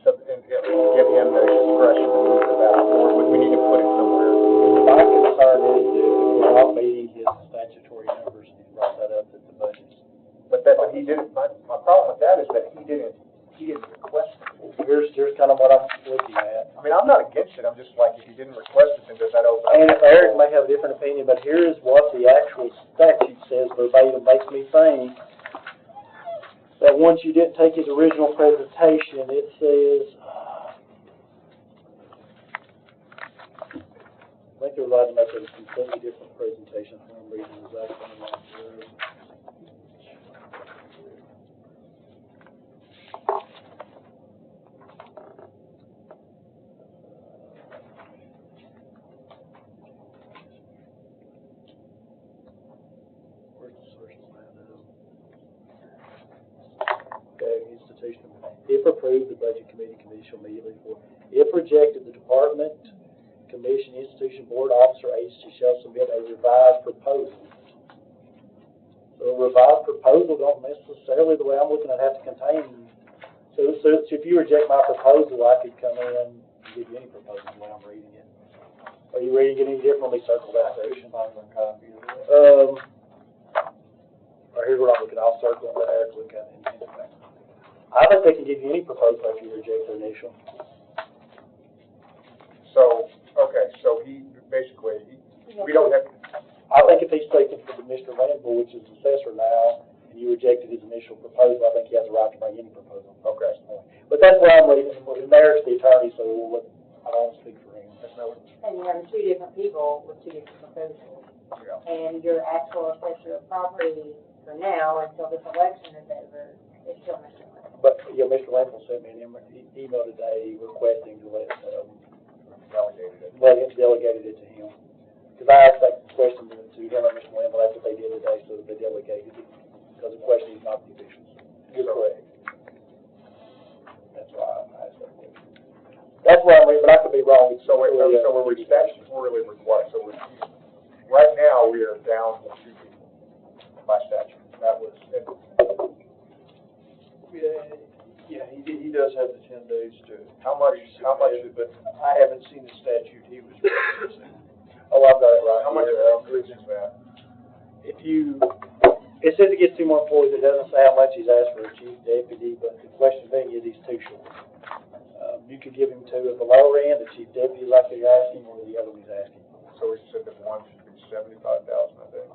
So, and give him the discretion to move it out, or we need to put it somewhere. My concern is that we're not meeting his statutory numbers, and he brought that up at the budget. But he didn't, my problem with that is that he didn't request it. Here's kind of what I'm looking at. I mean, I'm not against it, I'm just like, if he didn't request it, then does that open up? And Eric may have a different opinion, but here is what the actual statute says verbatim. Makes me think that once you didn't take his original presentation, it says, I think they're allowed to make a completely different presentation for some reason. Is that something like that? Institution. If approved, the budget committee shall immediately report. If rejected, the department, commission, institution, board, officer, agency shall submit a revised proposal. So a revised proposal don't necessarily, the way I'm looking at it, have to contain. So if you reject my proposal, I could come in and give you any proposal the way I'm reading it. Are you reading it any differently? Circle that section. Here's what I'm looking at. I'll circle and let Eric look at it. I think they can give you any proposal if you reject the initial. So, okay, so he basically, we don't have. I think if he's speaking for Mr. Landville, which is assessor now, and you rejected his initial proposal, I think he has a right to bring any proposal. Okay. But that's what I'm reading. And Eric's the attorney, so I don't speak for him. And you're having two different people with two different proposals. Yeah. And your actual assessor of property for now, until this election is over, is still Mr. Landville. But, Mr. Landville sent me an email today requesting to let, delegated it to him. Because I asked that question to him and Mr. Landville, that's what they did today, so they delegated it. Because the question is not the officials. You're correct. That's why I asked that question. That's what I mean, but I could be wrong. So we're statutorily required, so right now, we are down to 2 people by statute. That was, yeah, he does have the 10 days to. How much, but I haven't seen the statute he was referencing. Oh, I've got it right. How much is that? It says it gets 2 more employees. It doesn't say how much he's asked for a chief deputy, but the question being is he's too short. You could give him 2 at the lower end, the chief deputy like you're asking, or the other one he's asking. So we said that one should be 75,000, I think.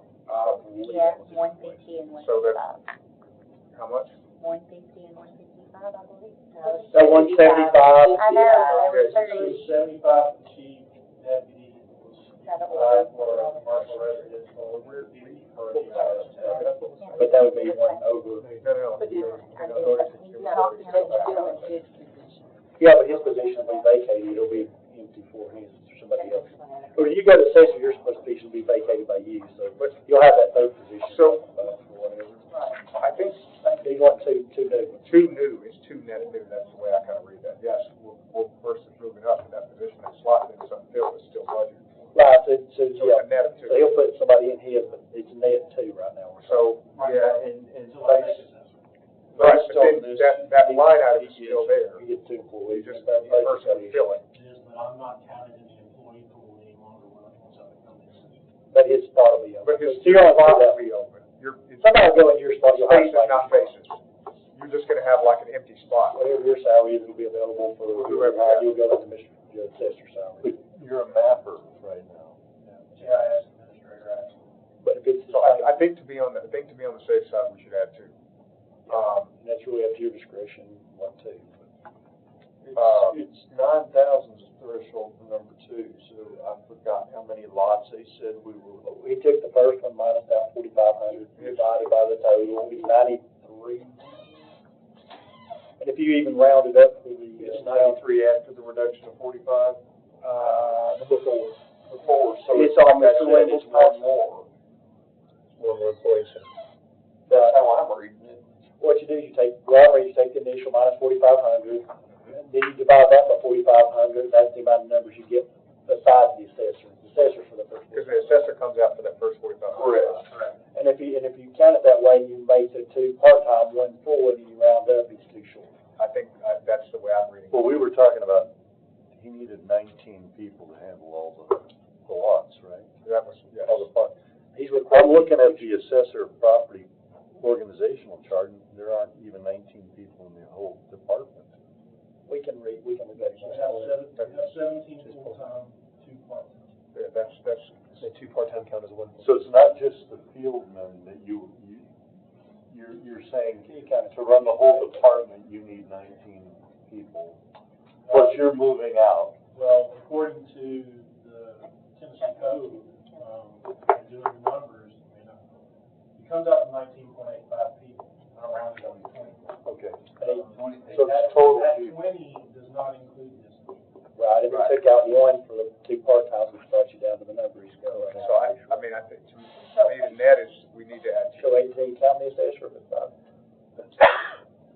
Yeah, 150 and 155. So that's, how much? 150 and 155, I believe. So 175. I know, it was 30. 75 for the chief, deputy, Got an order. for commercial residents, so we're, But that would be one over. Yeah, but his position will be vacated, it'll be empty for him or somebody else. Or you go to assessor, your position will be vacated by you, so you'll have that third position. So- for whatever. I think They want two new ones. two new is two net new, that's the way I kind of read that. Yes, we'll versus moving up in that position and slotting in something filled is still budgeted. Right, so So yeah, it's a net of two. so he'll put somebody in his, but it's a net two right now. So, yeah, And right, based but on then this, that line item is still there. You get two employees. You just, the person will fill it. Yes, but I'm not counted in the employee pool any longer when I was out of company. But his spot will be open. But his So you're on spot that. will be open. Somebody will go into your spot, you'll have Spaces, not faces. You're just gonna have like an empty spot. whatever your salary is, will be available for Whoever. you'll go to your assessor salary. But you're a mapper right now. GIS administrator, actually. But if it's the So same, I think to be on the safe side, we should add two. that's really up to your discretion, what to. It's 9,000 is the threshold for number two, so I forgot how many lots they said we were. We took the first one minus that 4,500, divided by the total, it'll be 93. And if you even round it up to the. It's 93 after the reduction of 45? Before. Before, so It's it's on like I Mr. said, Linda's it's one more. One more employee, so. That's how I'm reading it. What you do, you take, you take the initial minus 4,500, and then you divide that by 4,500, that's the amount of numbers you get besides the assessor. The assessor for the first. Because the assessor comes out for that first 45. Correct. And if you count it that way, you make the two part-time, one full, and you round up, it's too short. I think that's the way I'm reading it. Well, we were talking about, he needed 19 people to handle all the lots, right? That was, yes. All the parts. He's I'm looking at the assessor property organizational chart, and there aren't even 19 people in the whole department. We can We have 17 full-time, 2 part-time. Yeah, that's, The two part-time count as one. So it's not just the field men that you're saying, to run the whole department, you need 19 people. Plus you're moving out. Well, according to the Tennessee code, and doing the numbers, it comes out to 19.85 people, around 20. Okay. So it's total that people. 20 does not include this. Right, and we took out one for the two part-times, which brought you down to the number you go. so I mean, I think, to me, the net is, we need to add two. So 18, count the assessor, but five.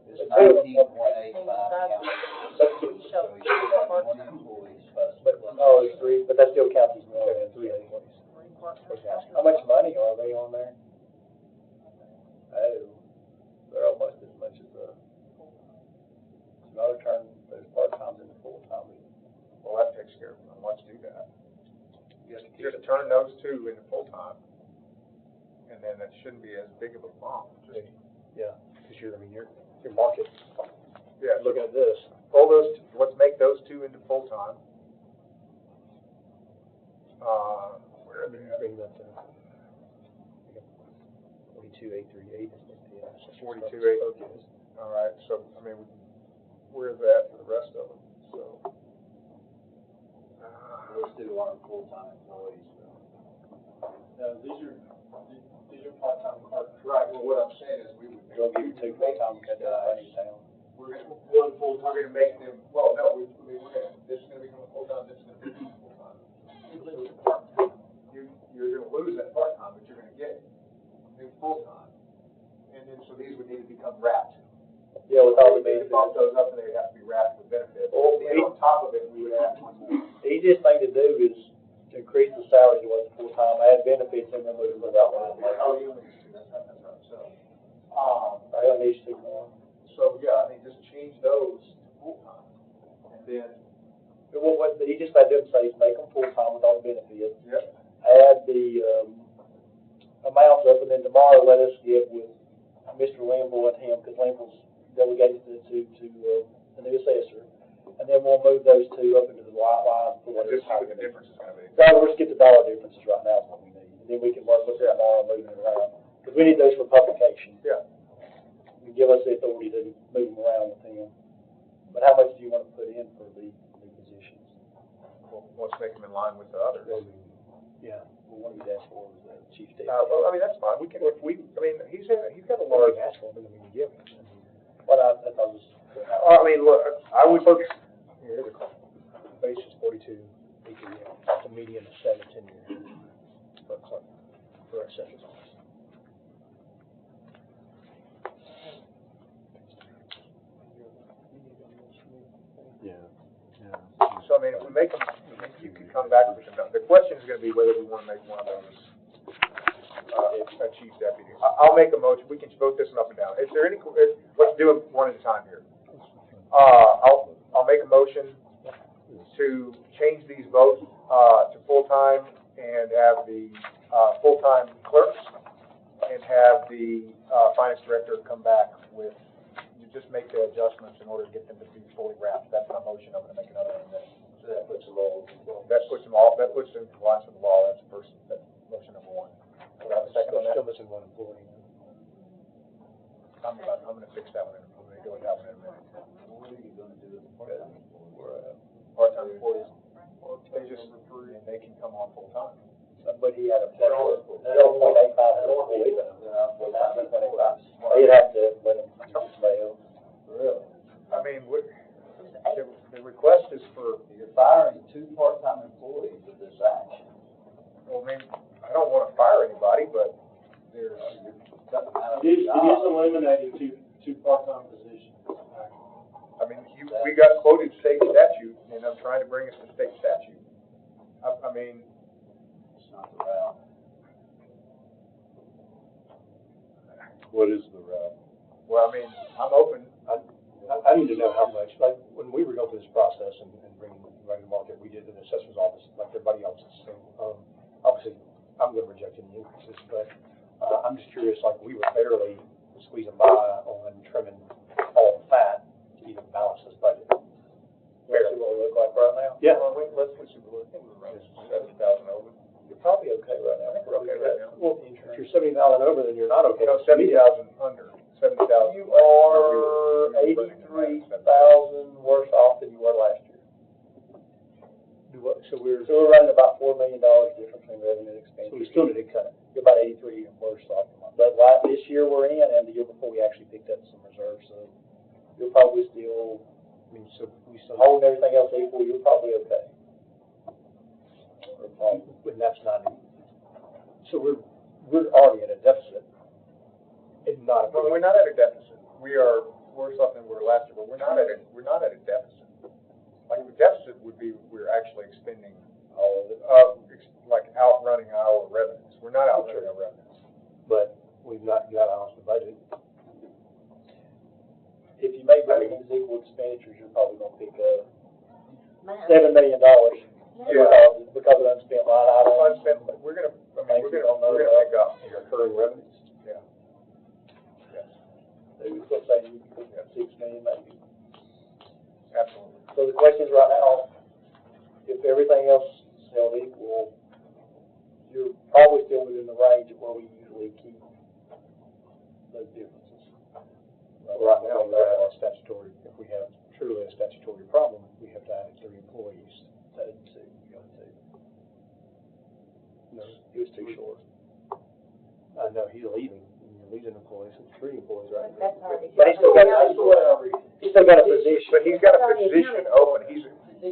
It's 19.85 county. So you should have one employee plus. But, oh, it's three, but that still counts as one, and three employees. How much money are they on there? Oh, they're almost as much as another turn, those part-times into full-time. Well, that takes care of it. Let's do that. Just turn those two into full-time. And then it shouldn't be as big of a bump. Just, Yeah, because your market, yeah, looking at this. pull those, let's make those two into full-time. Where are they at? Bring that to 42,838. 42,838. All right, so, I mean, where's that for the rest of them? So. Those two aren't full-time employees. No, these are part-time clerks. Right, well, what I'm saying is we would. We'll give you two full-time, cut that money down. We're gonna, one full-time, we're gonna make them, well, no, we're gonna, this is gonna become a full-time, this is gonna be full-time. You're gonna lose that part-time, but you're gonna get new full-time. And then, so these would need to become wrapped. Yeah, with all the They benefits. bump those up and they'd have to be wrapped with benefits. Well, Then on top of it, we would add one more. The easiest thing to do is to increase the salary to what's full-time, add benefits, and then move without one. Oh, you only need two, that's right, so. I don't need two more. So, yeah, I mean, just change those to full-time. And then, What the easiest thing to do is say, make them full-time with all the benefits. yep, Add the, amounts up, and then tomorrow let us get with Mr. Linville and him, because Linville's delegated to the new assessor. And then we'll move those two up into the white line for whatever. just see what the difference is gonna be. So we'll just get the dollar differences right now is what we need. And then we can work with them tomorrow, moving it around. Because we need those for publication. Yeah. We give us the authority to move them around with him. But how much do you want to put in for the positions? Well, let's make them in line with the others. Yeah, well, what he's asked for is the chief deputy. Well, I mean, that's fine, we can, if we, I mean, he's got a large. Asked for him, and then we give him. Well, I thought it was. I mean, look, I would, here's a call. Base is 42, the median is 7 to 10 years for a clerk, for a assessor's office. So, I mean, if we make them, you could come back with some, the question is gonna be whether we wanna make one of those, a chief deputy. I'll make a motion, we can vote this one up and down. Is there any, let's do them one at a time here. I'll make a motion to change these both, to full-time and have the, full-time clerks and have the, finance director come back with, you just make the adjustments in order to get them to be fully wrapped. That's my motion. I'm gonna make another one then. So that puts them all, that puts them in compliance with the law. That's the first, that's motion number one. Do I have a second on that? Still missing one employee. I'm gonna fix that one. I'm gonna go with that one in a minute. What are you gonna do with the part-time Part-time employees, they just, they can come on full-time. But he had a part, 0.85 employee, they'd have to let him fail. Really? I mean, the request is for, You're firing 2 part-time employees with this action. well, I mean, I don't wanna fire anybody, but there's. It is eliminating two part-time positions. I mean, we got quoted state statute, and I'm trying to bring us to state statute. I mean. It's not the route. What is the route? Well, I mean, I'm open. I need to know how much, like, when we were going through this process and bringing money to market, we did in the assessor's office, like everybody else's. So, obviously, I'm going to reject any increases, but, I'm just curious, like, we were barely squeezing by on trimming all the fat to even balance this budget. Barely what we look like right now? Yeah. Well, let's put some, I think we're around 70,000 over. You're probably okay right now. I think we're okay right now. Well, if you're 70,000 over, then you're not okay. No, 70,000 under, 70,000. You are 83,000 worse off than you were last year. So we're running about $4 million difference in revenue and expense. So we still need to cut it. You're about 83 worse off. But this year we're in, and the year before we actually picked up some reserves, so you're probably still, I mean, so we still holding everything else equal, you're probably okay. And that's not, so we're already at a deficit. It's not. No, we're not at a deficit. We are worse off than we were last year, but we're not at a deficit. Like, the deficit would be, we're actually expending all of it, like outrunning our revenues. We're not outrunning our revenues. But we've not got to balance the budget. If you make revenues equal expenditures, you're probably going to pick up $7 million. Yeah. Because of unspent line items. We're gonna pick up your recurring revenues. Yeah. Yes. Maybe we'll say you can pick up $6 million maybe. Absolutely. So the question is right now, if everything else is held equal, you're probably still within the range of where we usually keep those differences. Right now, we're at a statutory, if we have truly a statutory problem, we have to add 3 employees. That is 2, we got 2. No, he was too short. I know, he's leaving, you're losing employees, it's 3 employees right now. That's already. But he's still got a position. But he's got a position open.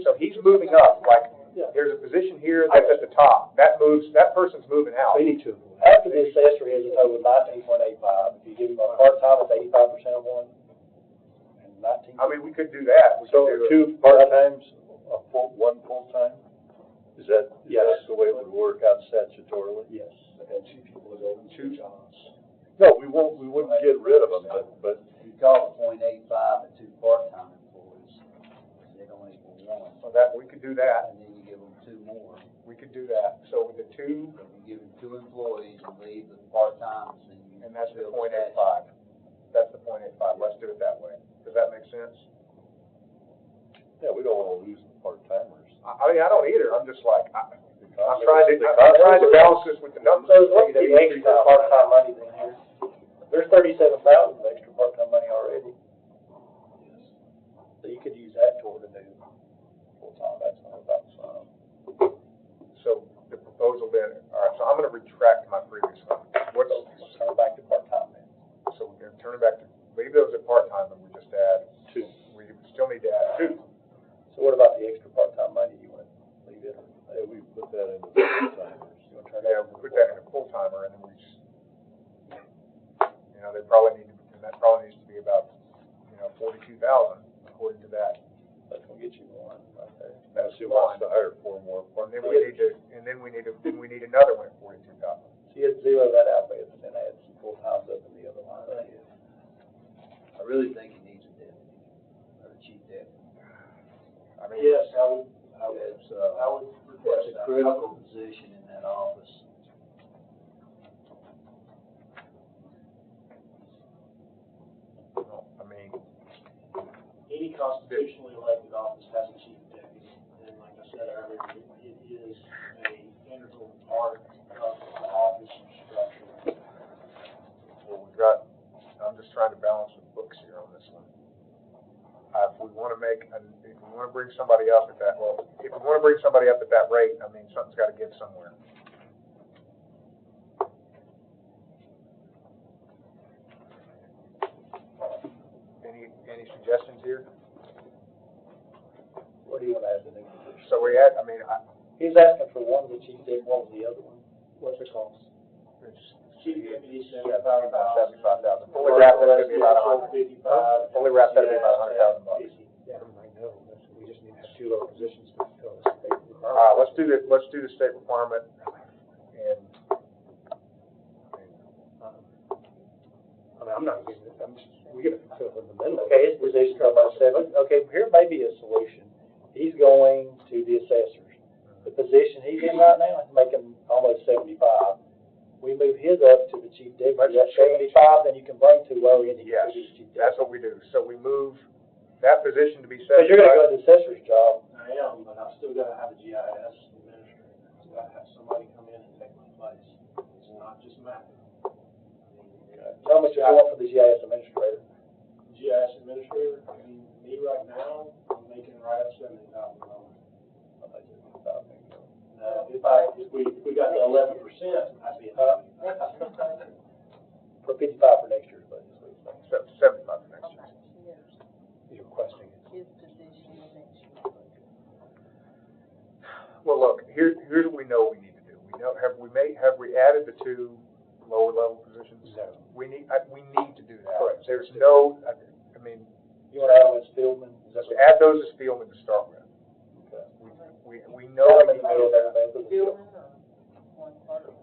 So he's moving up, like, there's a position here that's at the top. That person's moving out. They need to. After the assessor has a total of 19.85, if you give him a part-time, it's 85% of one, and 19. I mean, we could do that. So 2 part-times, one full-time? Is that, Yes. that's the way it would work out statutorily? Yes, and 2 people would open 2 jobs. No, we wouldn't get rid of them, but. You call it 0.85 and 2 part-time employees, they don't equal 1. So that, we could do that. And then you give them 2 more. We could do that. So with the 2, So you give them 2 employees and leave the part-times, and that's the 0.85. That's the 0.85. Let's do it that way. Does that make sense? Yeah, we don't want to lose the part-timers. I mean, I don't either. I'm just like, I'm trying to balance this with the numbers. So what the extra part-time money in here? There's $37,000 of extra part-time money already. So you could use that toward a new full-time, that's not about some. So the proposal then, all right, so I'm gonna retract my previous one. What's, Turn it back to part-time then. so we're gonna turn it back to, leave those at part-time and we just add two. We still need to add two. So what about the extra part-time money, you want to leave it? Yeah, we put that into full-timers. You want to turn Yeah, that? we put that in a full-timer and then we just, you know, they probably need to, and that probably needs to be about, you know, 42,000 according to that. That's gonna get you one right there. That's She wants to hire 4 more And then part-time. we need another one at 42,000. So you have to zero that out with, and then add some full-times up in the other line. I really think he needs a deputy, or a chief deputy. I mean, Yes, I would It's, request it's a that. critical position in that office. I mean, Any constitutionally elected office has a chief deputy, and like I said earlier, it is a integral part of the office structure. well, we've got, I'm just trying to balance the books here on this one. If we wanna if we wanna bring somebody up at that, well, if we wanna bring somebody up at that rate, I mean, something's gotta give somewhere. Any suggestions here? What do you want to add to the new position? So we had, I mean, He's asking for one of the chief deputies, what was the other one? What's the cost? Chief deputy, about 75,000. Fully Fully wrapped, that'd be about 55. Fully wrapped, that'd be about $100,000. Yeah, I know, we just need to have 2 lower positions to fill the state requirement. All right, let's do the state requirement, and, I mean, I'm not getting it, we gotta fill in the middle. Okay, his position is about 7. Okay, here may be a solution. He's going to the assessors. The position he's in right now is making almost 75. We move his up to the chief deputy, that's 75, then you can bring 2 lower in. yes, that's what we do. So we move that position to be Because you're gonna go to the assessor's job. I am, but I've still gotta have a GIS administrator. I've gotta have somebody come in and take my place. It's not just mapping. How much you want for the GIS administrator? GIS administrator, I mean, me right now, I'm making right at $70,000. If we got the 11%, I'd be happy. For 55 for next year's budget. 75 for next year. He's requesting it. His position in next year. Well, look, here's what we know we need to do. We know, have we added the 2 lower level positions? No. We need to do that. Correct. There's no, I mean. You want to add them as fieldmen? Just add those as fieldmen to start with. Okay. We know we need to do that.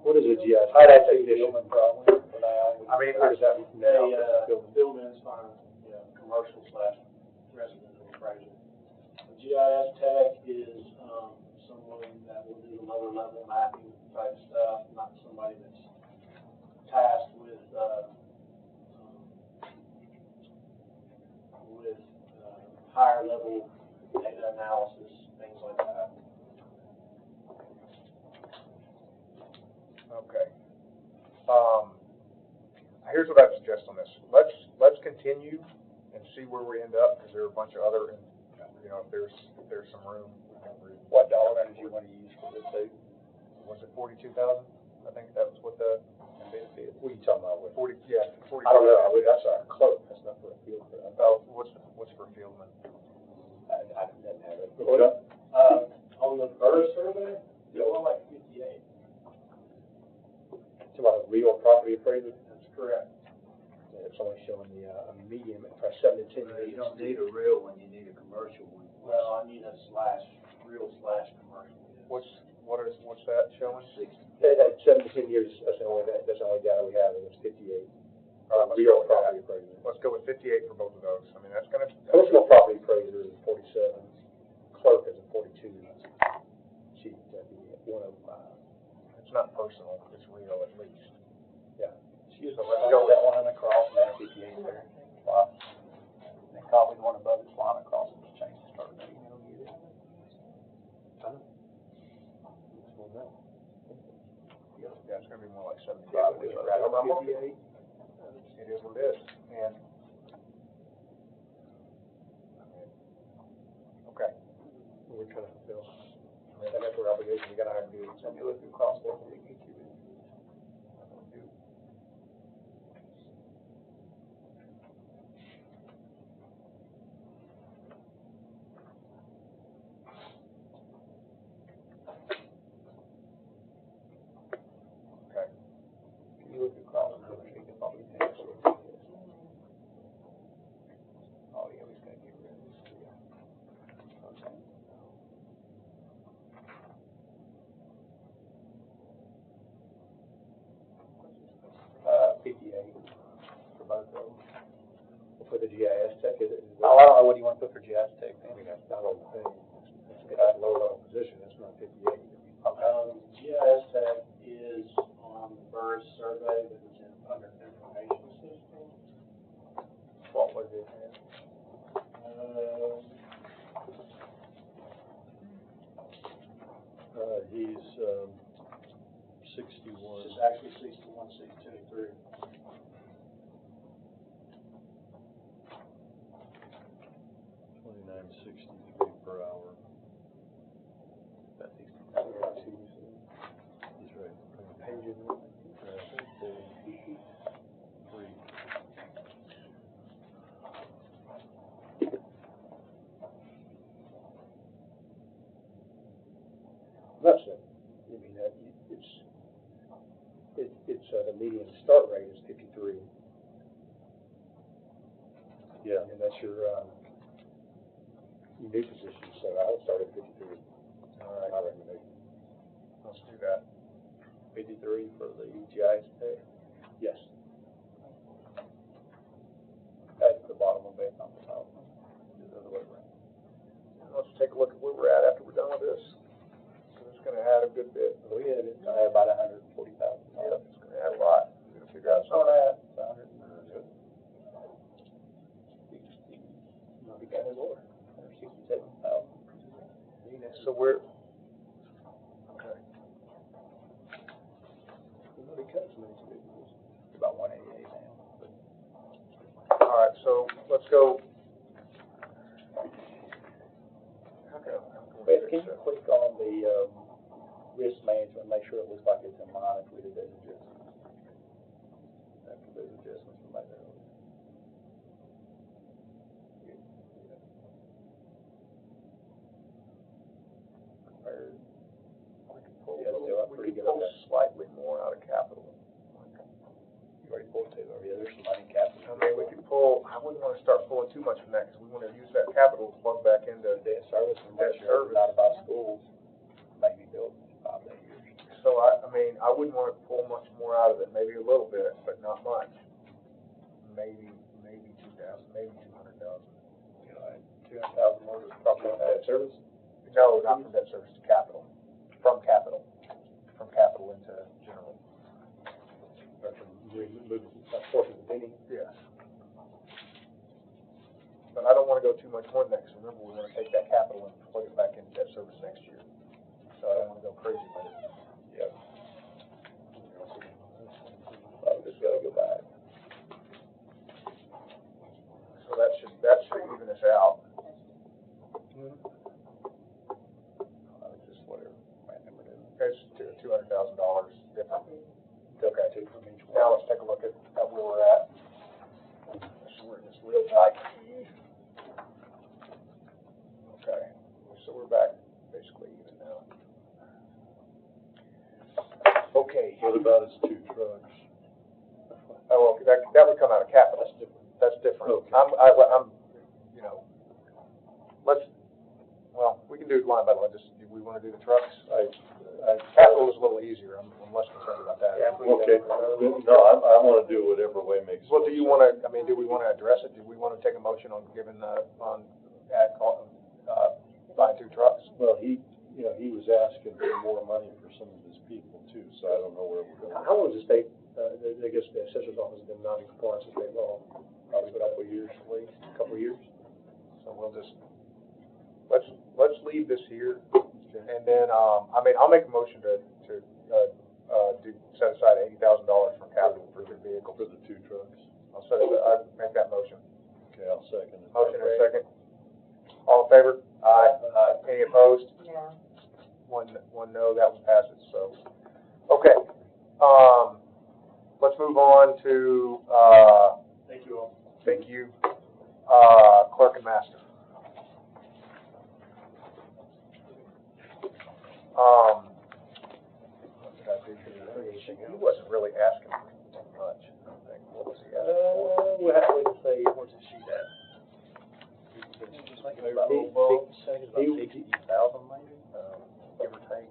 What is a GIS? I'd have to say fieldmen probably for now. I mean, Where does that mean? Billman's fine, yeah, commercial/residential appraisal. A GIS tech is, someone that will do the lower level mapping type stuff, not somebody that's tasked with higher level data analysis, things like that. Okay. Here's what I'd suggest on this. Let's continue and see where we end up, because there are a bunch of other, you know, if there's some room. What dollar did you want to use for this too? Was it 42,000? I think that was what the benefit. What are you talking about? 40, yeah, 40. I don't know, I mean, that's a clerk, that's not for a field. Oh, what's for fieldman? I didn't have it. On the first survey, you're like 58. It's about a real property appraiser. That's correct. Yeah, it's only showing the, medium, for 7 to 10 years. You don't need a real one, you need a commercial one. Well, I need a real/commercial. What's that showing? 60. At 7 to 10 years, that's the only data we have, and it's 58. Real property appraiser. Let's go with 58 for both of those. I mean, that's gonna. Commercial property appraiser is 47, clerk is a 42, chief deputy at 105. It's not personal, it's real at least. Yeah. She was go that line across and add 58 there. Wow. And copy the one above this line across and just change the start date. You know, get it. Yeah, it's gonna be more like 75. I'm 58. It this, and, okay. We're trying to fulfill, and that's our obligation, we gotta hire and do it. So you look through cost estimate, you keep it. 58 for both of them. For the GIS tech, is it? Oh, I don't know, what do you want to put for GIS tech I then? mean, that's not on the thing. That's a lower level position, that's not 58. GIS tech is on the bird survey that is in under information system. What was it? He's, 61. It's actually 61, 623. $29.63 per hour. About 60. He's right. Pages. Three. That's it. I mean, that, the median start rate is 53. Yeah. And that's your new position, so I would start at 53. All right. My recommendation. Let's do that. 53 for the GIS tech. Yes. At the bottom of it, on the top. The other way around. Let's take a look at where we're at after we're done with this. It's gonna add a good bit. We had it, about $140,000. Yeah, it's gonna add a lot. We're gonna figure out So something. that, Not be got any more. 167,000. So we're, okay. Nobody cuts many positions. About 188 now. All right, so let's go. Beth, can you click on the, risk management, make sure it looks like it's in line if we did those adjustments? After those adjustments we made earlier. Compared. Yeah, still up We pretty could good. pull Okay. slightly more out of capital. You already pulled two over. Yeah, there's some money capital. I mean, we could pull, I wouldn't wanna start pulling too much from that, cause we wanna use that capital to plug back into Debt service and debt make sure service. not about schools, maybe built 5 to 8 years. So I mean, I wouldn't wanna pull much more out of it, maybe a little bit, but not much. Maybe 2,000, maybe 200,000. You know, 200,000 more is probably Debt service? No, not from debt service to capital, from capital into general. Or from move that portion of the penny? Yes. But I don't wanna go too much more than that, 'cause remember, we're gonna take that capital and plug it back into debt service next year. So I don't wanna go crazy with it. Yep. I'm just gonna go back. So that should even us out. Just whatever, might never do. It's $200,000 different. Okay, two from each one. Now let's take a look at where we're at. So we're in this real tight. Okay, so we're back basically even now. Okay. What about his 2 trucks? Oh, well, that would come out of capital. That's different. Okay. I'm, you know, we can do it line by line, do we wanna do the trucks? Capital is a little easier, I'm less concerned about that. Okay. No, I wanna do whatever way makes sense. Well, do you wanna, do we wanna address it? Do we wanna take a motion on giving buying 2 trucks? Well, he was asking for more money for some of his people too, so I don't know where we're going. How long has the state, I guess the assessor's office has been not in compliance with state law? Probably a couple of years, at least. Couple of years? So we'll just, let's leave this here, and then, I'll make a motion to set aside $80,000 for capital for 2 vehicles. For the 2 trucks. I'll make that motion. Okay, I'll second it. Motion and second. All in favor? Aye. Any opposed? No. One no, that one passes, so. Okay, let's move on to, Thank you all. thank you, clerk and master. What did I do here? He wasn't really asking for much, I think. What was he asking for? We'll have to wait and see, where's the sheet at? Thinking about little bulbs, thinking about 60,000 maybe, give or take.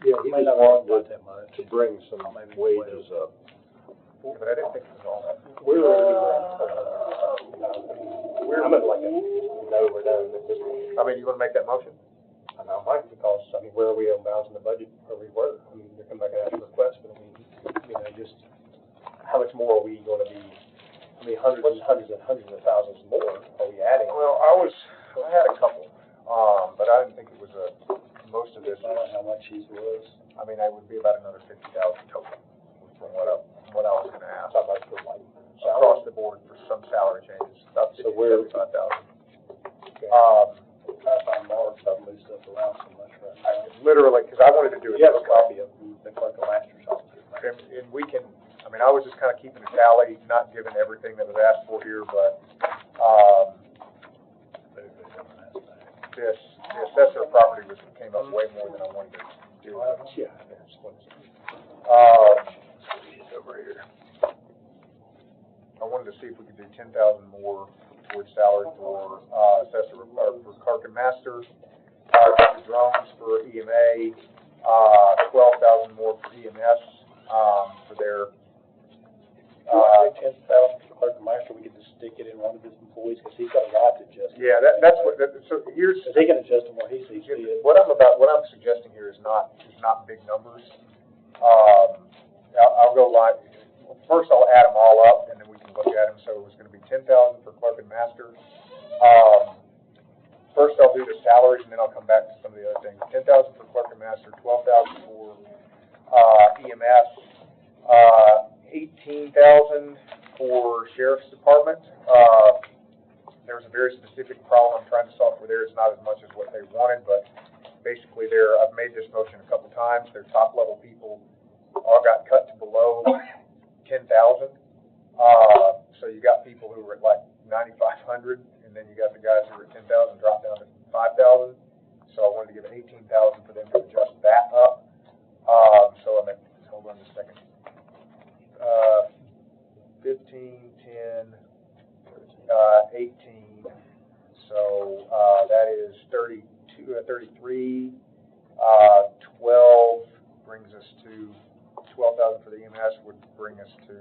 Yeah, he just wanted to bring some wages up. But I didn't think it was all that. I'm at like a, no, we're done. I mean, you wanna make that motion? I know, Mike, because, I mean, where are we on balance in the budget, where we were? I mean, they're coming back and asking requests, but I mean, just, how much more are we gonna be, I mean, hundreds of thousands more are we adding? Well, I had a couple, but I didn't think it was most of this. I don't know how much his was. I mean, it would be about another 50,000 total from what I was gonna ask. How much for like, Across the board for some salary changes, about So we're- 75,000. Trying to find more, because I've moved stuff around so much right now. Literally, because I wanted to do it. You have a copy of the clerk of master's office. And we can, I mean, I was just kind of keeping a tally, not giving everything that was asked for here, but, the assessor property came up way more than I wanted to do. yeah. Over here. I wanted to see if we could do 10,000 more towards salary for, assessor, or for clerk and master, drones for EMA, 12,000 more for EMS, for their, 10,000 for clerk and master, we could just stick it in one of his employees, because he's got a lot to adjust. yeah, that's what, so here's. Because he can adjust them where he sees fit. What I'm suggesting here is not big numbers. I'll go like, first I'll add them all up, and then we can look at them. So it was gonna be 10,000 for clerk and master. First I'll do the salaries, and then I'll come back to some of the other things. 10,000 for clerk and master, 12,000 for, EMS, 18,000 for sheriff's department. There's a very specific problem I'm trying to solve for there. It's not as much as what they wanted, but basically I've made this motion a couple times. Their top level people all got cut to below 10,000. So you got people who were at like 9,500, and then you got the guys who were at 10,000 drop down to 5,000. So I wanted to give 18,000 for them to adjust that up. So I mean, hold on just a second. 15, 10, 18. So that is 32, 33. 12 brings us to 12,000 for the EMS would bring us to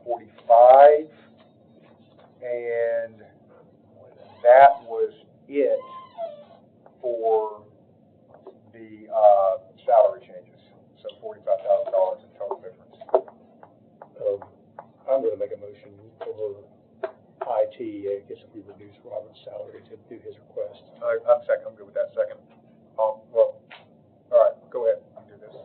45, and that was it for the salary changes. So $45,000 in total difference. I'm gonna make a motion for IT, I guess if we reduce Robert's salary to do his request. I'm good with that. Second. Well, all right, go ahead. You do this.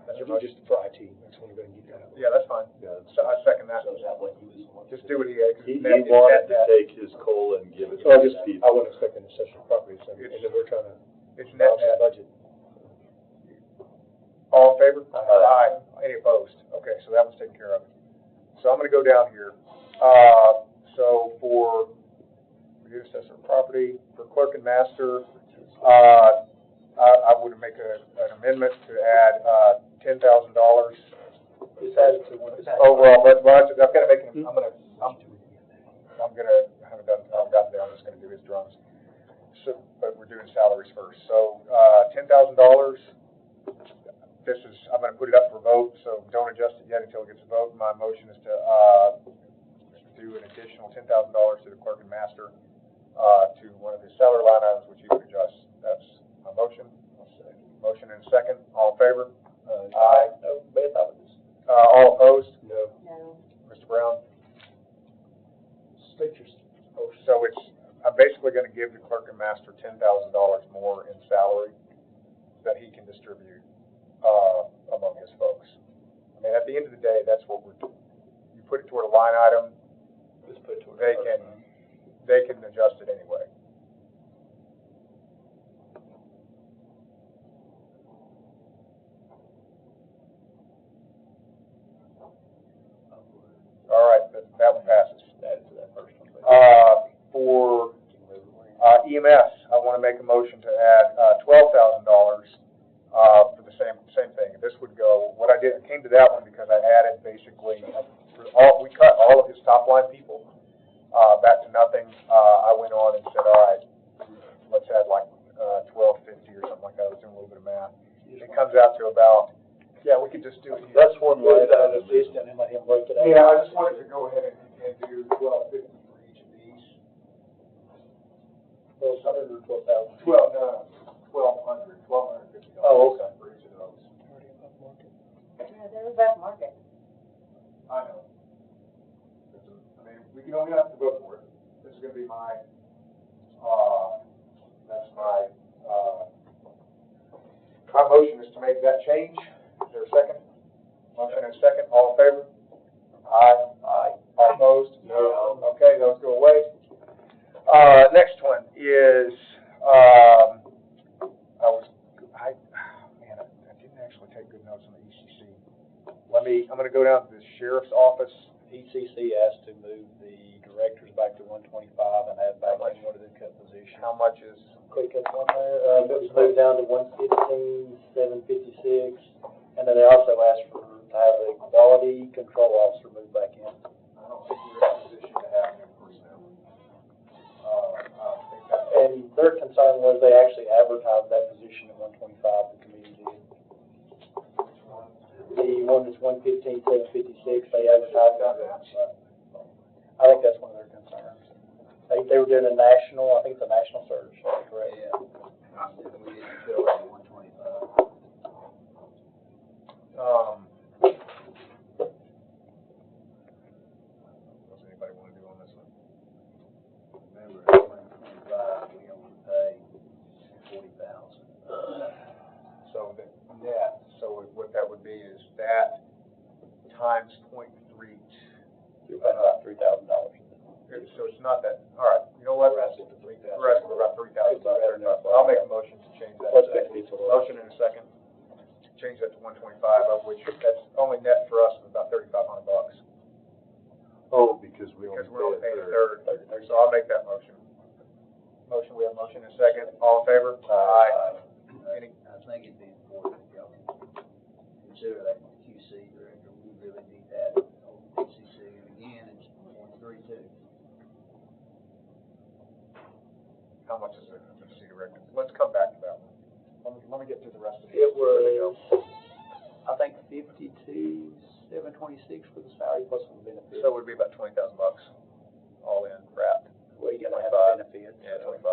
That's your motion. Just for IT, I just wanna go and get that out. Yeah, that's fine. Yeah. So I second that. So is that what you was Just do what he had. He wanted to take his COLA and give it to So his I people. wasn't expecting a session property, so, and then we're trying to It's net balance the net. budget. All in favor? Aye. Any opposed? Okay, so that was taken care of. So I'm gonna go down here. So for reduce assessor property, for clerk and master, I would make an amendment to add, $10,000 overall budget. I'm gonna make, I haven't gotten there, I'm just gonna do his drums. So, but we're doing salaries first. So, $10,000. I'm gonna put it up for vote, so don't adjust it yet until it gets a vote. My motion is to, do an additional $10,000 to the clerk and master, to one of his salary line items, which you can adjust. That's my motion. Motion and second. All in favor? Aye. No, Beth, I would just. All opposed? No. Mr. Brown? State your motion. So I'm basically gonna give the clerk and master $10,000 more in salary that he can distribute, among his folks. I mean, at the end of the day, that's what we're doing. You put it toward a line item, Just put it toward. they can adjust it anyway. All right, that one passes. Add to that first one. For EMS, I want to make a motion to add $12,000 for the same thing. This would go. What I did, I came to that one because I added basically we cut all of his top line people back to nothing. I went on and said, all right, let's add like 1250 or something like that. I was doing a little bit of math. It comes out to about. Yeah, we could just do it here. That's one line item, and then let him break it out. Yeah, I just wanted to go ahead and do 1250 for each of these. 1,200 or 12,000? 1,200, $1,250. Oh, okay. For each of those. Yeah, they're above market. I know. I mean, we can only have to vote for it. This is gonna be my, that's my motion is to make that change. Is there a second? Motion and a second, all in favor? Aye. Aye. All opposed? No. Okay, those go away. Next one is, I didn't actually take good notes on the ECC. I'm gonna go down to the sheriff's office. ECC asked to move the directors back to 125 and add back in one of the cut positions. How much is? Quick cuts on there, it was moved down to 115, 756, and then they also asked to have a quality control officer moved back in. I don't think we're in a position to have new personnel. I don't think that's. And their concern was they actually advertised that position at 125, the committee did. The one that's 115, 756, they advertised that. I think that's one of their concerns. They were doing a national, I think it's a national search, correct? Yeah. We didn't fill it at 125. What's anybody want to do on this one? Remember, at 125, we only pay 40,000. So the net, so what that would be is that times 0.32. About $3,000. So it's not that, all right, you know what? The rest of it about $3,000. I'll make a motion to change that. Motion in a second. Change that to 125, of which that's only net for us of about $3,500. Oh, because we're only paying a third. So I'll make that motion. We have a motion in a second. All in favor? Aye. Any? I think it'd be important if y'all consider that QC director. We really need that on PCC. And again, it's 132. How much is it, the director? Let's come back to that one. Let me get through the rest of it. It was, I think, 52,726 for the salary plus some benefits. So it would be about $20,000 all in wrapped. Well, you gotta have benefits. Yeah, 25.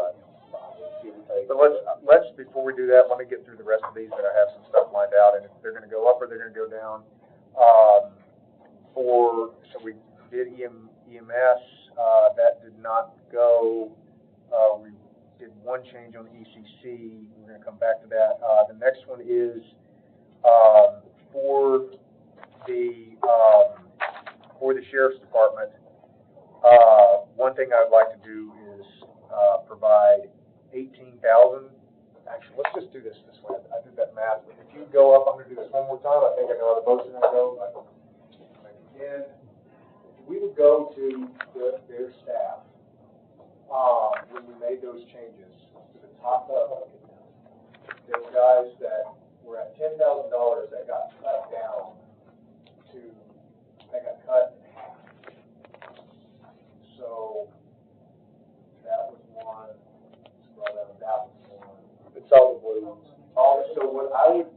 But let's before we do that, let me get through the rest of these that I have some stuff lined out, and if they're gonna go up or they're gonna go down. So we did EMS, that did not go. We did one change on the ECC. We're gonna come back to that. The next one is for the sheriff's department. One thing I'd like to do is provide 18,000. Actually, let's just do this way. I did that math. If you go up, I'm gonna do this one more time. I think I know how the vote's gonna go. Again, we would go to their staff. When we made those changes to the top level, there were guys that were at $10,000 that got cut down they got cut in half. So that was one. That was one. It's all the blue ones. So what I would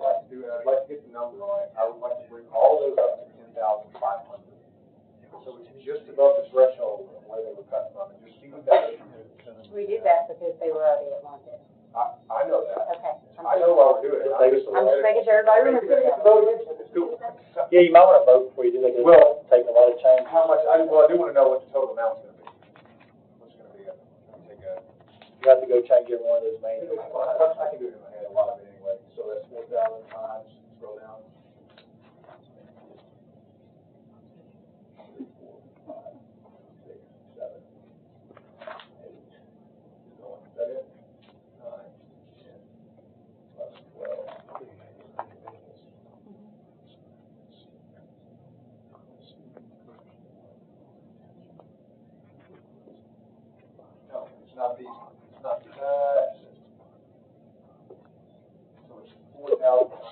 like to do, and I'd like to get the number on it, I would like to bring all those up to 10,500. So it's just above the threshold of where they were cut from, and just see what that is. We did that because they were already at market. I know that. Okay. I know why we're doing it. I'm just making sure everybody remembers that. Yeah, you might wanna vote before you do that, because it's taking a lot of change. How much, I do wanna know what the total amount's gonna be. What's gonna be it? You have to go change every one of those manually. I can do it in my head, a lot of it anyway. So that's 4,000 times, scroll down.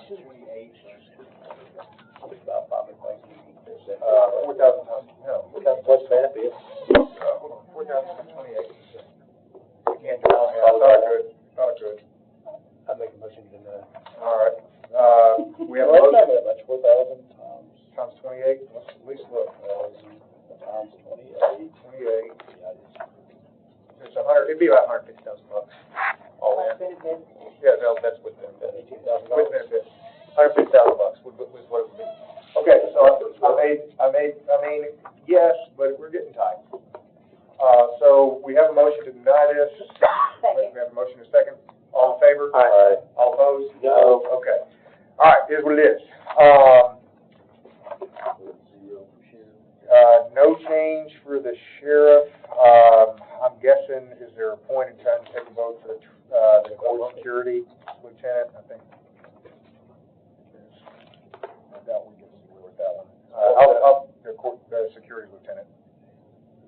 About public like, 4,000 times, no. what's benefit? Hold on, 4,028. You can't do it, I thought I could. I make a motion to deny. All right, we have a Well, that's motion not that much, 4,000 times 28, let's at least look. times 28. 28. It's it'd be about $150,000 all in. Yeah, no, that's with benefits. With benefits, $150,000 was what it would be. Okay, so I mean, yes, but we're getting tight. So we have a motion to deny this. Second. We have a motion to second. All in favor? Aye. All opposed? No. Okay. All right, here's what it is. No change for the sheriff. I'm guessing, is there a point in trying to take a vote for the court security lieutenant? I think. I doubt we get anywhere with that one. The security lieutenant.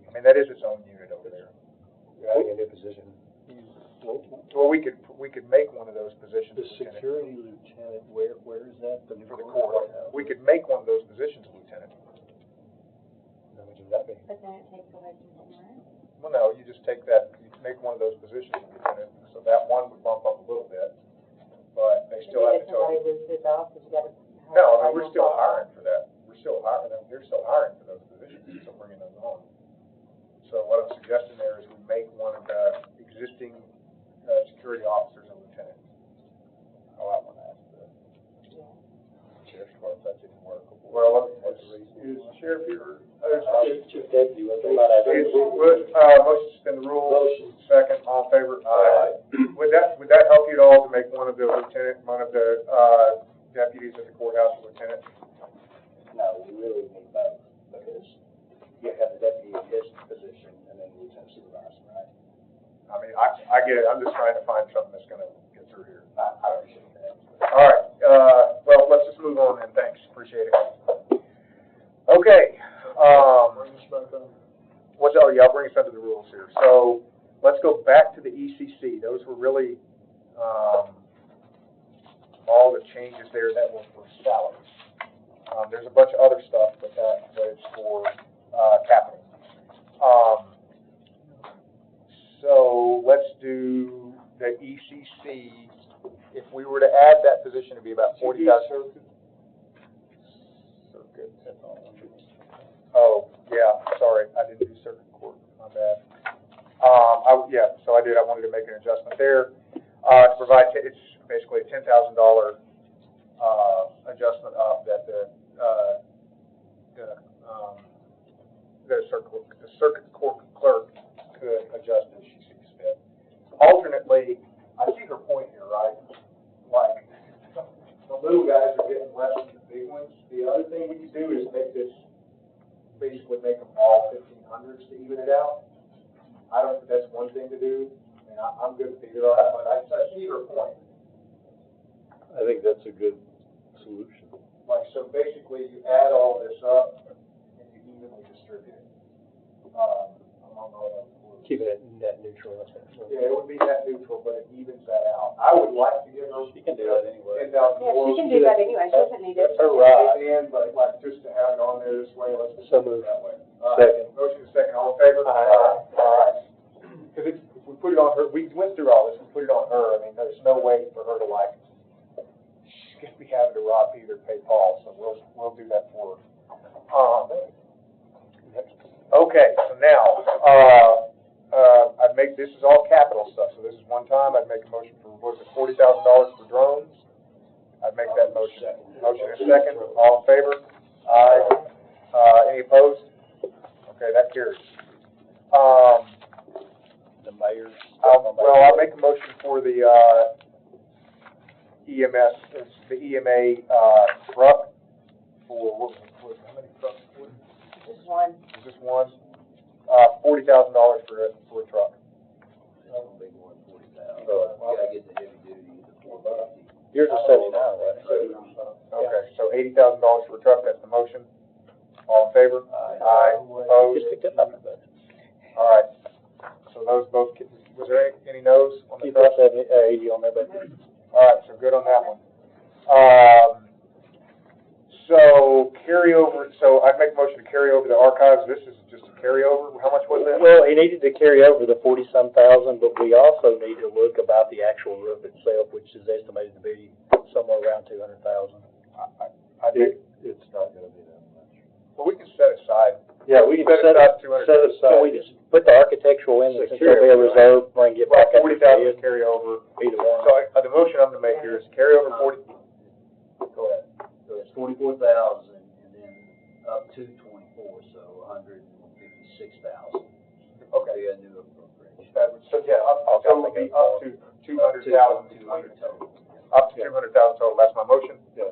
I mean, that is its own unit over there. You're adding a new position. Well, we could make one of those positions. The lieutenant. security lieutenant, where is that? For the court. We could make one of those positions lieutenant. How much would that be? But then it takes away from somewhere. Well, no, you just take that, you can make one of those positions lieutenant, so that one would bump up a little bit, but they still have to tell you. No, I mean, we're still hiring for that. We're still hiring, they're still hiring for those positions, still bringing those on. So what I'm suggesting there is we make one of the existing, security officers a lieutenant. Oh, I want to ask the sheriff's department, that didn't work. Well, is the sheriff here? Chief deputy, what's the matter? Motion to suspend the rules. Motion. Second, all in favor? Aye. Would that help you at all to make one of the deputies at the courthouse a lieutenant? No, we really need both, because you have the deputy in his position and then the lieutenant supervisor, right? I mean, I get it, I'm just trying to find something that's gonna get through here. I appreciate that. All right, well, let's just move on then, thanks, appreciate it. Okay, Bring this back on. I'll bring us under the rules here. So, let's go back to the ECC, those were really, all the changes there that were for salaries. There's a bunch of other stuff, but it's for, capital. So, let's do the ECC. If we were to add that position, it'd be about 40,000. Circuit. Oh, yeah, sorry, I didn't do circuit court, my bad. So I did, I wanted to make an adjustment there, to provide, it's basically a $10,000, adjustment up that the circuit court clerk could adjust as she sees fit. Alternately, I see her point here, right? Like, the little guys are getting less than the big ones. The other thing we could do is basically make them all 1500s to even it out. I don't think that's one thing to do. I mean, I'm good with either of them, but I see her point. I think that's a good solution. Like, so basically you add all this up and you evenly distribute it. Among all those. Keep it net neutral, that's what. Yeah, it would be net neutral, but it evens that out. I would like to give her. She can do that anyway. $10,000 Yeah, more. she can do that anyway, she doesn't need it. That's her right. But like, just to have it on there this way, let's just So do it moved. that way. Second. Motion is second, all in favor? Aye. All right. Because if we put it on her, we went through all this, we put it on her, I mean, there's no way for her to like, she's gonna be having to rob Peter to pay Paul, so we'll do that for her. Okay, so now, I'd make, this is all capital stuff, so this is one time, I'd make a motion for, was it $40,000 for drones? I'd make that motion. Motion is second, all in favor? Aye. Any opposed? Okay, that carries. The mayor's. Well, I'll make a motion for the, EMS, the EMA, truck, for, how many trucks? Just one. Is this one? $40,000 for a truck. Big one, 40,000. You gotta get the heavy duty, the 450. Yours is 79, right? Okay, so $80,000 for a truck, that's the motion. All in favor? Aye. Opposed? Just pick that up, but. All right. So those both, was there any no's on the Keep truck? that 80 on there, but. All right, so good on that one. So carryover, so I'd make a motion to carry over the archives. This is just a carryover. How much was that? Well, he needed to carry over the 40-some thousand, but we also need to look about the actual roof itself, which is estimated to be somewhere around 200,000. I think It's not gonna be that much. well, we can set aside. Yeah, we can Set aside 200. set aside. So we just put the architectural in, since there'll be a reserve, bring it back up. 40,000 to carry over. Either one. So the motion I'm gonna make here is carry over 40. Go ahead. So it's 44,000 and then up to 24, so 156,000. Okay. We got to do appropriation. That would, so yeah, so it would be up to 200,000. 200 total. Up to 200,000 total. That's my motion. Yeah.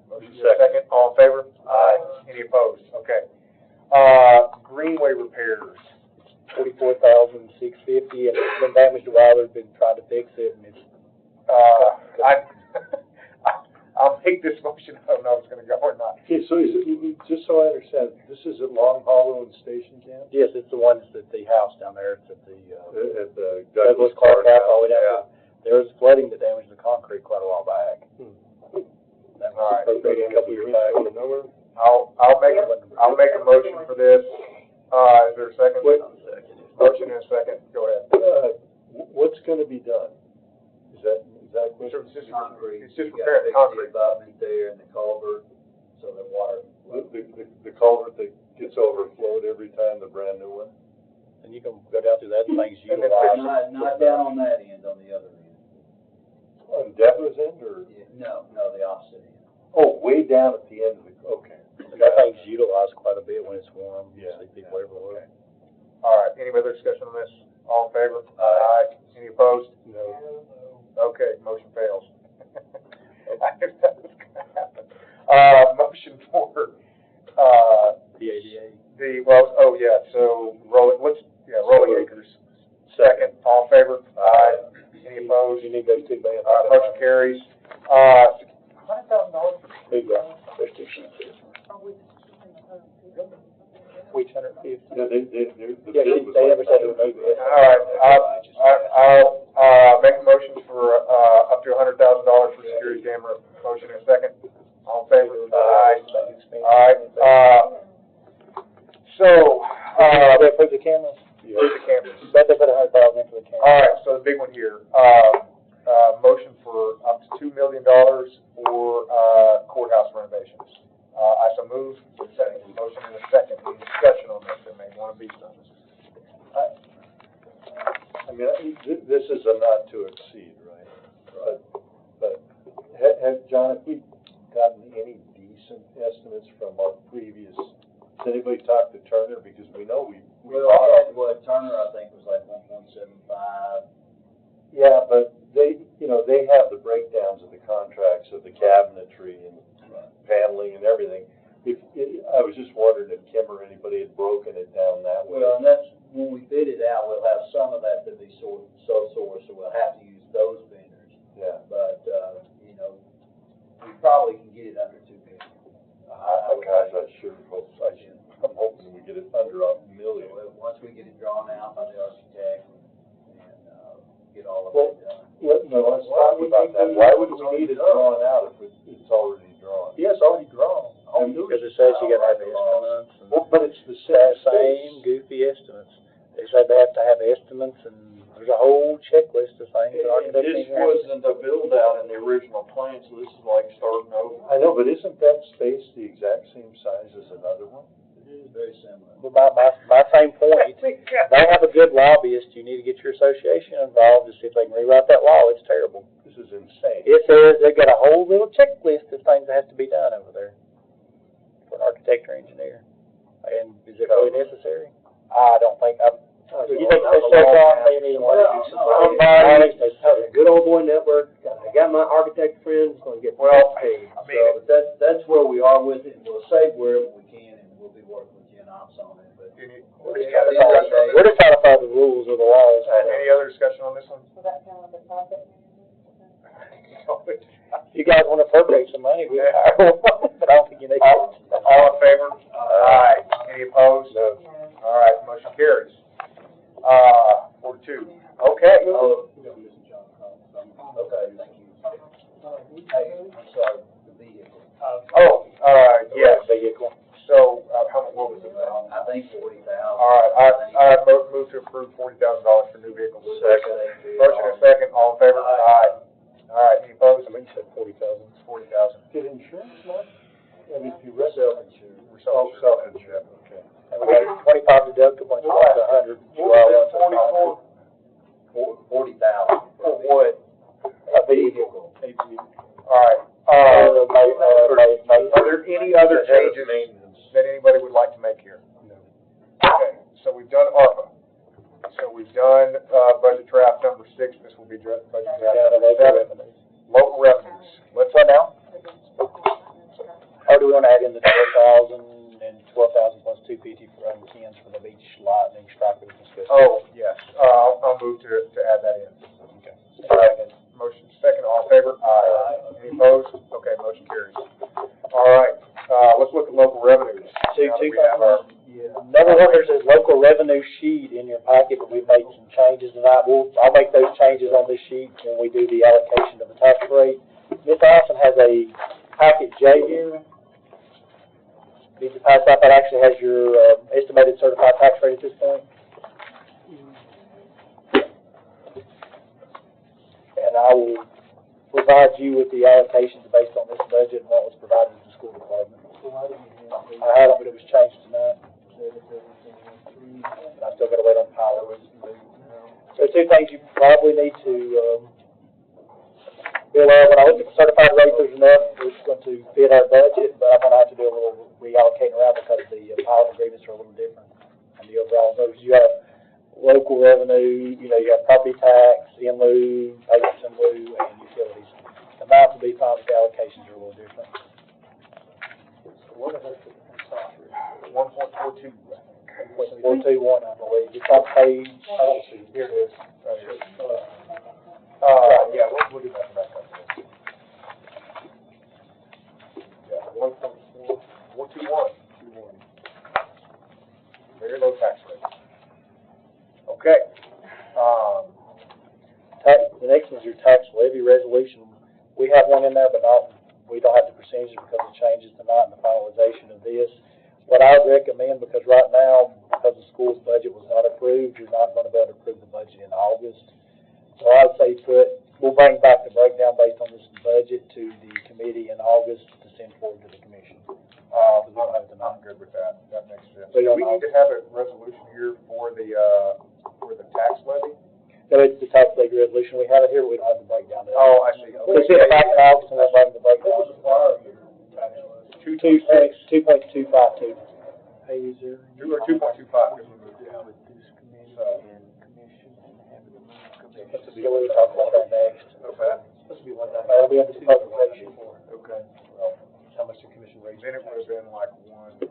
Motion second. All in favor? Aye. Any opposed? Okay. Greenway repairs. 44,650, and it's been damaged a while. They've been trying to fix it, and it's. I'll make this motion. I don't know if it's going to go or not. Okay, so is it, just so I understand, this is at Long Hollow and Station Camp? Yes, it's the one's at the house down there. It's at the Douglas Clark House all the way down. There was flooding that damaged the concrete quite a while back. That was appropriated a couple years back. I'll make a motion for this. Is there a second? Motion and a second. Go ahead. What's gonna be done? Is that Concrete. It's just You gotta repairing fix concrete. the abutment there and the culvert, so that water. the culvert that gets overflowed every time, the brand new one? And you can go down through that, things you And then utilize. Not down on that end, on the other end. On Deborah's end, or? Yeah, no, the opposite end. Oh, way down at the end of the, okay. That thing's utilized quite a bit when it's warm. Yeah. See people everywhere. All right. Any other discussion on this? All in favor? Aye. Any opposed? No. Okay, motion fails. I knew that was gonna happen. Motion for, The ADA. so rolling acres. Second, all in favor? Aye. Any opposed? You need those two bands. Motion carries. $100,000 for Big guy. There's two sheets. Which 150? Yeah, the Yeah, bid was they like never said it would be. All right, I'll make a motion for, up to $100,000 for security camera. Motion in a second. All in favor? Aye. They put the cameras. Here's the cameras. Bet they put 100,000 into the camera. All right, so the big one here, motion for up to $2 million for, courthouse renovations. I so move. Second. Motion in a second. Any discussion on this? There may want to be some. I mean, this is a not to exceed, right? But John, have we gotten any decent estimates from our previous, has anybody talked to Turner? Because we know we Well, Turner, I think, was like 1.75. Yeah, but they have the breakdowns of the contracts of the cabinetry and paneling and everything. I was just wondering if Kim or anybody had broken it down that way. Well, and that's, when we bid it out, we'll have some of that to be sole source, so we'll have to use those vendors. Yeah. But, we probably can get it under 2 million. I'm hoping we get it under $1 million. Once we get it drawn out by the architect and, get all of Well, it done. let's talk about that. Why would we need it drawn out if it's already drawn? Yeah, it's already drawn. Because it says you gotta have estimates. Well, but it's the Same goofy estimates. They said they have to have estimates, and there's a whole checklist of things that architects This need to have. wasn't a build out in the original plan, so this is like starting over. I know, but isn't that space the exact same size as another one? It is very similar. But my same point, they have a good lobbyist. You need to get your association involved to see if they can rewrite that law. It's terrible. This is insane. It says they've got a whole little checklist of things that have to be done over there for an architect or engineer. And is it really necessary? I don't think. You think they step on me anymore? A good old boy network. I got my architect friends going to get paid. So that's where we are with it. We'll save wherever we can, and we'll be working with Gen Ops on it. But We're just trying to follow the rules of the laws. Any other discussion on this one? You guys want to appropriate some money, we hire one, but I don't think you need. All in favor? Aye. Any opposed? No. All right, motion carries. 42. Okay. okay, thank you. Hey, I'm sorry. approve $40,000 for new vehicles. Second. Motion and second, all in favor? Aye. All right, any opposed? I mean, you said 40,000. 40,000. Get insurance, Mark? I mean, if you rest self-insured. We're self-insured. Okay. And we got 25 deductible, and 100. $40,000. For what? A vehicle. All right. Are there any other changes that anybody would like to make here? No. Okay, so we've done ARPA. So we've done, budget draft number 6, this will be budget draft number 7. Local revenues. Let's run now. Or do we want to add in the 12,000 and 12,000 plus 250 for tens for the beach lot and striping and discuss? Oh, yes, I'll move to add that in. Okay. Second. Motion second, all in favor? Aye. Any opposed? Okay, motion carries. All right, let's look at local revenues. Number one, there's a local revenue sheet in your packet, but we've made some changes tonight. I'll make those changes on this sheet when we do the allocation of the tax rate. Ms. Allison has a packet J here. Need to pass out, that actually has your estimated certified tax rate at this point. And I will provide you with the allocations based on this budget and what was provided to the school department. I had them, but it was changed tonight. I still gotta wait on power. So two things you probably need to, when I look at the certified rate, there's enough, it's going to fit our budget, but I'm gonna have to do a little reallocating around because the pilot agreements are a little different. And the overall, those, you have local revenue, you have property tax, in lieu, payments in lieu, and utilities. The amounts will be fine, but the allocations are a little different. What is it? 1.42. 421, I believe. It's on page, I don't see, here it is. Right here. Yeah, we'll do that back up. Yeah, 1.421. Very low tax rate. Okay. The next one is your tax levy resolution. We have one in there, but we don't have the percentages because of changes tonight and the finalization of this. What I would recommend, because right now, because the school's budget was not approved, you're not going to be able to approve the budget in August. So I would say we'll bring back the breakdown based on this budget to the committee in August to send forward to the commission. I'm good with that. That makes sense. Do we need to have a resolution here for the tax levy? No, it's the tax levy resolution. We have it here, but we don't have the breakdown. Oh, I see. We'll see it back in August and we'll bring the breakdown. 2.252. Hey, is there? 2.25. We'll talk about that next. Okay. That'll be under publication. Okay. How much the commission raised? Then it would have been like 1.28,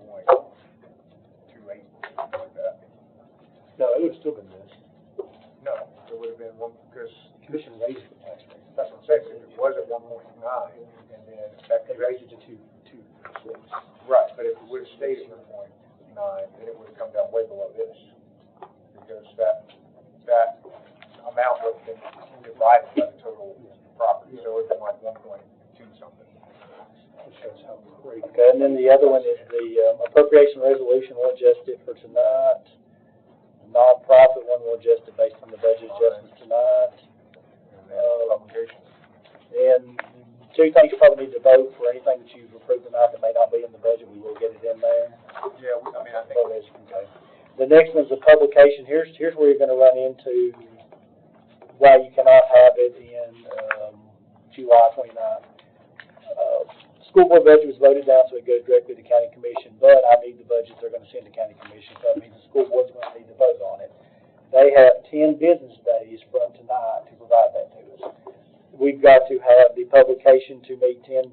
like that. No, it would have still been this. No, it would have been because Commission raised the tax rate. that's what I'm saying. If it was at 1.9, and then that They raised it to 2.6. right, but if it would have stayed at 1.9, then it would have come down way below this because that amount would have been divided by the total property, so it would have been like 1.2 something. Okay, and then the other one is the appropriation resolution. We'll adjust it for tonight. The nonprofit one, we'll adjust it based on the budget adjustments tonight. And then publication. And two things you probably need to vote for. Anything that you've approved tonight that may not be in the budget, we will get it in there. Yeah, I think. Okay. The next one's the publication. Here's where you're going to run into why you cannot have it in July 29th. School board budget was voted down, so it goes directly to county commission, but I need the budget they're going to send to county commission, so that means the school board's going to need to vote on it. They have 10 business days from tonight to provide that to us. We've got to have the publication to meet 10,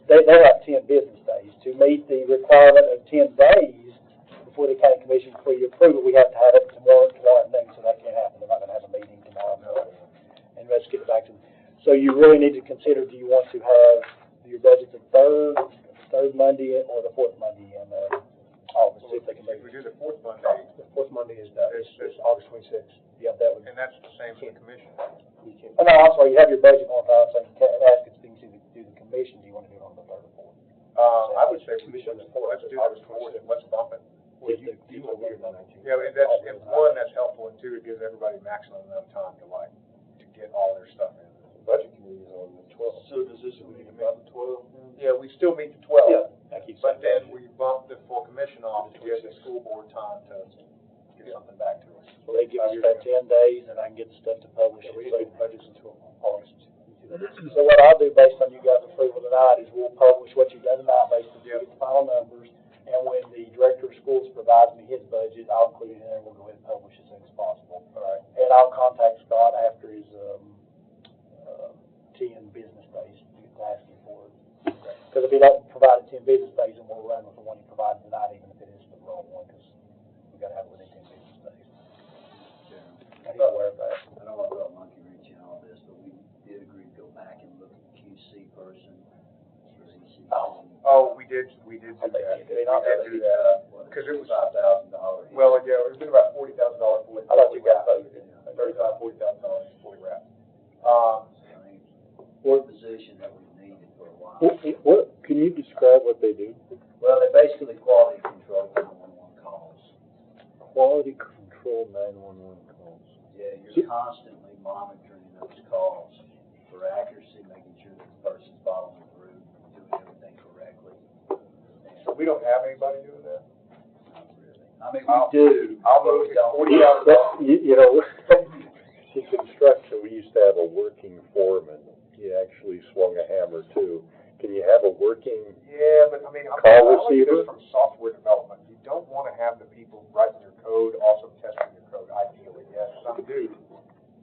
they have 10 business days. To meet the requirement of 10 days before the county commission, before you approve it, we have to have it tomorrow at noon, so that can't happen. They're not going to have a meeting tomorrow. And let's get it back to them. So you really need to consider, do you want to have your budget the third Monday or the fourth Monday in August? See if they can make If we do the fourth Monday. The fourth Monday is August 26th. Yeah, that would. And that's the same for the commission. Oh, no, I'm sorry, you have your budget on file, so you can't ask if things to do the commission. Do you want to do it on the third or fourth? I would say commission on the fourth. Let's do August 4th. Let's bump it. get the. Yeah, and that's, and one, that's helpful, and two, it gives everybody maximum amount of time to get all their stuff in. Budget committee is on the 12th. So does this mean about the 12? Yeah, we still meet the 12th. Yeah. But then we bump the full commission off to give the school board time to get something back to us. So they give us about 10 days, and I can get the stuff to publish. We So- do budgets until August. So what I'll do based on you guys' approval tonight is we'll publish what you've done tonight based on the final numbers. And when the director of schools provides me his budget, I'll include it in there and we'll go ahead and publish as soon as possible. All right. And I'll contact Scott after his, 10 business days to ask him for it. Because if he doesn't provide it 10 business days, then we'll run with the one he provided tonight, even if it is the wrong one, because we gotta have it within 10 business days. And he's aware of that. I don't want to go monkey wrench in all this, but we did agree to go back and look at the QC person for ECC. Oh, we did do that. We did do that. Because it was $5,000. well, yeah, it's been about $40,000 fully. I thought you got voted. $35,000, $40,000 fully wrapped. What position that we needed for a while. What, can you describe what they do? Well, they basically quality control 911 calls. Quality control 911 calls. Yeah, you're constantly monitoring those calls for accuracy, making sure that the person's following through, doing everything correctly. So we don't have anybody doing that? Not really. I mean, we do. I'll move it $40,000. You know, in construction, we used to have a working foreman. He actually swung a hammer too. Can you have a working Yeah, but I mean, I'm call looking at receiver? this from software development. You don't want to have the people writing your code also testing your code, ideally. Yes, some do.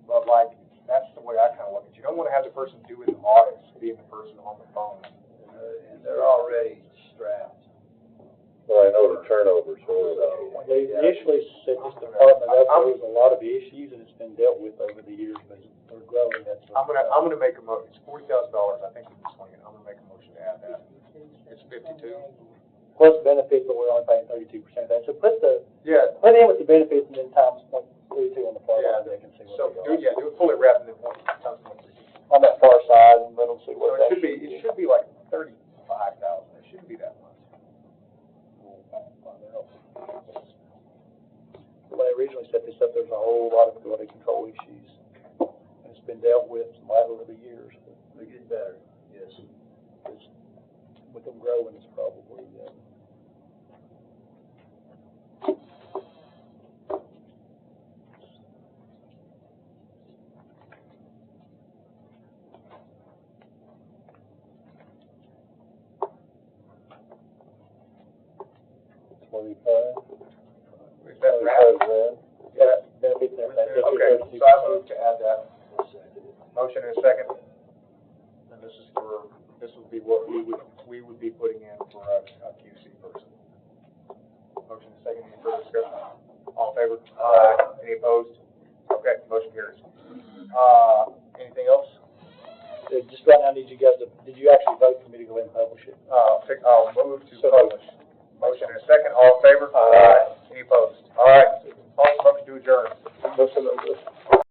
But like, that's the way I kind of look at it. You don't want to have the person doing the audits being the person on the phone. And they're already strapped. Well, I know the turnover's horrible. When they initially set this department up, there was a lot of issues, and it's been dealt with over the years, but we're growing. That's I'm gonna make a motion. It's $40,000. I think we can swing it. I'm gonna make a motion to add that. It's 52. plus benefits, but we're only paying 32% of that. So put in with the benefits and then times 0.32 on the far side, they can see what So, they are. do it fully wrapped and then times 0.32. On that far side, and let them see what So it should be like 35,000. It shouldn't be that much. When they originally set this up, there's a whole lot of quality control issues. And it's been dealt with over the years. They get better, yes. With them growing, it's probably, Is that right? yeah, benefits and everything. Okay, so I move to add that. Motion and a second. And this would be what we would be putting in for a QC person. Motion and second, any further discussion? All in favor? Aye. Any opposed? Okay, motion carries. Anything else? Just right now, did you actually vote for me to go ahead and publish it? I'll move to publish. Motion and a second, all in favor? Aye.